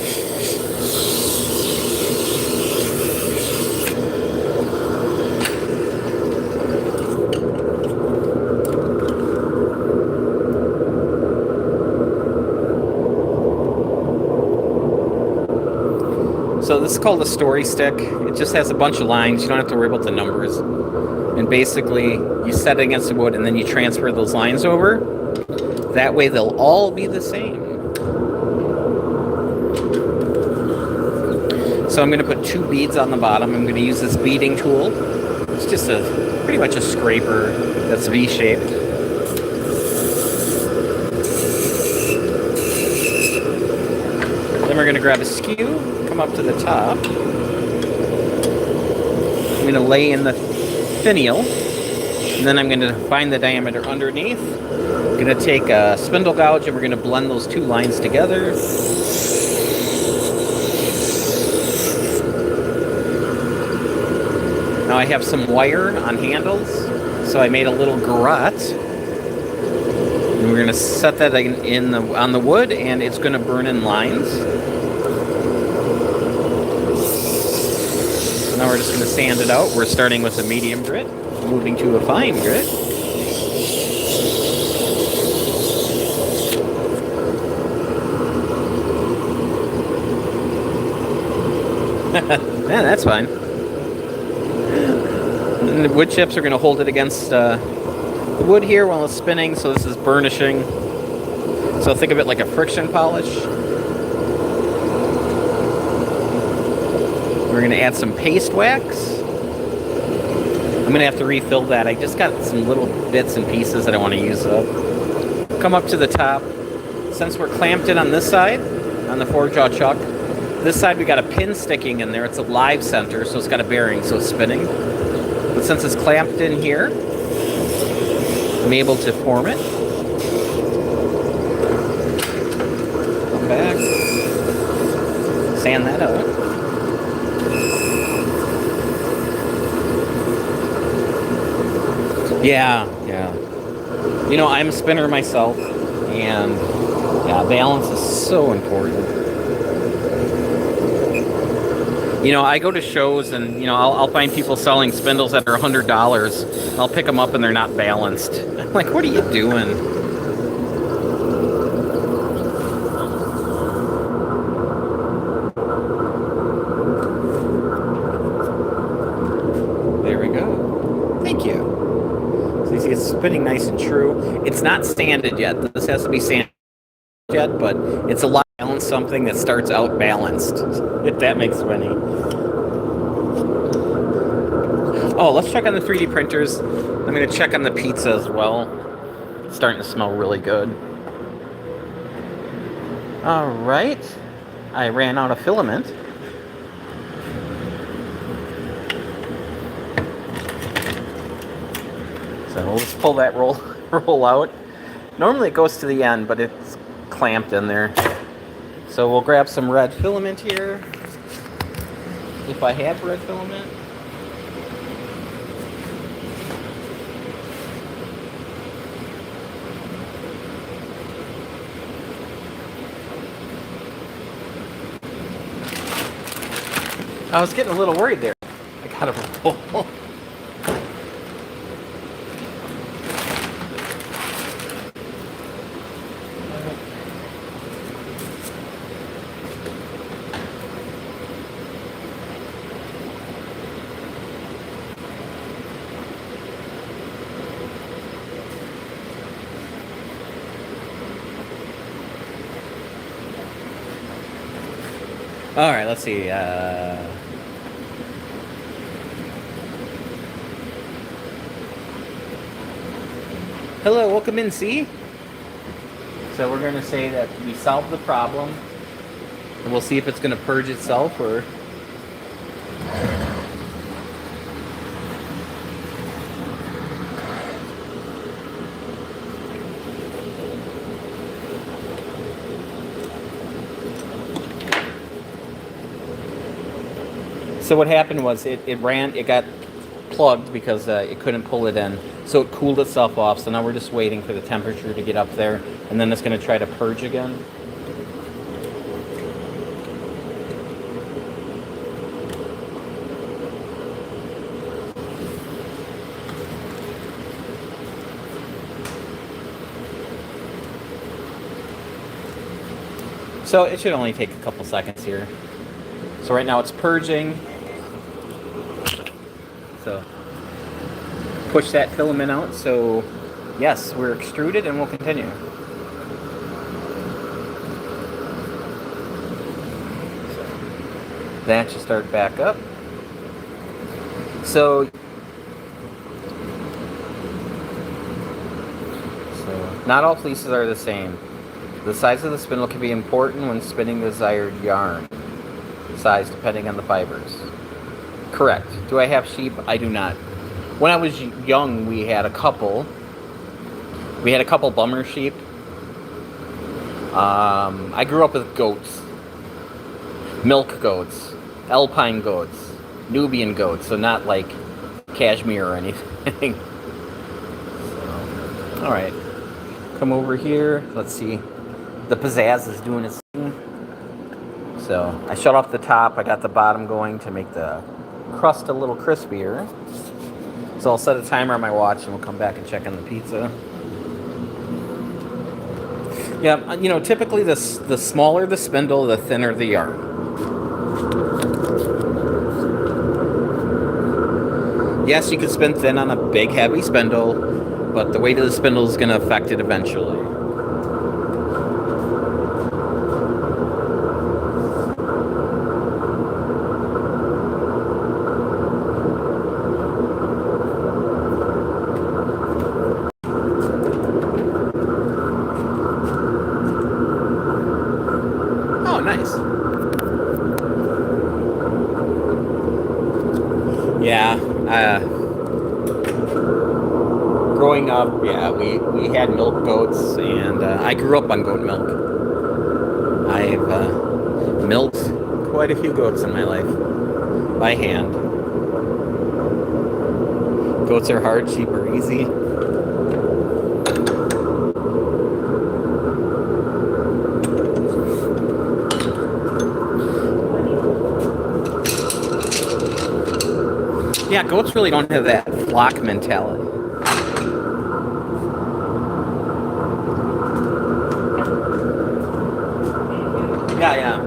So this is called a story stick. It just has a bunch of lines. You don't have to worry about the numbers. And basically, you set it against the wood and then you transfer those lines over. That way they'll all be the same. So I'm going to put 2 beads on the bottom. I'm going to use this beading tool. It's just pretty much a scraper that's V-shaped. Then we're going to grab a skew. Come up to the top. I'm going to lay in the finial. And then I'm going to find the diameter underneath. I'm going to take a spindle gouge and we're going to blend those two lines together. Now I have some wire on handles, so I made a little garrote. And we're going to set that on the wood, and it's going to burn in lines. So now we're just going to sand it out. We're starting with a medium grit, moving to a fine grit. Yeah, that's fine. And the wood chips are going to hold it against the wood here while it's spinning, so this is burnishing. So think of it like a friction polish. We're going to add some paste wax. I'm going to have to refill that. I just got some little bits and pieces that I want to use up. Come up to the top. Since we're clamped in on this side, on the 4-jaw chuck, this side we got a pin sticking in there. It's a live center, so it's got a bearing, so it's spinning. But since it's clamped in here, I'm able to form it. Come back. Sand that out. Yeah. You know, I'm a spinner myself, and yeah, balance is so important. You know, I go to shows and, you know, I'll find people selling spindles that are $100. I'll pick them up and they're not balanced. I'm like, what are you doing? There we go. Thank you. So you see it's spinning nice and true. It's not sanded yet. This has to be sanded yet, but it's a lot to balance something that starts out balanced, if that makes any. Oh, let's check on the 3D printers. I'm going to check on the pizza as well. It's starting to smell really good. All right. I ran out of filament. So we'll just pull that roll out. Normally it goes to the end, but it's clamped in there. So we'll grab some red filament here. If I have red filament. I was getting a little worried there. I got a roll. All right, let's see. Hello, welcome in, see? So we're going to say that we solved the problem, and we'll see if it's going to purge itself or... So what happened was it got plugged because it couldn't pull it in. So it cooled itself off. So now we're just waiting for the temperature to get up there, and then it's going to try to purge again. So it should only take a couple seconds here. So right now it's purging. So push that filament out. So yes, we're extruded and we'll continue. So that should start back up. So not all fleeces are the same. The size of the spindle can be important when spinning the desired yarn size depending on the fibers. Correct. Do I have sheep? I do not. When I was young, we had a couple. We had a couple bummer sheep. I grew up with goats, milk goats, alpine goats, Nubian goats, so not like cashmere or anything. All right, come over here. Let's see. The pizzazz is doing its thing. So I shut off the top. I got the bottom going to make the crust a little crispier. So I'll set a timer on my watch and we'll come back and check on the pizza. Yeah, you know, typically the smaller the spindle, the thinner the yarn. Yes, you can spin thin on a big, heavy spindle, but the weight of the spindle is going to affect it eventually. Oh, nice. Yeah, growing up, yeah, we had milk goats, and I grew up on goat milk. I've milked quite a few goats in my life, by hand. Goats are hard, sheep are easy. Yeah, goats really don't have that flock mentality. Yeah.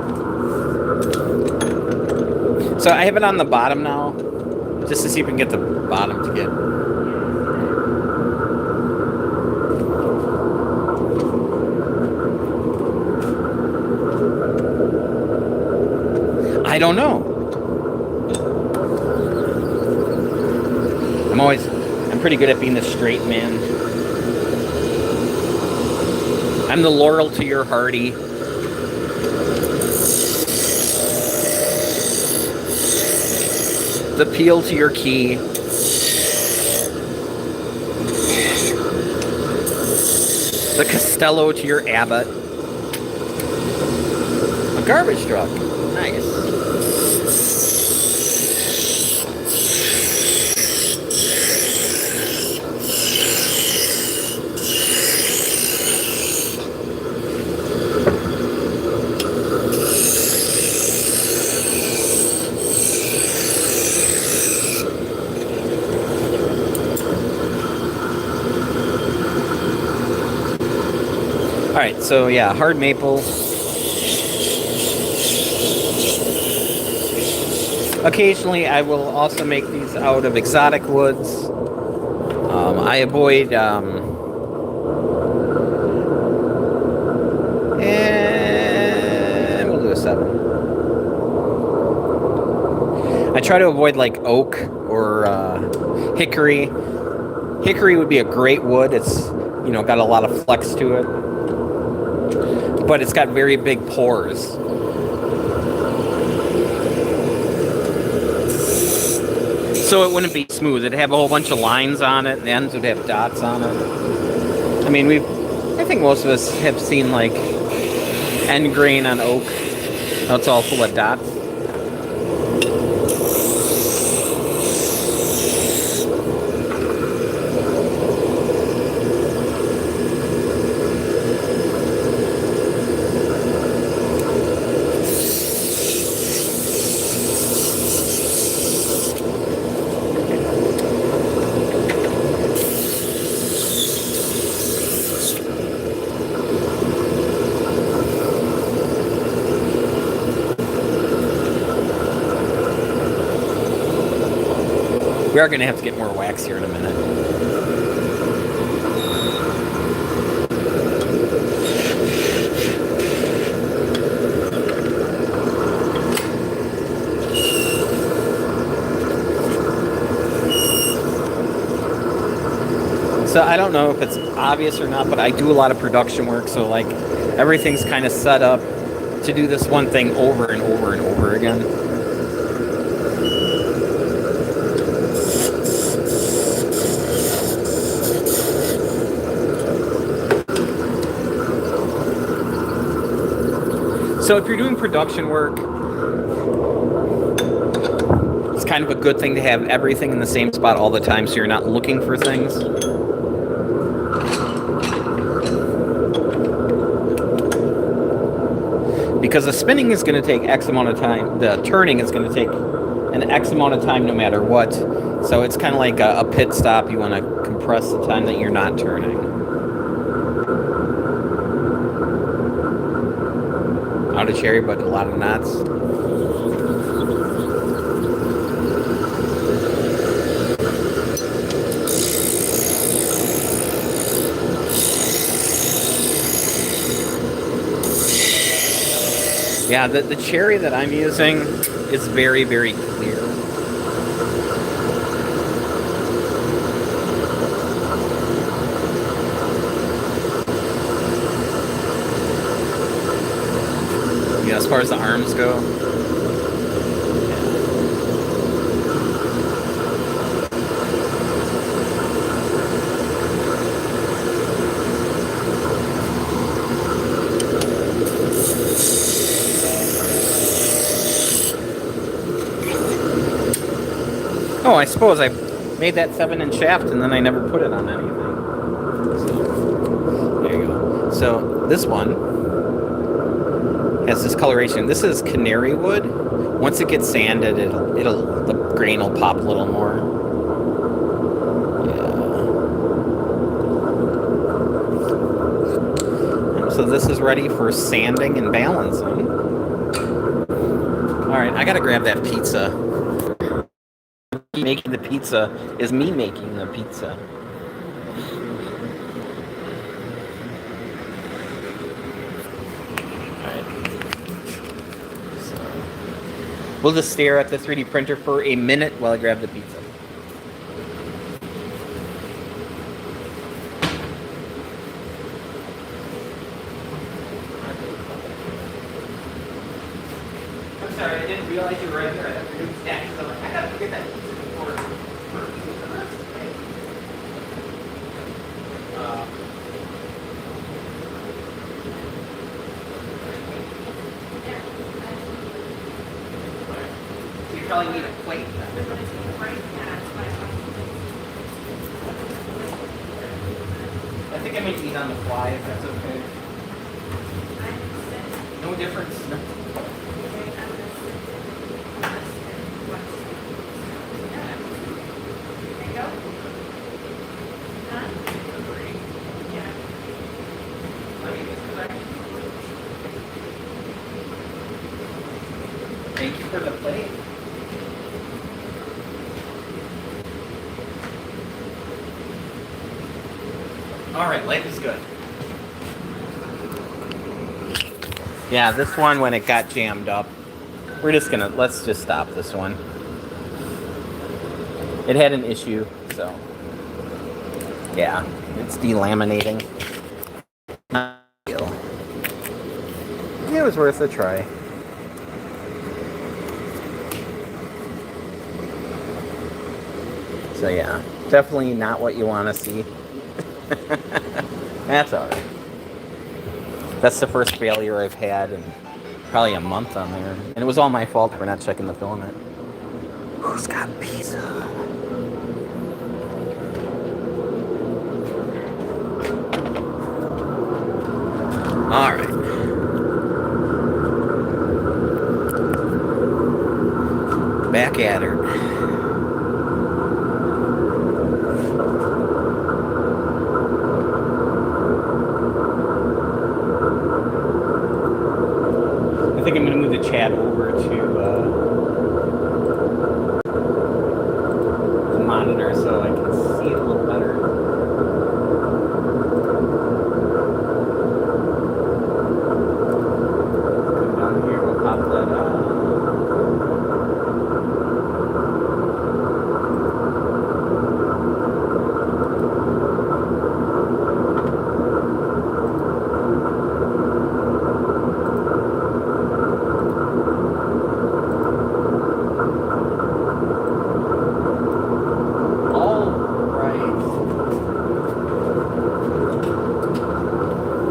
So I have it on the bottom now, just to see if we can get the bottom to get. I don't know. I'm pretty good at being the straight man. I'm the Laurel to your Hardy. The Peel to your Key. The Costello to your Abbott. A garbage truck. Nice. Alright, so yeah, hard maple. Occasionally I will also make these out of exotic woods. I avoid and we'll do a 7. I try to avoid like oak or hickory. Hickory would be a great wood. It's, you know, got a lot of flex to it, but it's got very big pores. So it wouldn't be smooth. It'd have a whole bunch of lines on it, and the ends would have dots on it. I mean, I think most of us have seen like end grain on oak. Now it's all full of dots. We are going to have to get more wax here in a minute. So I don't know if it's obvious or not, but I do a lot of production work, so like everything's kind of set up to do this one thing over and over and over again. So if you're doing production work, it's kind of a good thing to have everything in the same spot all the time so you're not looking for things. Because the spinning is going to take X amount of time. The turning is going to take an X amount of time no matter what. So it's kind of like a pit stop. You want to compress the time that you're not turning. Not a cherry, but a lot of knots. Yeah, the cherry that I'm using is very, very clear. Yeah, as far as the arms go. Oh, I suppose I made that 7-inch shaft and then I never put it on anything. So, there you go. So this one has this coloration. This is canary wood. Once it gets sanded, the grain will pop a little more. Yeah. And so this is ready for sanding and balancing. All right, I gotta grab that pizza. Making the pizza is me making the pizza. Alright. So we'll just stare at the 3D printer for a minute while I grab the pizza. I'm sorry, I didn't realize you were right there. I thought you were doing stacks. So I gotta get that pizza. You probably need a plate. I think I may eat on the fly if that's okay. No difference. No. Thank you for the plate. All right, life is good. Yeah, this one, when it got jammed up, let's just stop this one. It had an issue, so yeah, it's delaminating. It was worth a try. So yeah, definitely not what you want to see. That's alright. That's the first failure I've had in probably a month on there. And it was all my fault for not checking the filament. Who's got pizza? Alright. Back at her. I think I'm going to move the chat over to the monitor so I can see it a little better. Come down here, we'll pop that up.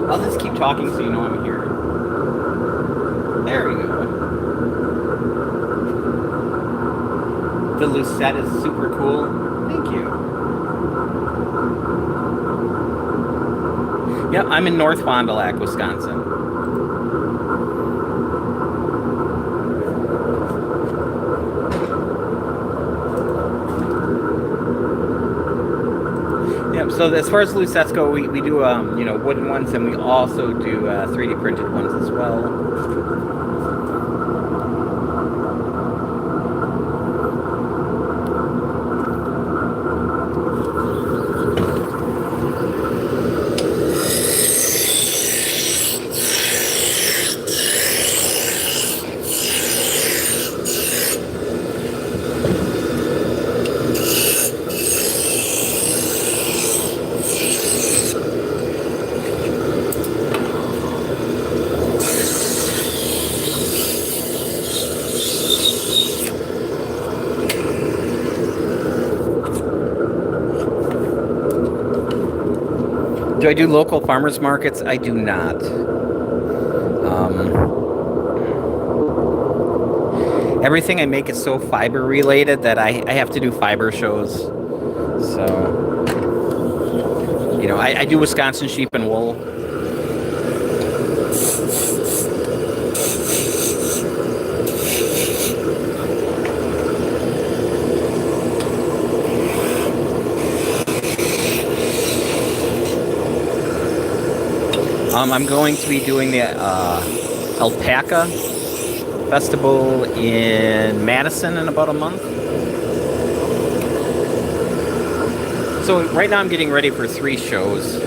I'll just keep talking so you know I'm here. There you go. The lucette is super cool. Thank you. Yep, I'm in North Fond du Lac, Wisconsin. Yep, so as far as lucettes go, we do wooden ones, and we also do 3D printed ones as well. Do I do local farmers markets? I do not. Everything I make is so fiber related that I have to do fiber shows. So, I do Wisconsin sheep and wool. I'm going to be doing the alpaca festival in Madison in about a month. So right now I'm getting ready for 3 shows.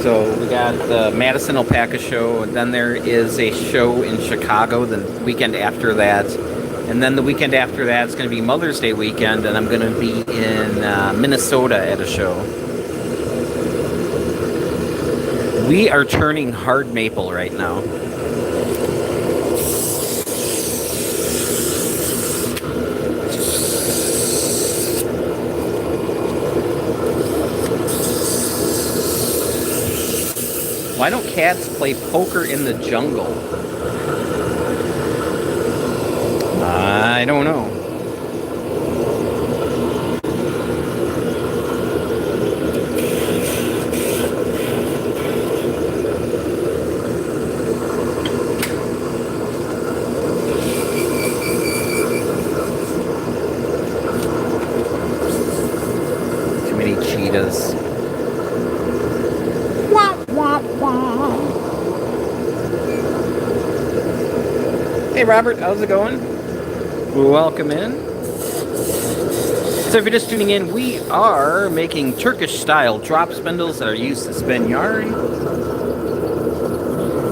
So we got the Madison Alpaca Show, and then there is a show in Chicago the weekend after that. And then the weekend after that is going to be Mother's Day weekend, and I'm going to be in Minnesota at a show. We are turning hard maple right now. Why don't cats play poker in the jungle? I don't know. Too many cheetahs. Hey Robert, how's it going? Welcome in. So if you're just tuning in, we are making Turkish style drop spindles that are used to spin yarn.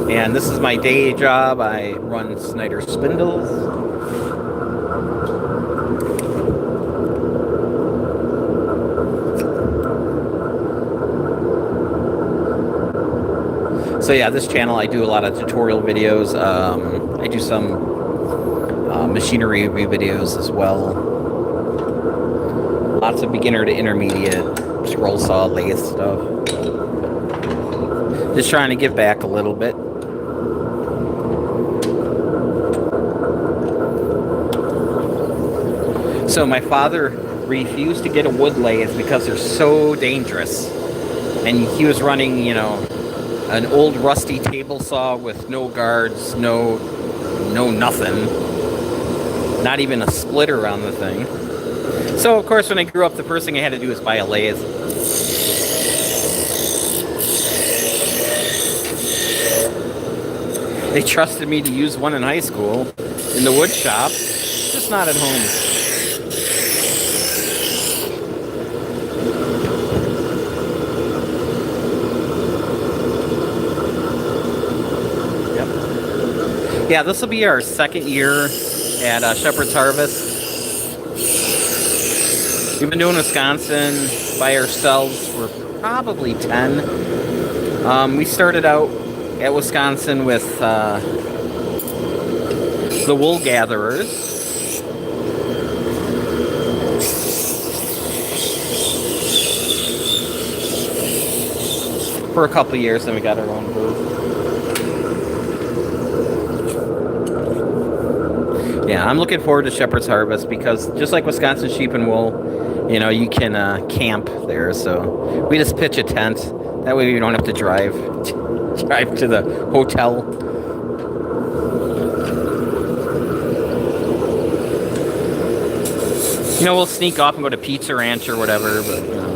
And this is my day job. I run Snyder Spindles. So yeah, this channel I do a lot of tutorial videos. I do some machinery review videos as well. Lots of beginner to intermediate scroll saw lathe stuff. Just trying to give back a little bit. So my father refused to get a wood lathe because they're so dangerous. And he was running, an old rusty table saw with no guards, no nothing. Not even a splitter on the thing. So, of course, when I grew up, the first thing I had to do was buy a lathe. They trusted me to use one in high school in the wood shop, just not at home. Yeah, this will be our second year at Shepherd's Harvest. We've been doing Wisconsin by ourselves for probably 10. We started out at Wisconsin with the wool gatherers. For a couple of years, then we got our own booth. Yeah, I'm looking forward to Shepherd's Harvest because just like Wisconsin Sheep and Wool, you know, you can camp there. So we just pitch a tent. That way we don't have to drive to the hotel. You know, we'll sneak off and go to Pizza Ranch or whatever, but you know.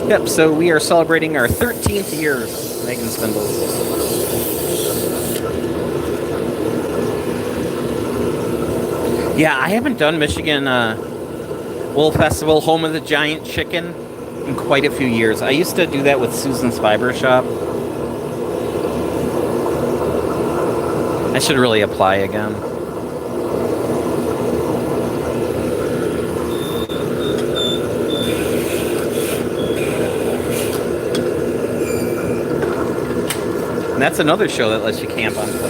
Yep, so we are celebrating our 13th year making spindles. Yeah, I haven't done Michigan Wool Festival, Home of the Giant Chicken, in quite a few years. I used to do that with Susan's Fiber Shop. I should really apply again. And that's another show that lets you camp on site.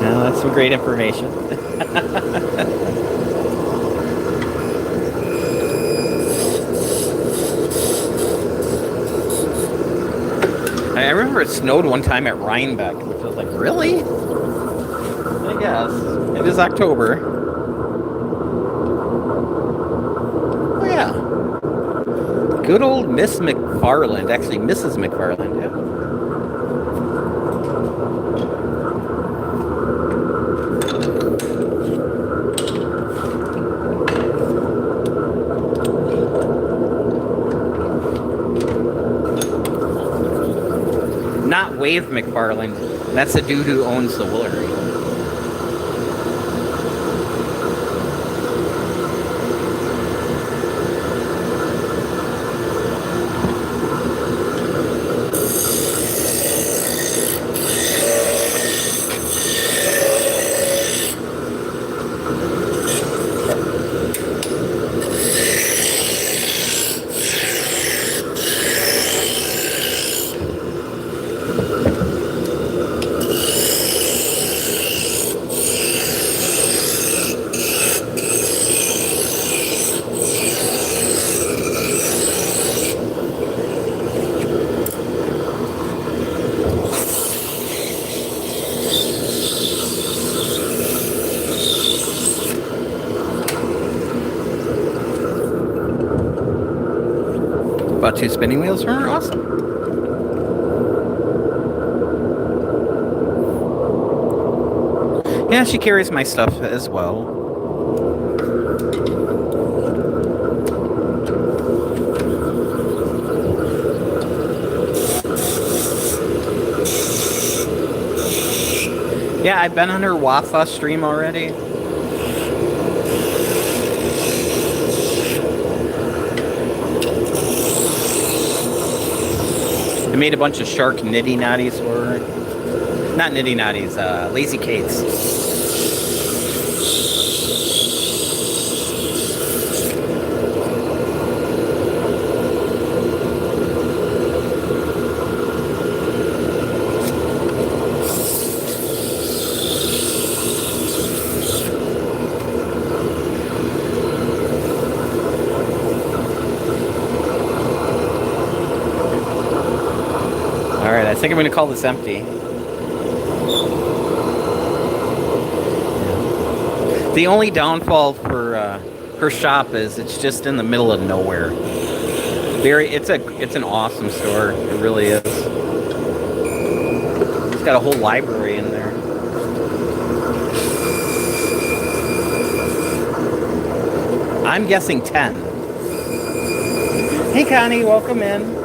Well, that's some great information. I remember it snowed one time at Rhinebeck, which was like, really? I guess. It is October. Oh, yeah. Good old Miss McFarland. Actually, Mrs. McFarland, yeah. Not Wave McFarland. That's the dude who owns the Woolery. Bought 2 spinning wheels from her. Awesome. Yeah, she carries my stuff as well. Yeah, I've been on her Wafa stream already. I made a bunch of shark nitty natties for her. Not nitty natties, lazy cakes. Alright, I think I'm going to call this empty. The only downfall for her shop is it's just in the middle of nowhere. It's an awesome store. It really is. It's got a whole library in there. I'm guessing 10. Hey Connie, welcome in.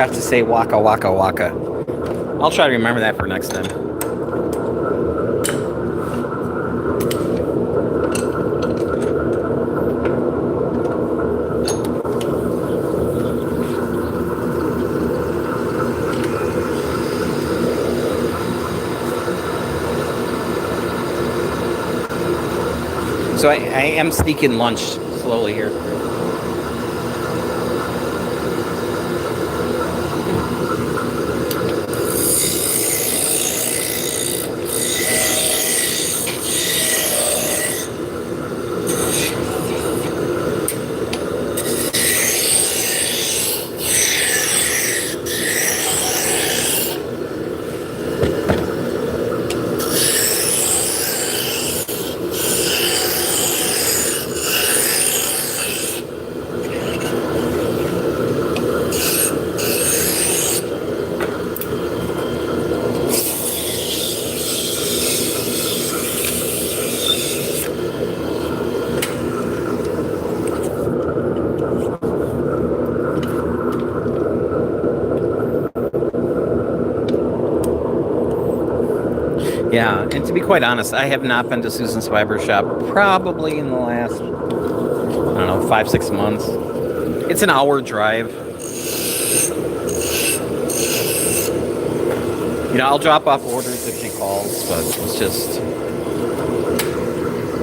forgot to say waka waka waka. I'll try to remember that for next time. So I am sneaking lunch slowly here. Yeah, and to be quite honest, I have not been to Susan's barber shop probably in the last, I don't know, 5-6 months. It's an hour drive. You know, I'll drop off orders if she calls, but it's just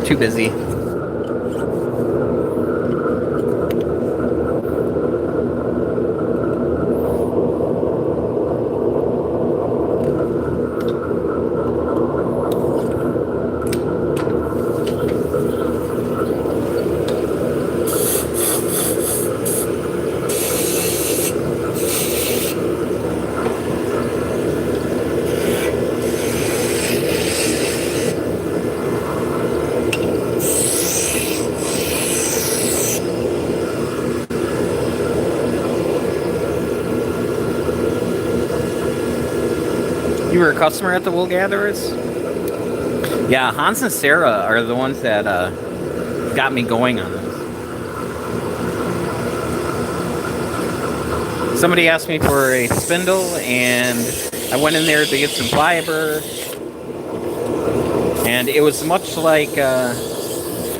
too busy. You were a customer at the Wool Gatherers? Yeah, Hans and Sarah are the ones that got me going on this. Somebody asked me for a spindle, and I went in there to get some fiber. And it was much like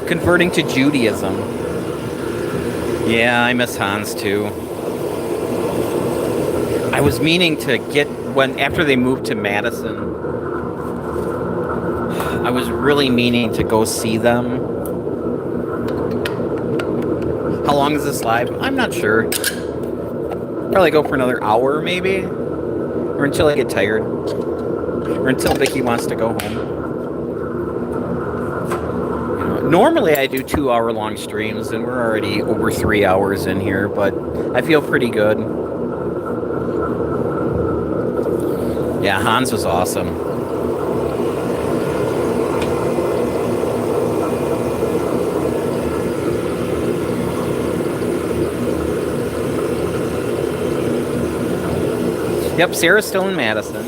converting to Judaism. Yeah, I miss Hans too. I was meaning to get after they moved to Madison. I was really meaning to go see them. How long is this live? I'm not sure. Probably go for another hour, maybe, or until I get tired, or until Vicky wants to go home. You know, normally I do 2-hour-long streams, and we're already over 3 hours in here, but I feel pretty good. Yeah, Hans was awesome. Yep, Sarah's still in Madison.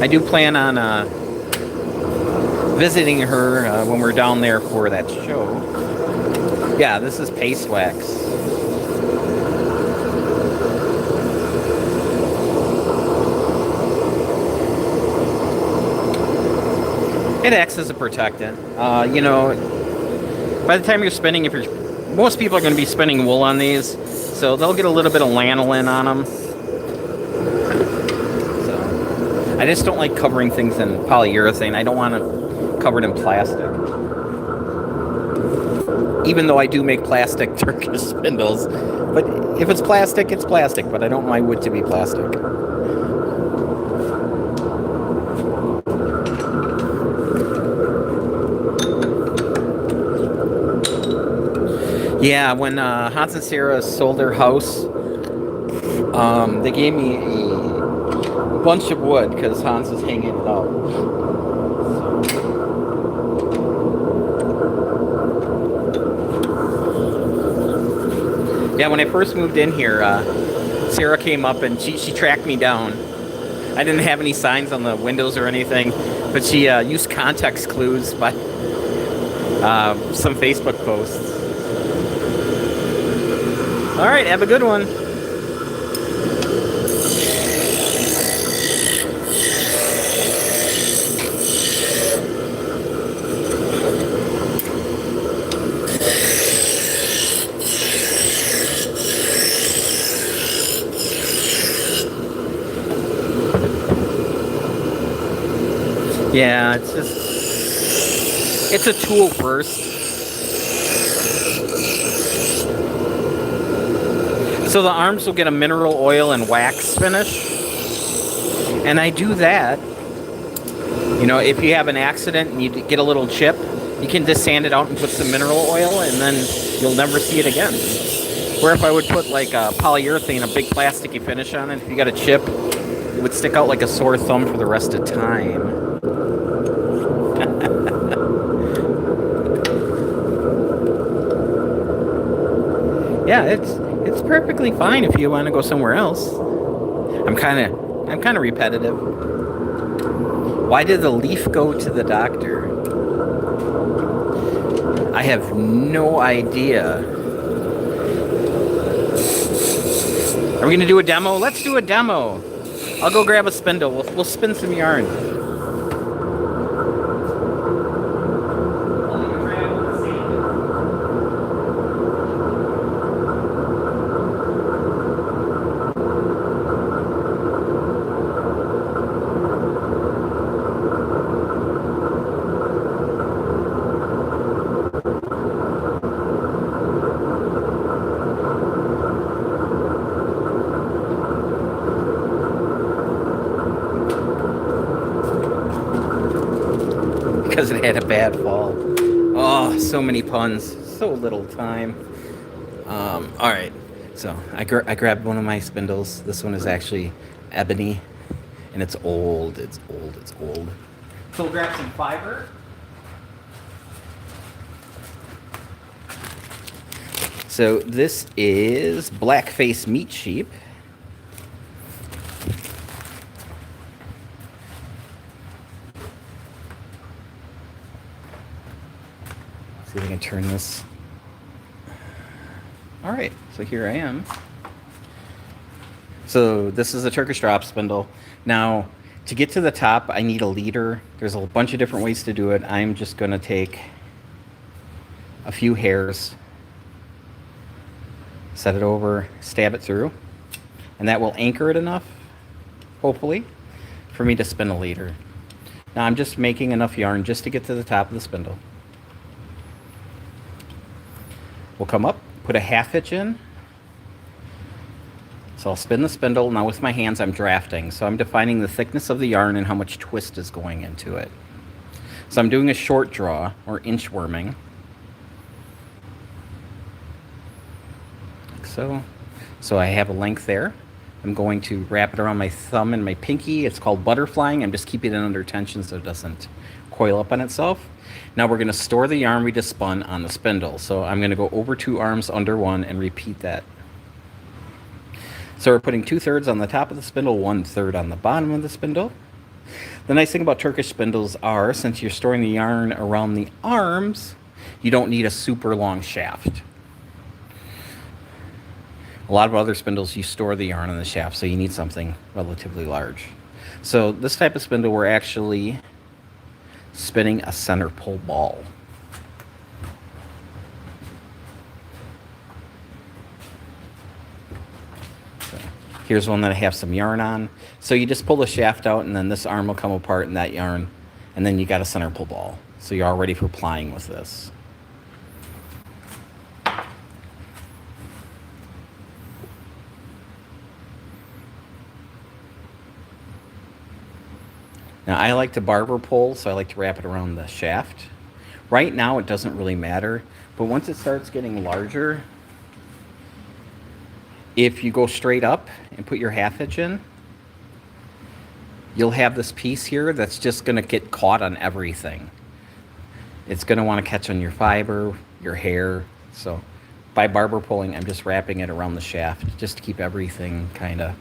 I do plan on visiting her when we're down there for that show. Yeah, this is Paste Wax. It acts as a protectant. You know, by the time you're spinning, most people are going to be spinning wool on these, so they'll get a little bit of lanolin on them. So, I just don't like covering things in polyurethane. I don't want to cover it in plastic. Even though I do make plastic Turkish spindles, but if it's plastic, it's plastic. But I don't mind wood to be plastic. Yeah, when Hans and Sarah sold their house, they gave me a bunch of wood because Hans was hanging it up. Yeah, when I first moved in here, Sarah came up and she tracked me down. I didn't have any signs on the windows or anything, but she used context clues by some Facebook posts. All right, have a good one. Yeah, it's a tool first. So the arms will get a mineral oil and wax finish. And I do that. You know, if you have an accident and you get a little chip, you can just sand it out and put some mineral oil, and then you'll never see it again. Where if I would put like a polyurethane, a big plasticky finish on it, if you got a chip, it would stick out like a sore thumb for the rest of time. Yeah, it's perfectly fine if you want to go somewhere else. I'm kind of repetitive. Why did the leaf go to the doctor? I have no idea. Are we gonna do a demo? Let's do a demo. I'll go grab a spindle. We'll spin some yarn. Because it had a bad fall. Oh, so many puns, so little time. All right, so I grabbed one of my spindles. This one is actually ebony, and it's old. It's old. So we'll grab some fiber. So this is blackface meat sheep. See if I can turn this. All right, so here I am. So this is a Turkish drop spindle. Now, to get to the top, I need a leader. There's a bunch of different ways to do it. I'm just going to take a few hairs, set it over, stab it through, and that will anchor it enough, hopefully, for me to spin a leader. Now I'm just making enough yarn just to get to the top of the spindle. We'll come up, put a half hitch in. So I'll spin the spindle. Now with my hands, I'm drafting. So I'm defining the thickness of the yarn and how much twist is going into it. So I'm doing a short draw, or inchworming. Like so. So I have a length there. I'm going to wrap it around my thumb and my pinky. It's called butterflying. I'm just keeping it under tension so it doesn't coil up on itself. Now we're going to store the yarn we just spun on the spindle. So I'm going to go over 2 arms, under 1, and repeat that. So we're putting 2/3 on the top of the spindle, 1/3 on the bottom of the spindle. The nice thing about Turkish spindles are, since you're storing the yarn around the arms, you don't need a super long shaft. A lot of other spindles, you store the yarn on the shaft, so you need something relatively large. So this type of spindle, we're actually spinning a center pull ball. So here's one that I have some yarn on. So you just pull the shaft out, and then this arm will come apart in that yarn, and then you got a center pull ball. So you're all ready for plying with this. Now I like to barber pull, so I like to wrap it around the shaft. Right now it doesn't really matter, but once it starts getting larger, if you go straight up and put your half hitch in, you'll have this piece here that's just going to get caught on everything. It's going to want to catch on your fiber, your hair. So by barber pulling, I'm just wrapping it around the shaft just to keep everything kind of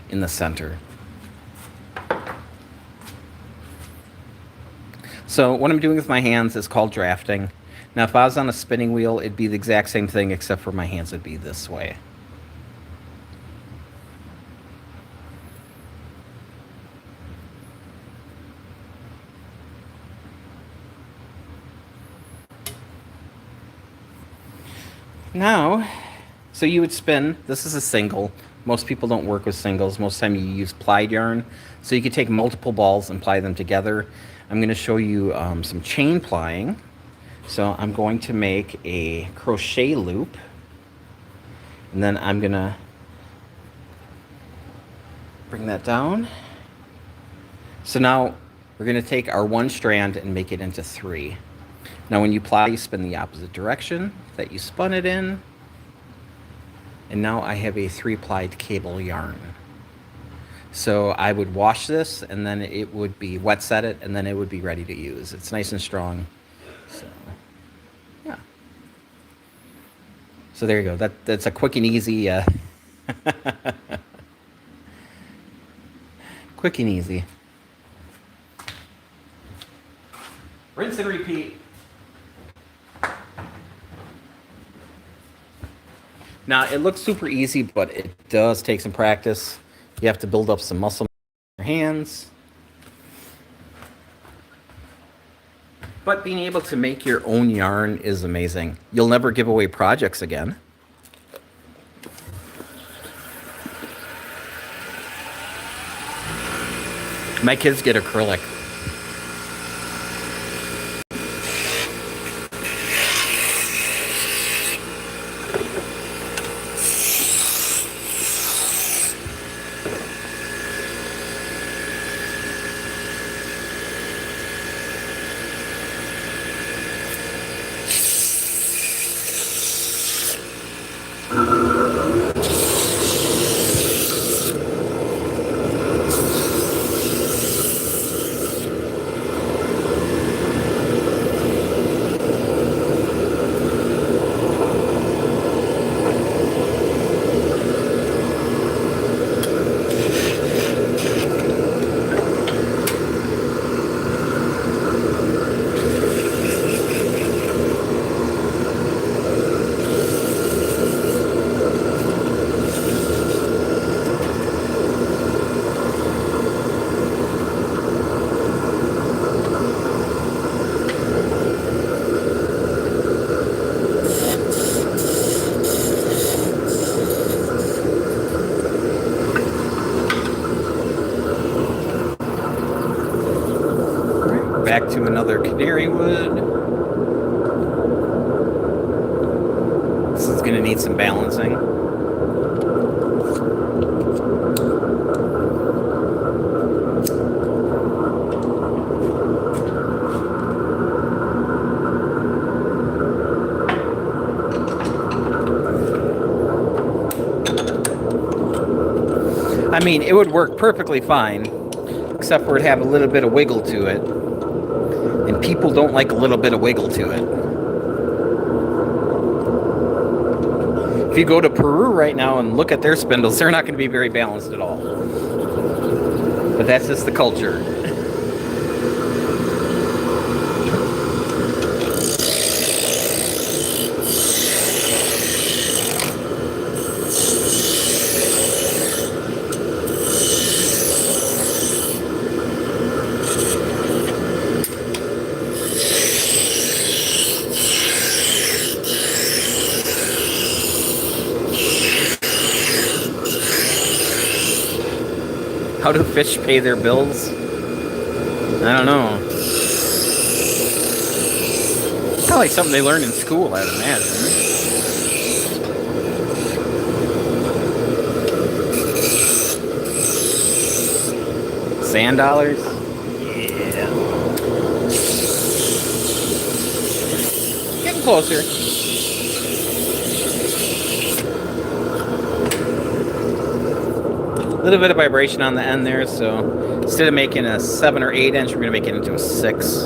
in the center. So what I'm doing with my hands is called drafting. Now, if I was on a spinning wheel, it'd be the exact same thing, except for my hands would be this way. Now, so you would spin. This is a single. Most people don't work with singles. Most of the time you use plied yarn. So you could take multiple balls and ply them together. I'm going to show you some chain plying. So I'm going to make a crochet loop. And then I'm going to bring that down. So now we're going to take our one strand and make it into 3. Now when you ply, you spin the opposite direction that you spun it in. And now I have a 3-plied cable yarn. So I would wash this, and then it would be wet set it, and then it would be ready to use. It's nice and strong. So, yeah. So there you go. That's a quick and easy. Quick and easy. Rinse and repeat. Now, it looks super easy, but it does take some practice. You have to build up some muscle in your hands. But being able to make your own yarn is amazing. You'll never give away projects again. My kids get acrylic. Back to another canary wood. This is going to need some balancing. I mean, it would work perfectly fine, except for it have a little bit of wiggle to it. And people don't like a little bit of wiggle to it. If you go to Peru right now and look at their spindles, they're not going to be very balanced at all. But that's just the culture. How do fish pay their bills? I don't know. Probably something they learn in school, I'd imagine. Sand dollars? Yeah. Getting closer. A little bit of vibration on the end there, so instead of making a 7 or 8 inch, we're going to make it into a 6.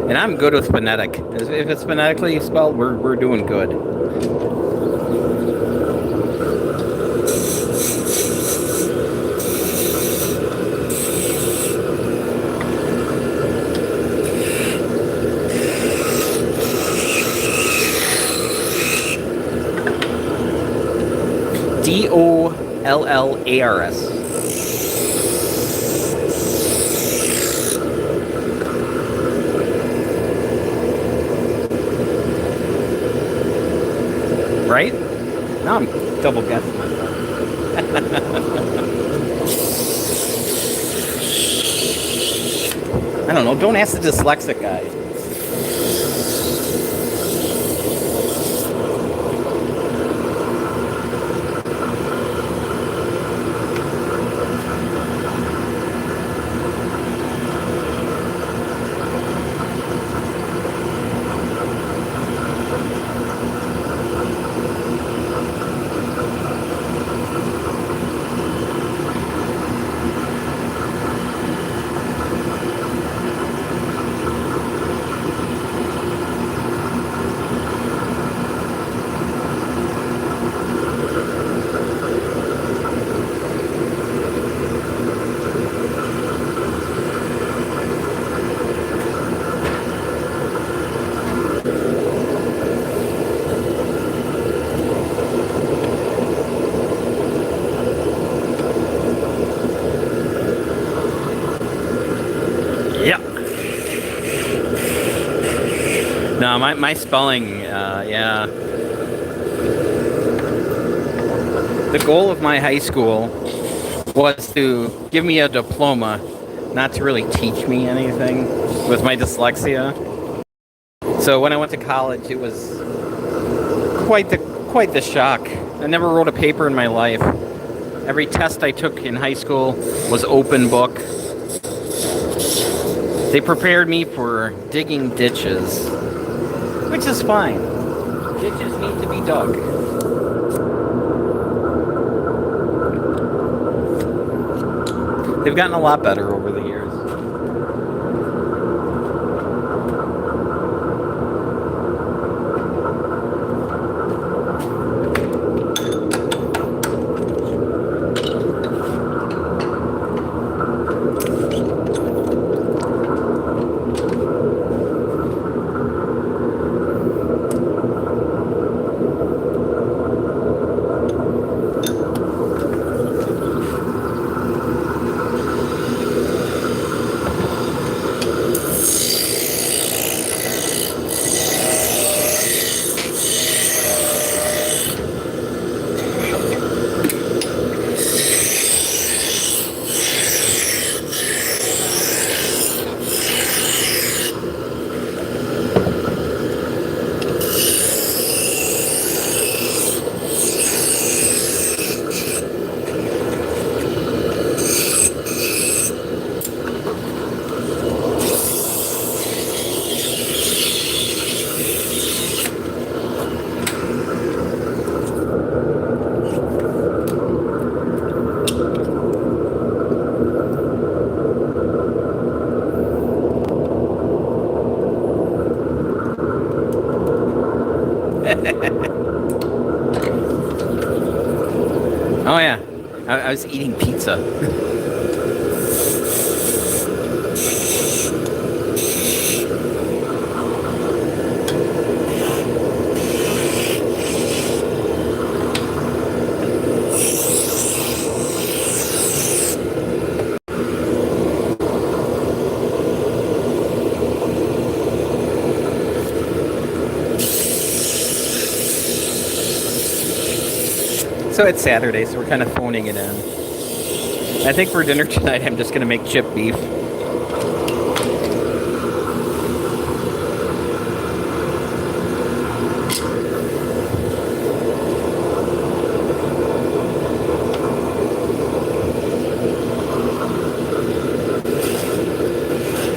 And I'm good with phonetic. If it's phonetically spelled, we're doing good. Dollars. Right? Now I'm double guessing myself. I don't know. Don't ask the dyslexic guy. Yeah. No, my spelling, yeah. The goal of my high school was to give me a diploma, not to really teach me anything with my dyslexia. So when I went to college, it was quite the shock. I never wrote a paper in my life. Every test I took in high school was open book. They prepared me for digging ditches, which is fine. Ditches need to be dug. They've gotten a lot better over the years. Oh yeah, I was eating pizza. So it's Saturday, so we're kind of phoning it in. I think for dinner tonight, I'm just going to make chip beef.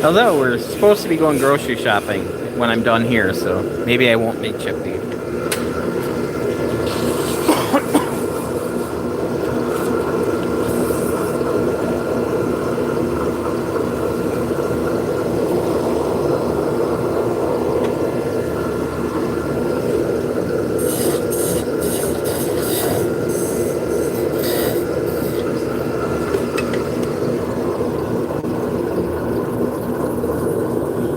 Although we're supposed to be going grocery shopping when I'm done here, so maybe I won't make chip beef.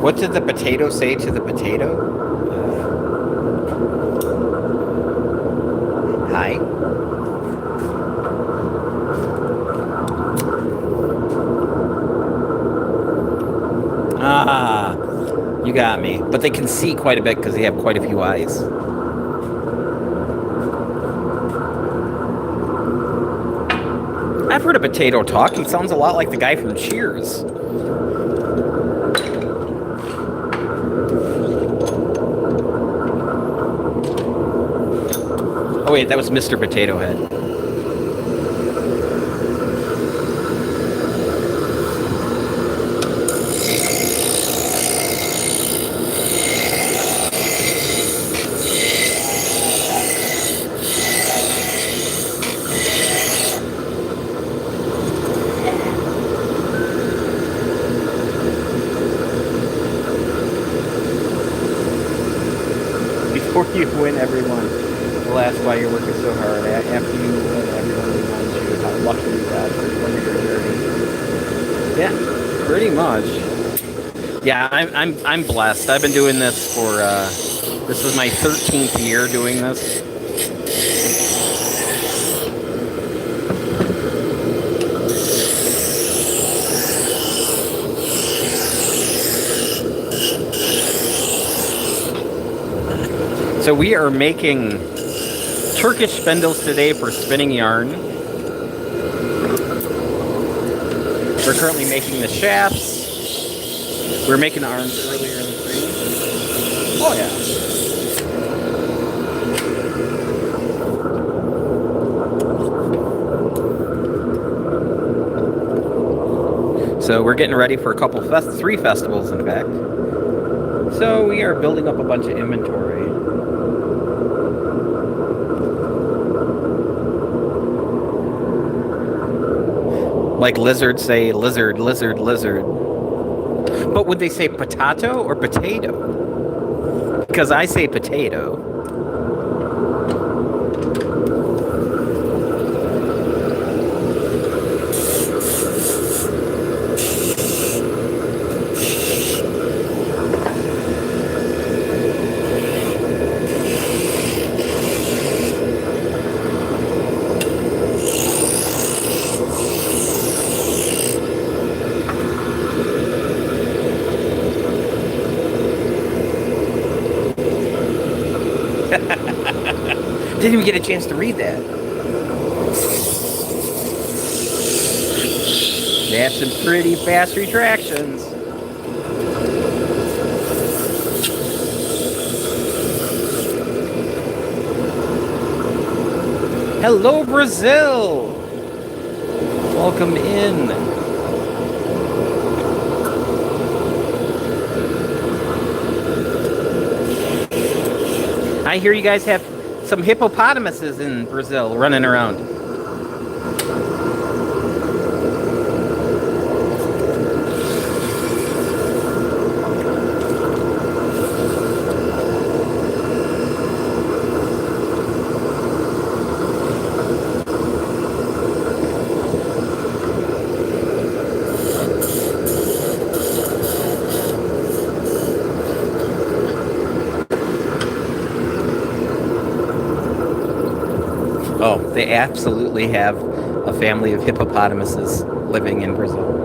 What did the potato say to the potato? Hi. Yeah, you got me. But they can see quite a bit because they have quite a few eyes. I've heard a potato talk. He sounds a lot like the guy from Cheers. Oh wait, that was Mr. Potato Head. Before you win, everyone will ask why you're working so hard. After you win, everyone reminds you how lucky you got from your journey. Yeah, pretty much. Yeah, I'm blessed. I've been doing this for this is my 13th year doing this. So we are making Turkish spindles today for spinning yarn. We're currently making the shafts. We were making the arms earlier in the stream. Oh yeah. So we're getting ready for a couple 3 festivals, in fact. So we are building up a bunch of inventory. Like lizards say lizard, lizard, lizard. But would they say potato or potato? Because I say potato. Didn't even get a chance to read that. They have some pretty fast retractions. Hello, Brazil! Welcome in. I hear you guys have some hippopotamuses in Brazil running around. Oh, they absolutely have a family of hippopotamuses living in Brazil.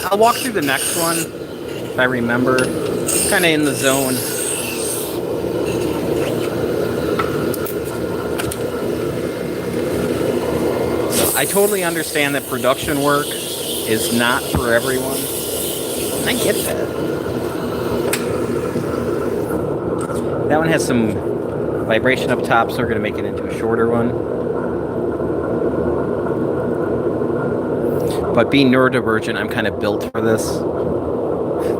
I'll walk through the next one, if I remember. Kind of in the zone. So I totally understand that production work is not for everyone. And I get that. That one has some vibration up top, so we're going to make it into a shorter one. But being neurodivergent, I'm kind of built for this.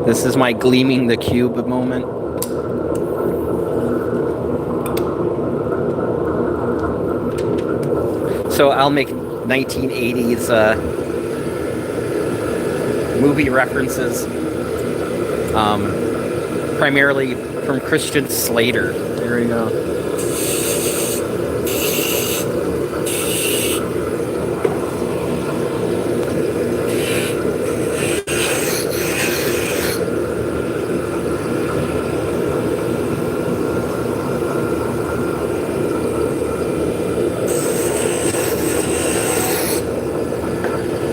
This is my gleaming the cube moment. So I'll make 1980s movie references, primarily from Christian Slater. There we go.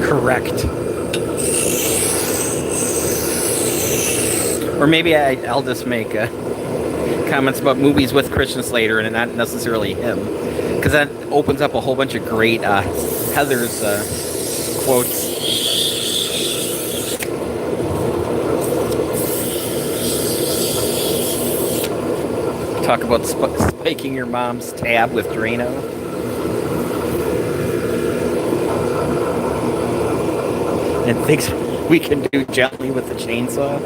Correct. Or maybe I'll just make comments about movies with Christian Slater and not necessarily him, because that opens up a whole bunch of great Heather's quotes. Talk about spiking your mom's tab with Drano. And things we can do gently with the chainsaw.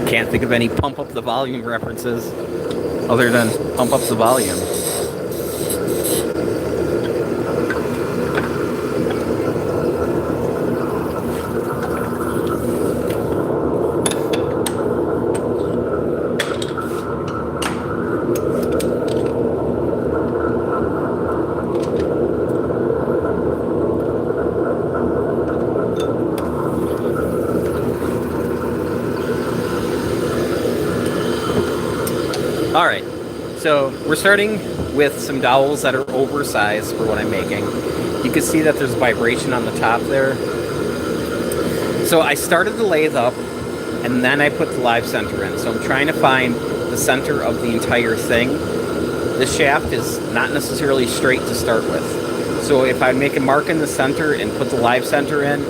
Can't think of any pump up the volume references other than pump up the volume. Alright, so we're starting with some dowels that are oversized for what I'm making. You can see that there's vibration on the top there. So I started the lathe up, and then I put the live center in. So I'm trying to find the center of the entire thing. This shaft is not necessarily straight to start with. So if I make a mark in the center and put the live center in,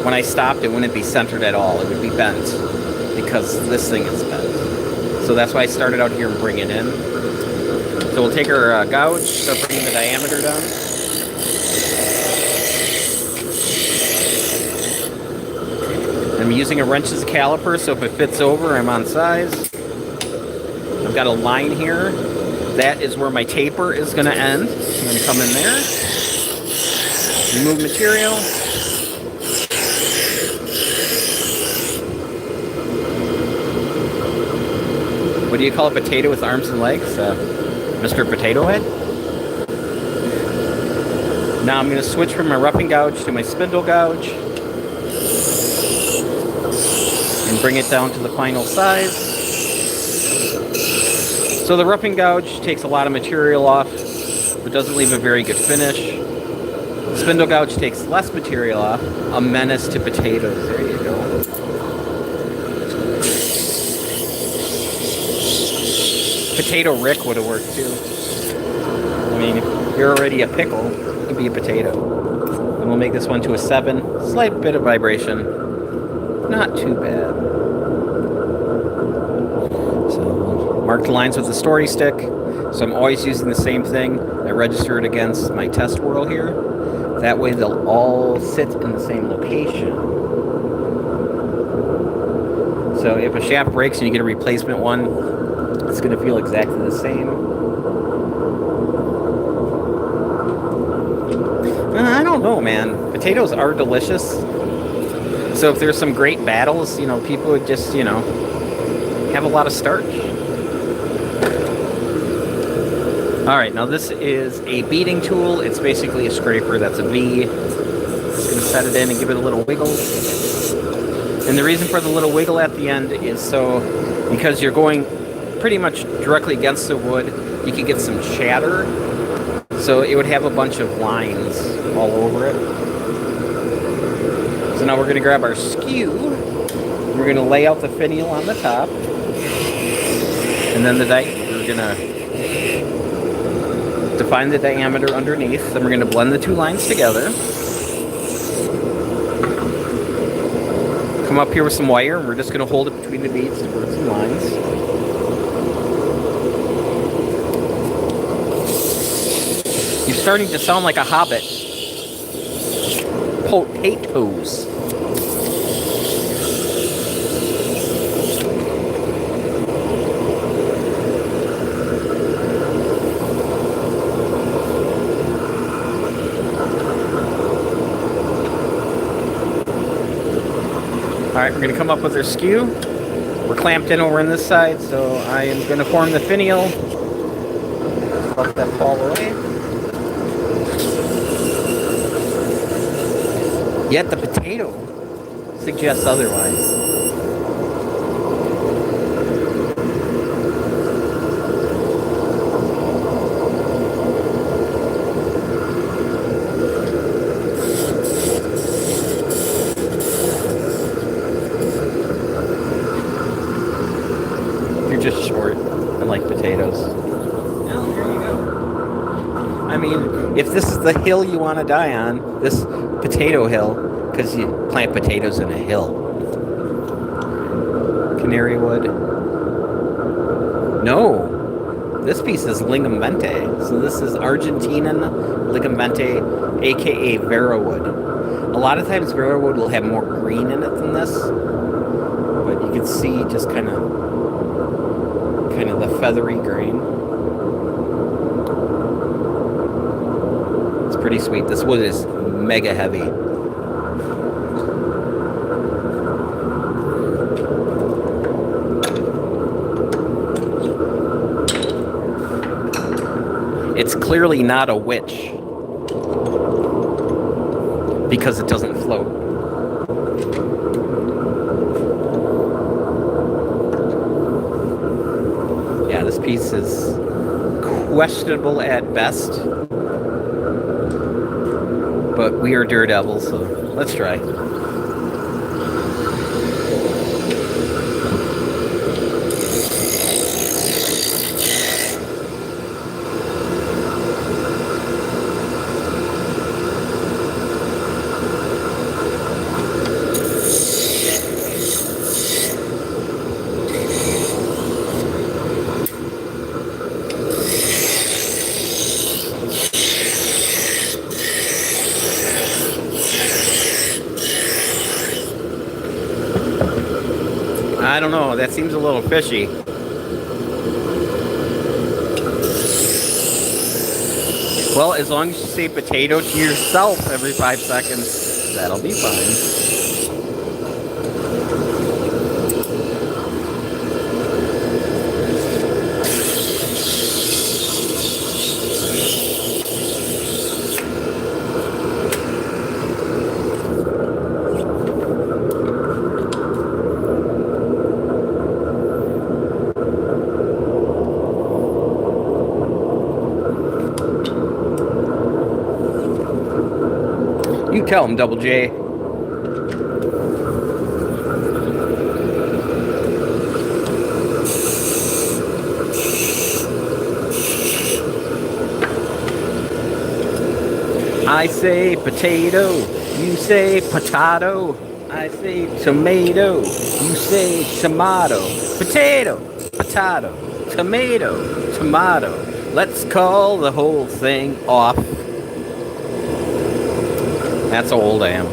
when I stopped, it wouldn't be centered at all. It would be bent, because this thing is bent. So that's why I started out here and bring it in. So we'll take our gouge, start bringing the diameter down. I'm using a wrench as a caliper, so if it fits over, I'm on size. I've got a line here. That is where my taper is going to end. I'm going to come in there. Remove material. What do you call a potato with arms and legs? Mr. Potato Head? Now I'm going to switch from my roughing gouge to my spindle gouge. And bring it down to the final size. So the roughing gouge takes a lot of material off, but doesn't leave a very good finish. Spindle gouge takes less material off. A menace to potatoes. There you go. Potato Rick would have worked too. I mean, if you're already a pickle, you can be a potato. And we'll make this one to a 7. Slight bit of vibration. Not too bad. So, mark the lines with the story stick. So I'm always using the same thing. I register it against my test whirl here. That way they'll all sit in the same location. So if a shaft breaks and you get a replacement one, it's going to feel exactly the same. I don't know, man. Potatoes are delicious. So if there's some great battles, you know, people would just, you know, have a lot of starch. Alright, now this is a beating tool. It's basically a scraper that's a V. Just going to set it in and give it a little wiggle. And the reason for the little wiggle at the end is so, because you're going pretty much directly against the wood, you can get some chatter. So it would have a bunch of lines all over it. So now we're going to grab our skew. We're going to lay out the finial on the top. And then we're going to define the diameter underneath. Then we're going to blend the two lines together. Come up here with some wire, and we're just going to hold it between the beads to put some lines. You're starting to sound like a hobbit. Potatoes. Alright, we're going to come up with our skew. We're clamped in over on this side, so I am going to form the finial. Let that fall away. Yet the potato suggests otherwise. Just short and like potatoes. Well, here you go. I mean, if this is the hill you want to die on, this potato hill, because you plant potatoes in a hill. Canary wood. No. This piece is ligamente. So this is Argentinian ligamente, aka Vera wood. A lot of times Vera wood will have more green in it than this. But you can see just kind of the feathery grain. It's pretty sweet. This wood is mega heavy. It's clearly not a witch because it doesn't float. This piece is questionable at best, but we are daredevils, so let's try. I don't know, that seems a little fishy. Well, as long as you say potato to yourself every 5 seconds, that'll be fine. You tell him, Double J. I say potato, you say potato. I say tomato, you say tomato. Potato, potato, tomato, tomato. Let's call the whole thing off. That's how old I am.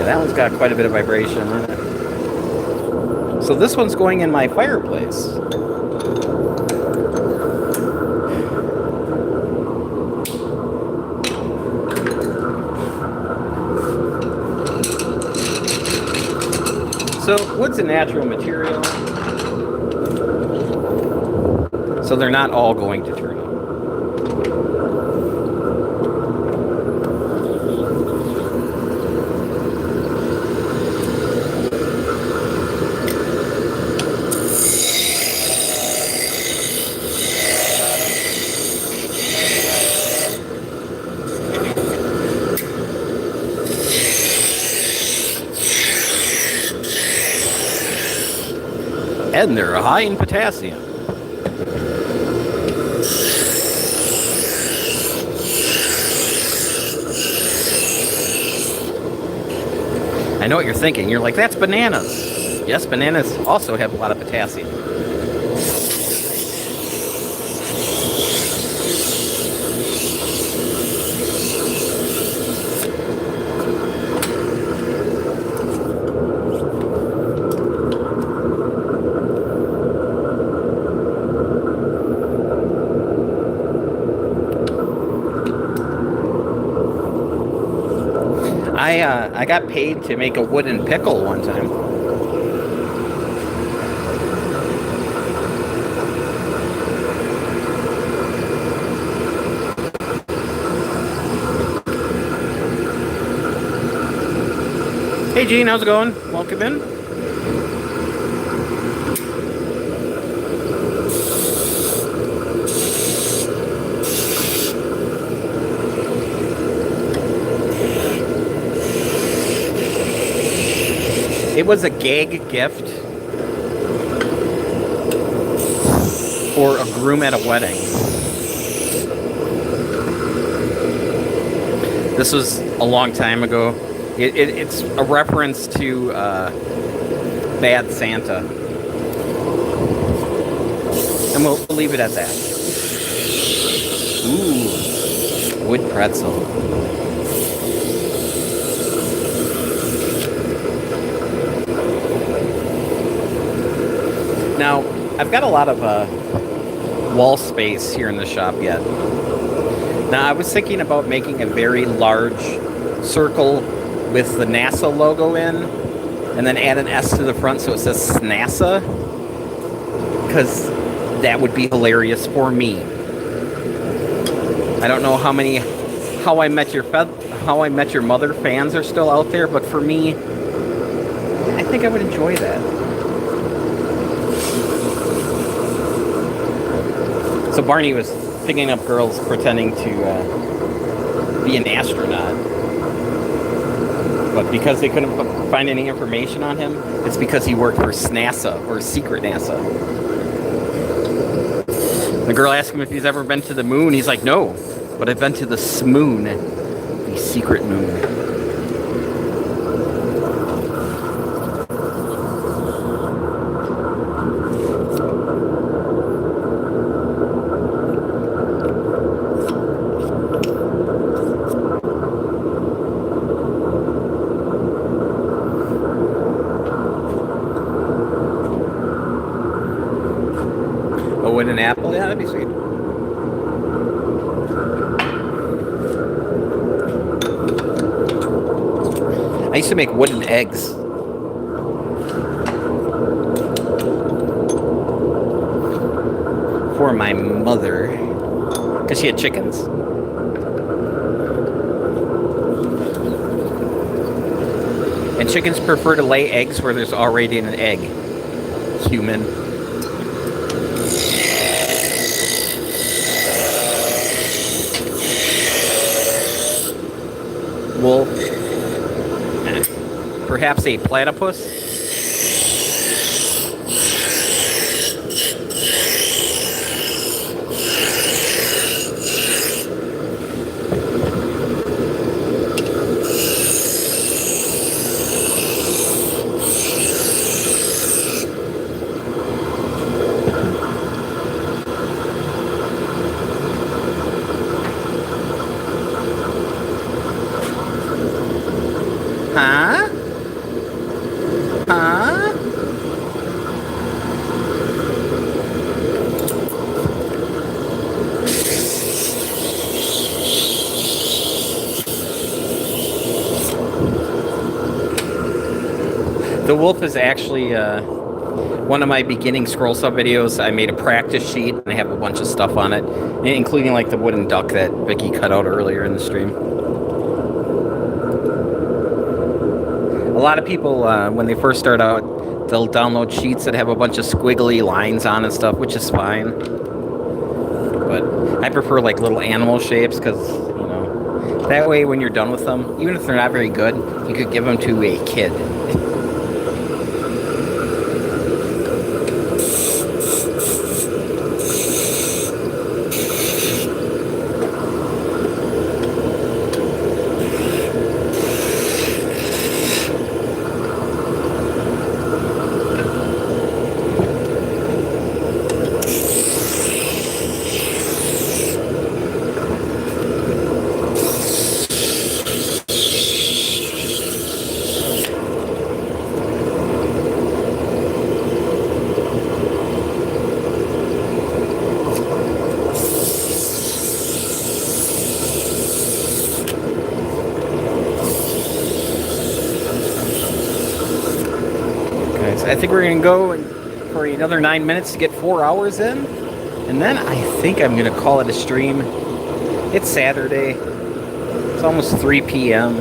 That one's got quite a bit of vibration on it. So this one's going in my fireplace. So wood's a natural material, so they're not all going to turn up. And they're high in potassium. I know what you're thinking. You're like, that's bananas. Yes, bananas also have a lot of potassium. I got paid to make a wooden pickle one time. Hey Gene, how's it going? Welcome in. It was a gag gift for a groom at a wedding. This was a long time ago. It's a reference to Bad Santa. And we'll leave it at that. Ooh, wood pretzel. Now, I've got a lot of wall space here in the shop yet. Now, I was thinking about making a very large circle with the NASA logo in, and then add an S to the front so it says SNASA, because that would be hilarious for me. I don't know how many How I Met Your Mother fans are still out there, but for me, I think I would enjoy that. So Barney was picking up girls pretending to be an astronaut. But because they couldn't find any information on him, it's because he worked for SNASA, or Secret NASA. The girl asked him if he's ever been to the moon. He's like, no, but I've been to the smoon, the secret moon. An apple? Yeah, that'd be sweet. I used to make wooden eggs. For my mother. Because she had chickens. And chickens prefer to lay eggs where there's already an egg. Human. Wolf, perhaps a platypus. Huh? The wolf is actually one of my beginning scroll sub videos. I made a practice sheet and I have a bunch of stuff on it, including like the wooden duck that Vicky cut out earlier in the stream. A lot of people, when they first start out, they'll download sheets that have a bunch of squiggly lines on and stuff, which is fine. But I prefer like little animal shapes because, you know, that way when you're done with them, even if they're not very good, you could give them to a kid. I think we're going to go for another 9 minutes to get 4 hours in. And then I think I'm going to call it a stream. It's Saturday. It's almost 3 p.m.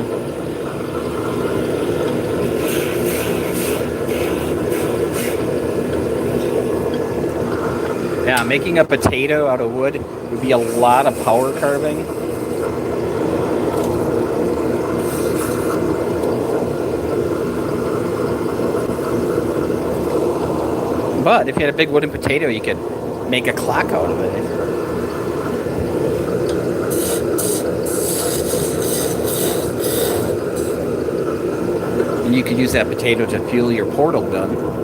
Yeah, making a potato out of wood would be a lot of power carving. But if you had a big wooden potato, you could make a clock out of it. And you could use that potato to fuel your portal gun.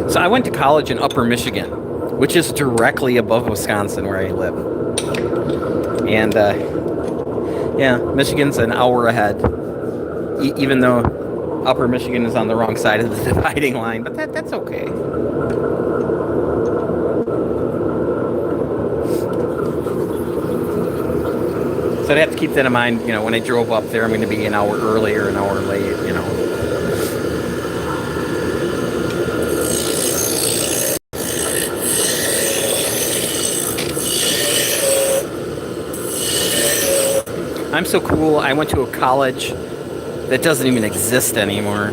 So I went to college in Upper Michigan, which is directly above Wisconsin where I live. And yeah, Michigan's an hour ahead, even though Upper Michigan is on the wrong side of the dividing line, but that's okay. So I'd have to keep that in mind, you know, when I drove up there, I'm going to be an hour early or an hour late, you know. I'm so cool, I went to a college that doesn't even exist anymore.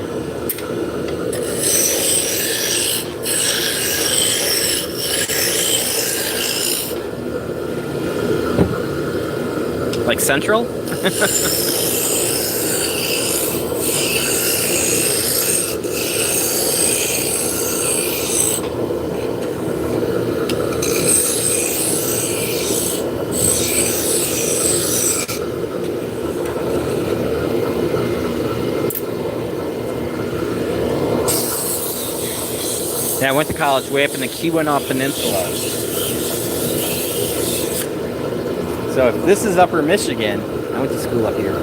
Like Central? Yeah, I went to college way up in the Keweenaw Peninsula. So if this is Upper Michigan, I went to school up here.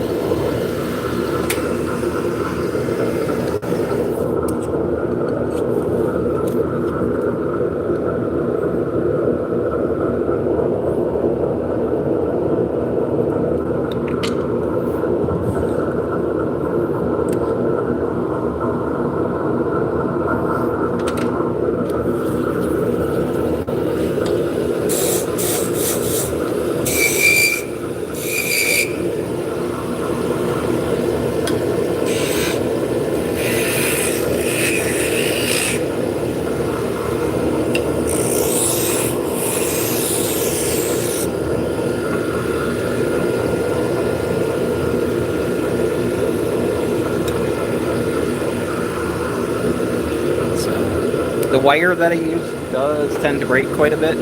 The wire that I use does tend to break quite a bit,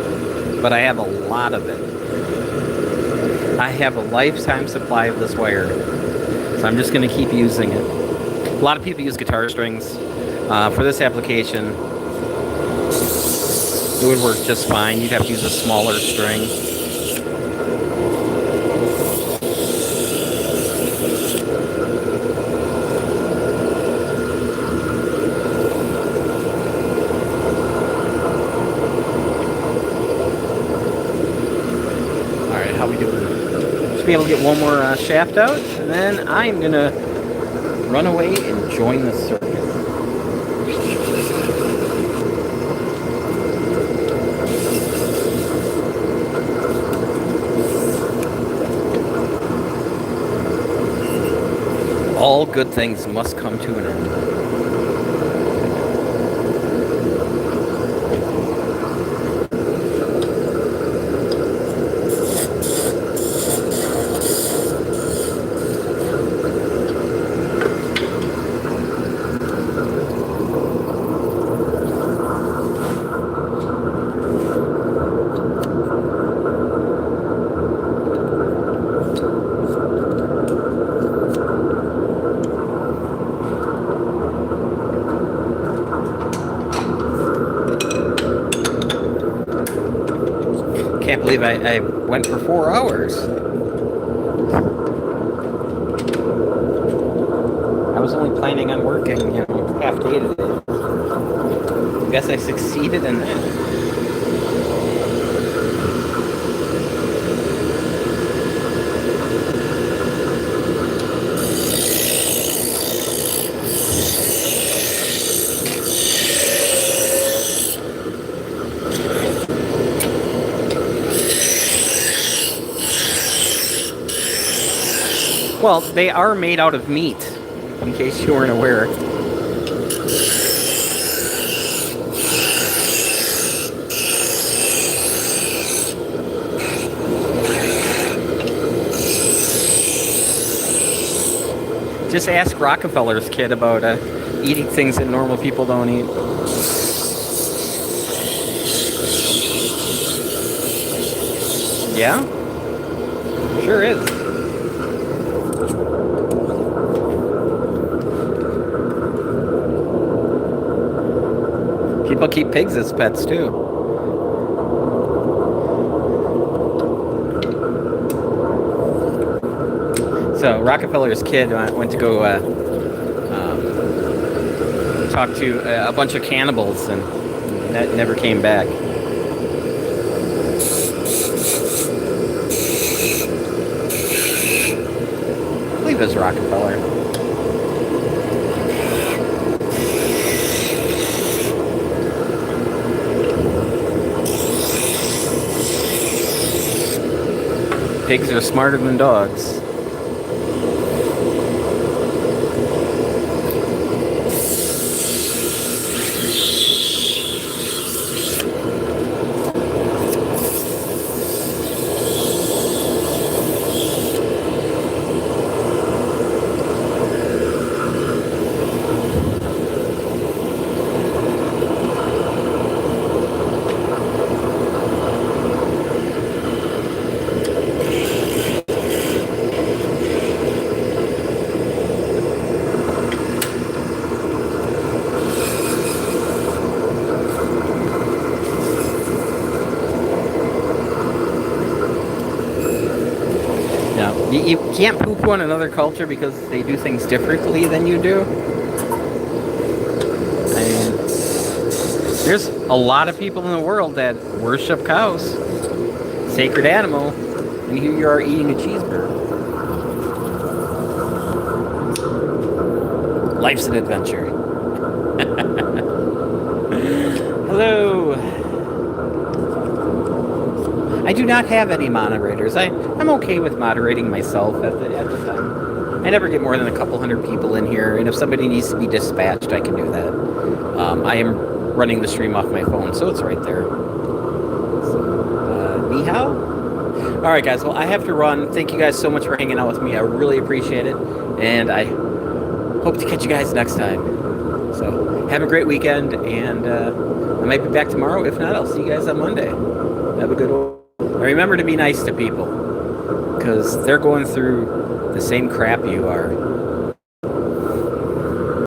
but I have a lot of it. I have a lifetime supply of this wire, so I'm just going to keep using it. A lot of people use guitar strings. For this application, It would work just fine. You'd have to use a smaller string. Alright, how we doing? Should be able to get one more shaft out, and then I'm gonna run away and join the circus. All good things must come to an end. Can't believe I went for 4 hours. I was only planning on working, half day today. I guess I succeeded in that. Well, they are made out of meat, in case you weren't aware. Just ask Rockefeller's kid about eating things that normal people don't eat. Yeah? Sure is. People keep pigs as pets too. So Rockefeller's kid went to go talk to a bunch of cannibals, and that never came back. I believe it was Rockefeller. Pigs are smarter than dogs. You can't poo-poo on another culture because they do things differently than you do. I mean, there's a lot of people in the world that worship cows, sacred animal, and here you are eating a cheeseburger. Life's an adventure. Hello. I do not have any moderators. I'm okay with moderating myself at the time. I never get more than a couple hundred people in here, and if somebody needs to be dispatched, I can do that. I am running the stream off my phone, so it's right there. So, ni hao? All right, guys. Well, I have to run. Thank you guys so much for hanging out with me. I really appreciate it, and I hope to catch you guys next time. So have a great weekend, and I might be back tomorrow. If not, I'll see you guys on Monday. Have a good one. Remember to be nice to people, because they're going through the same crap you are.